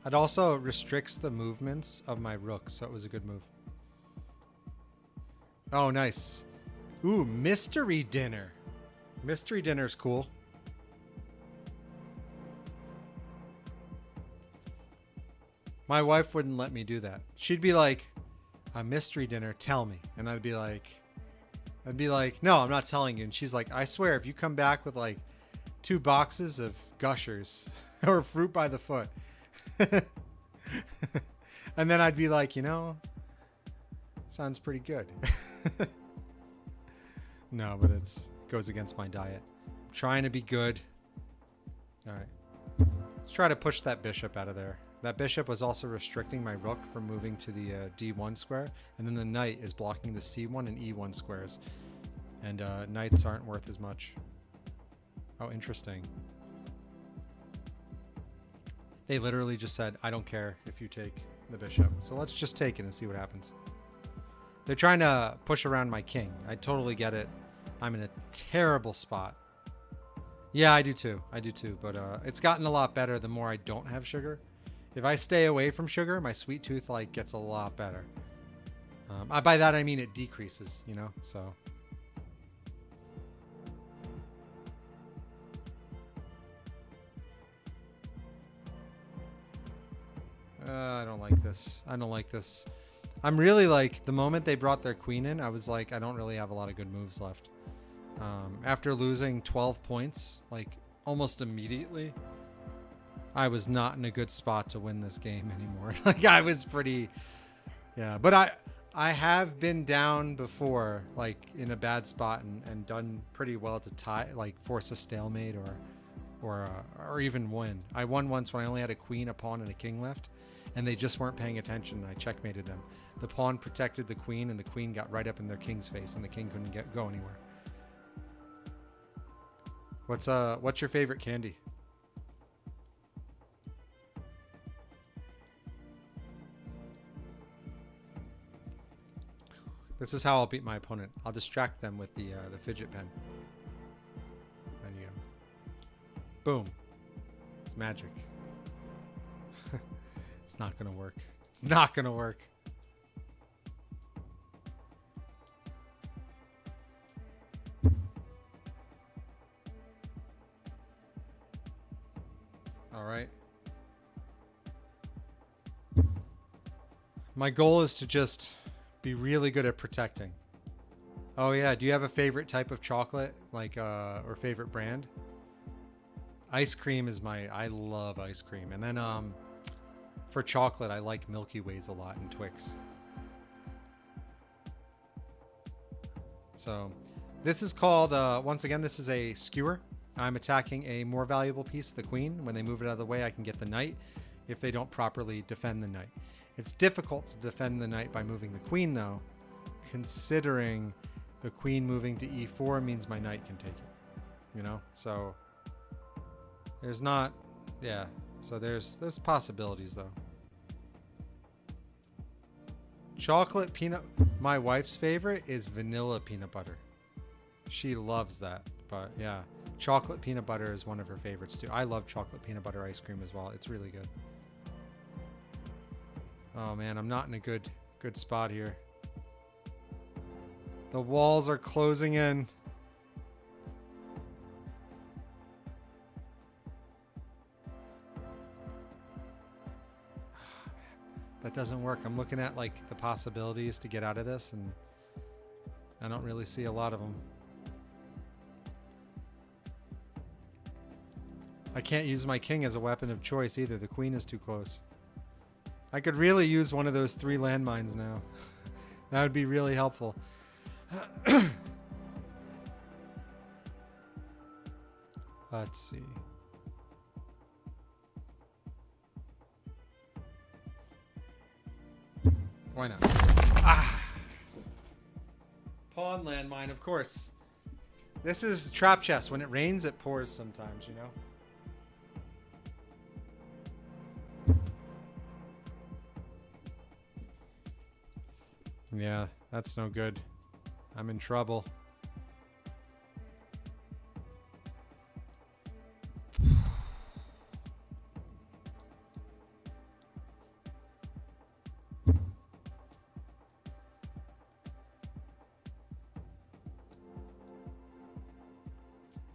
It also restricts the movements of my rook, so it was a good move. Oh, nice. Ooh, mystery dinner. Mystery dinner's cool. My wife wouldn't let me do that. She'd be like, a mystery dinner, tell me. And I'd be like, no, I'm not telling you. And she's like, I swear, if you come back with like 2 boxes of Gushers or fruit by the foot. And then I'd be like, you know, sounds pretty good. No, but it goes against my diet. I'm trying to be good. All right. Let's try to push that bishop out of there. That bishop was also restricting my rook from moving to the d1 square. And then the knight is blocking the c1 and e1 squares. And knights aren't worth as much. Oh, interesting. They literally just said, I don't care if you take the bishop. So let's just take it and see what happens. They're trying to push around my king. I totally get it. I'm in a terrible spot. Yeah, I do too. I do too. But it's gotten a lot better the more I don't have sugar. If I stay away from sugar, my sweet tooth like gets a lot better. By that I mean it decreases, you know. So. I don't like this. I don't like this. I'm really like, the moment they brought their queen in, I was like, I don't really have a lot of good moves left. After losing 12 points, like almost immediately, I was not in a good spot to win this game anymore. Like I was pretty, yeah. But I have been down before, like in a bad spot and done pretty well to tie, like force a stalemate or even win. I won once when I only had a queen, a pawn, and a king left. And they just weren't paying attention, and I checkmated them. The pawn protected the queen, and the queen got right up in their king's face, and the king couldn't go anywhere. What's your favorite candy? This is how I'll beat my opponent. I'll distract them with the fidget pen. There you go. Boom. It's magic. It's not gonna work. It's not gonna work. All right. My goal is to just be really good at protecting. Oh yeah, do you have a favorite type of chocolate, like or favorite brand? Ice cream is I love ice cream. And then for chocolate, I like Milky Ways a lot and Twix. So this is called, once again, this is a skewer. I'm attacking a more valuable piece, the queen. When they move it out of the way, I can get the knight if they don't properly defend the knight. It's difficult to defend the knight by moving the queen, though, considering the queen moving to e4 means my knight can take it. You know? So there's not, yeah. So there's possibilities though. Chocolate peanut. My wife's favorite is vanilla peanut butter. She loves that. But yeah, chocolate peanut butter is one of her favorites too. I love chocolate peanut butter ice cream as well. It's really good. Oh man, I'm not in a good spot here. The walls are closing in. That doesn't work. I'm looking at like the possibilities to get out of this, and I don't really see a lot of them. I can't use my king as a weapon of choice either. The queen is too close. I could really use one of those 3 landmines now. That would be really helpful. Let's see. Why not? Ah! Pawn landmine, of course. This is trap chess. When it rains, it pours sometimes, you know? Yeah, that's no good. I'm in trouble.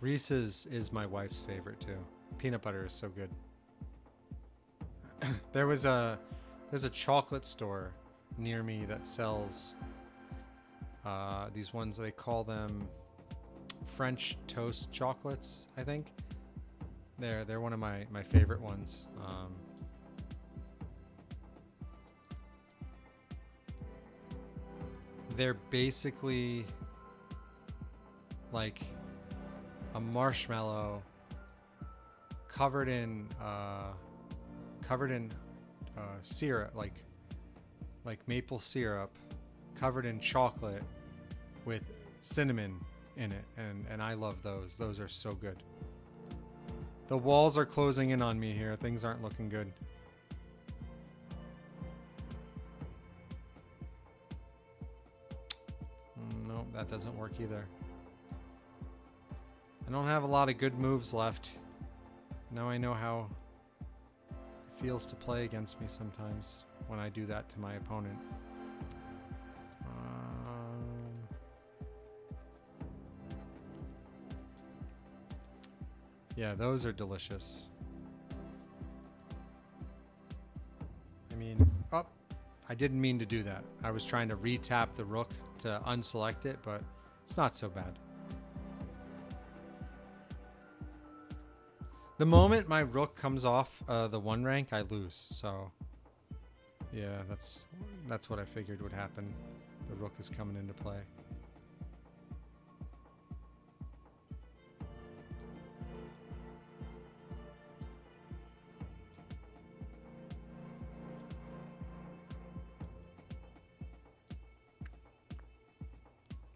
Reese's is my wife's favorite too. Peanut butter is so good. There's a chocolate store near me that sells these ones. They call them French toast chocolates, I think. They're one of my favorite ones. They're basically like a marshmallow covered in syrup, like maple syrup, covered in chocolate with cinnamon in it, and I love those. Those are so good. The walls are closing in on me here. Things aren't looking good. Nope, that doesn't work either. I don't have a lot of good moves left. Now I know how it feels to play against me sometimes when I do that to my opponent. Yeah, those are delicious. I mean, oh, I didn't mean to do that. I was trying to re-tap the rook to unselect it, but it's not so bad. The moment my rook comes off the 1 rank, I lose. So, yeah, that's what I figured would happen. The rook is coming into play.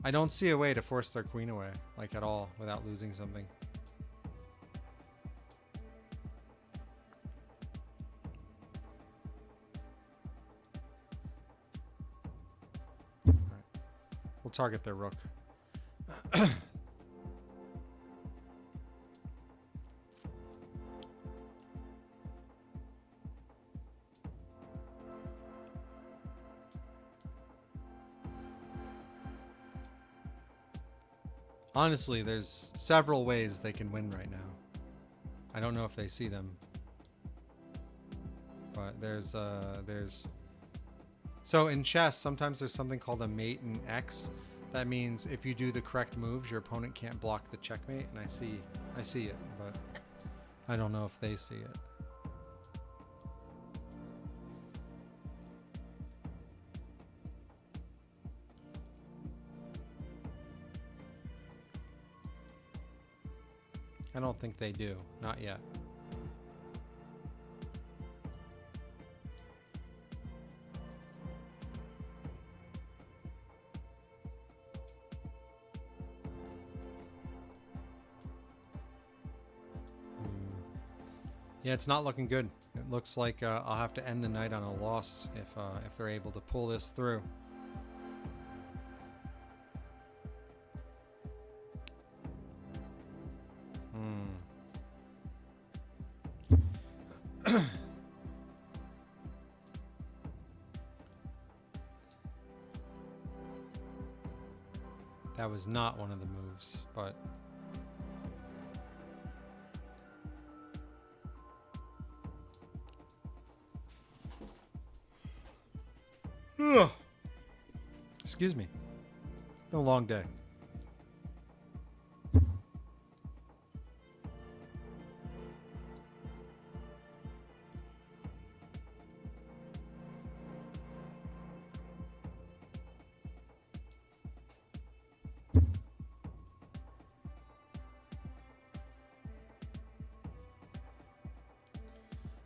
I don't see a way to force their queen away, like at all, without losing something. All right. We'll target their rook. Honestly, there's several ways they can win right now. I don't know if they see them. But there's so in chess, sometimes there's something called a mate in X. That means if you do the correct moves, your opponent can't block the checkmate, and I see it, but I don't know if they see it. I don't think they do. Not yet. Yeah, it's not looking good. It looks like I'll have to end the night on a loss if they're able to pull this through. That was not one of the moves, but excuse me. Been a long day.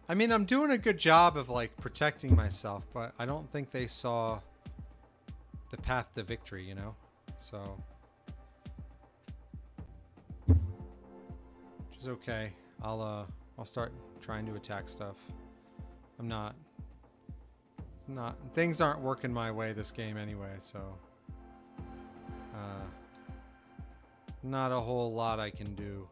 I mean, I'm doing a good job of like protecting myself, but I don't think they saw the path to victory, you know? So, which is okay. I'll start trying to attack stuff. I'm not things aren't working my way this game anyway, so not a whole lot I can do.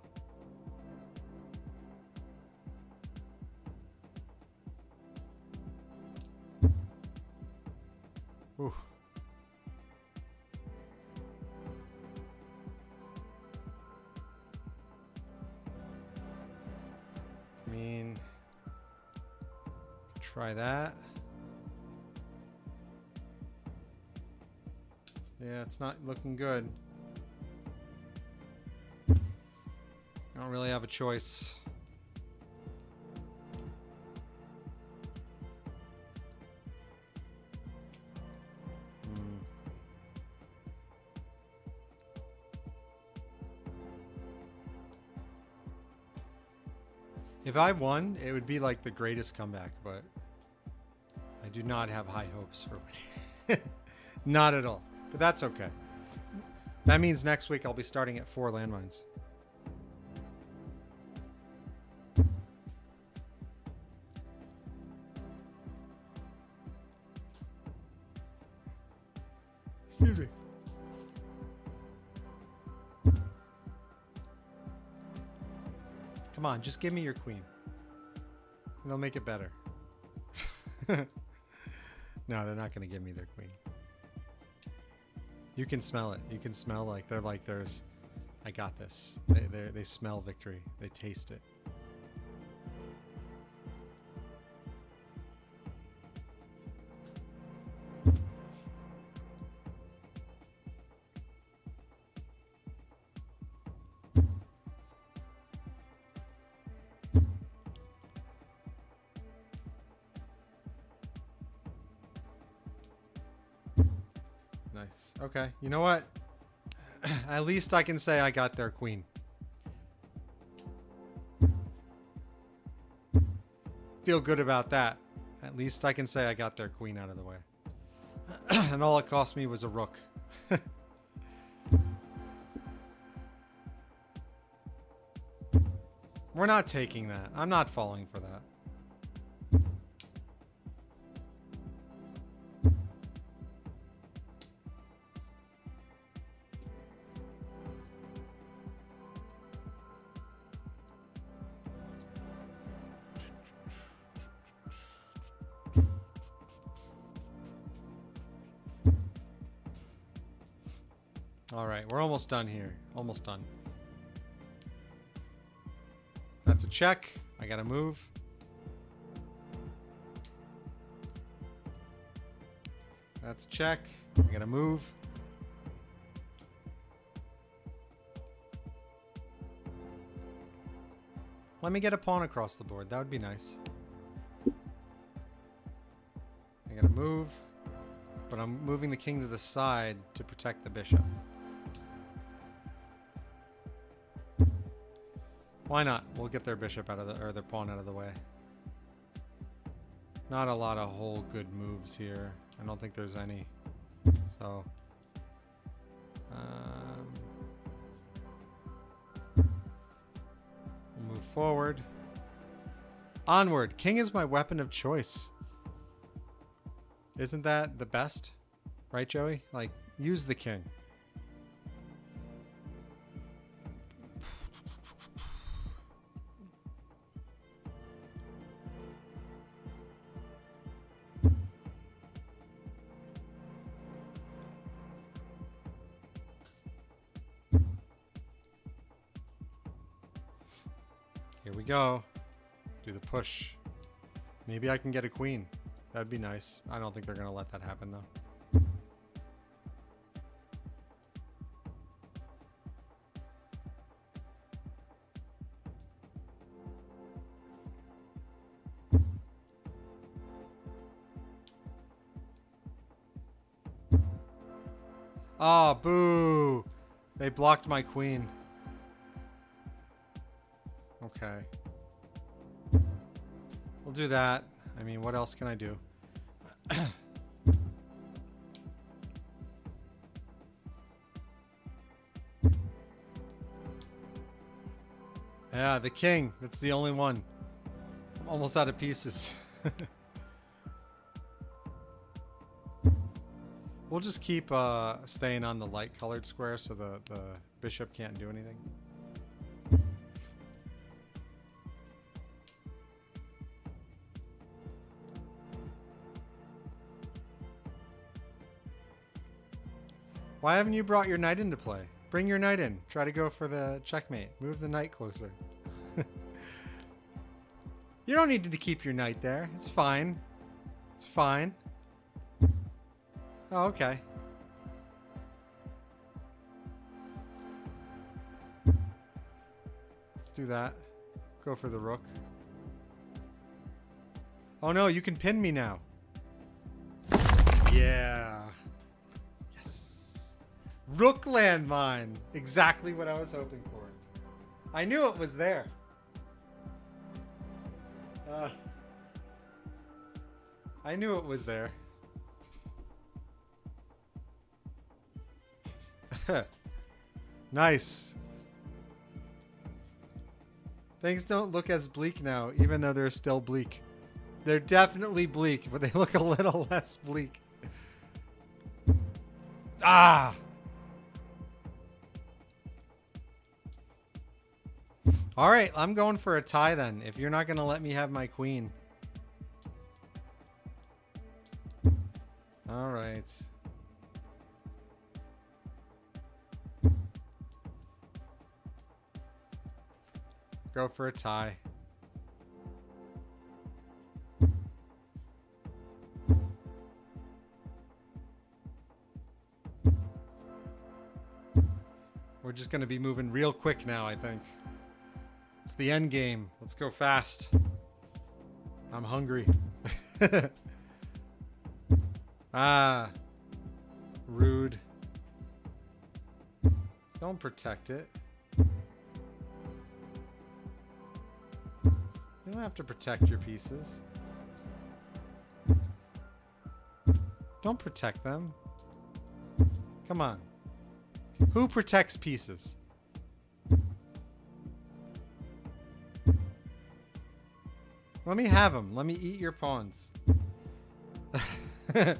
Ooh. I mean, try that. Yeah, it's not looking good. I don't really have a choice. If I won, it would be like the greatest comeback, but I do not have high hopes for winning. Not at all. But that's okay. That means next week I'll be starting at 4 landmines. Excuse me. Come on, just give me your queen. They'll make it better. No, they're not going to give me their queen. You can smell it. You can smell like they're like there's. I got this. They smell victory. They taste it. Nice. Okay. You know what? At least I can say I got their queen. Feel good about that. At least I can say I got their queen out of the way. And all it cost me was a rook. We're not taking that. I'm not falling for that. All right, we're almost done here. Almost done. That's a check. I gotta move. That's a check. I gotta move. Let me get a pawn across the board. That would be nice. I gotta move. But I'm moving the king to the side to protect the bishop. Why not? We'll get their bishop out of the, or their pawn out of the way. Not a lot of whole good moves here. I don't think there's any. So, we'll move forward. Onward. King is my weapon of choice. Isn't that the best? Right, Joey? Like, use the king. Here we go. Do the push. Maybe I can get a queen. That'd be nice. I don't think they're going to let that happen, though. Oh, boo. They blocked my queen. Okay. We'll do that. I mean, what else can I do? Yeah, the king. That's the only one. I'm almost out of pieces. We'll just keep staying on the light colored square so the bishop can't do anything. Why haven't you brought your knight into play? Bring your knight in. Try to go for the checkmate. Move the knight closer. You don't need to keep your knight there. It's fine. It's fine. Oh, okay. Let's do that. Go for the rook. Oh no, you can pin me now. Yeah. Yes. Rook landmine. Exactly what I was hoping for. I knew it was there. I knew it was there. Nice. Things don't look as bleak now, even though they're still bleak. They're definitely bleak, but they look a little less bleak. Ah! All right, I'm going for a tie then, if you're not going to let me have my queen. All right. Go for a tie. We're just going to be moving real quick now, I think. It's the end game. Let's go fast. I'm hungry. Ah. Rude. Don't protect it. You don't have to protect your pieces. Don't protect them. Come on. Who protects pieces? Let me have them. Let me eat your pawns. I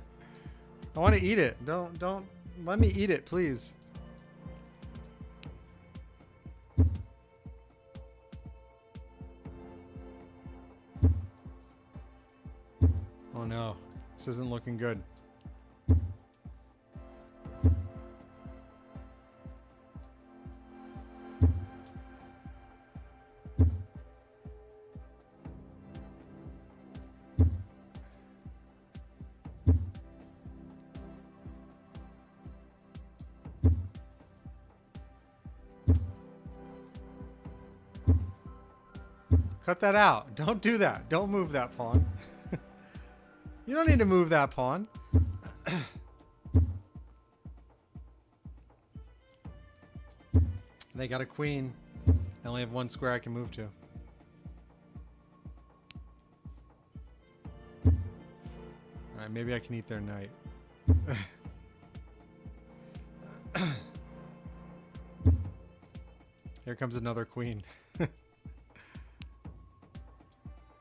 want to eat it. Don't let me eat it, please. Oh no. This isn't looking good. Cut that out. Don't do that. Don't move that pawn. You don't need to move that pawn. They got a queen. I only have one square I can move to. Alright, maybe I can eat their knight. Here comes another queen.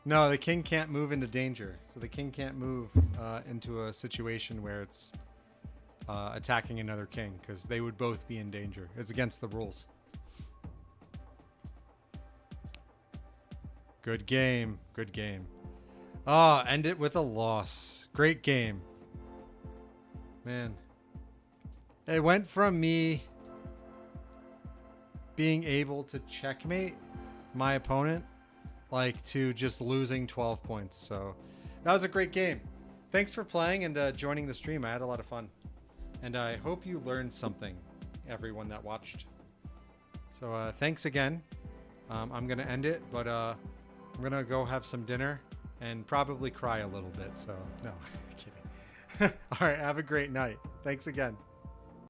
No, the king can't move into danger. So the king can't move into a situation where it's attacking another king, because they would both be in danger. It's against the rules. Good game. Good game. Oh, end it with a loss. Great game. Man. It went from me being able to checkmate my opponent like to just losing 12 points. So that was a great game. Thanks for playing and joining the stream. I had a lot of fun. And I hope you learned something, everyone that watched. So thanks again. I'm going to end it, but I'm going to go have some dinner and probably cry a little bit. So no, kidding. All right, have a great night. Thanks again.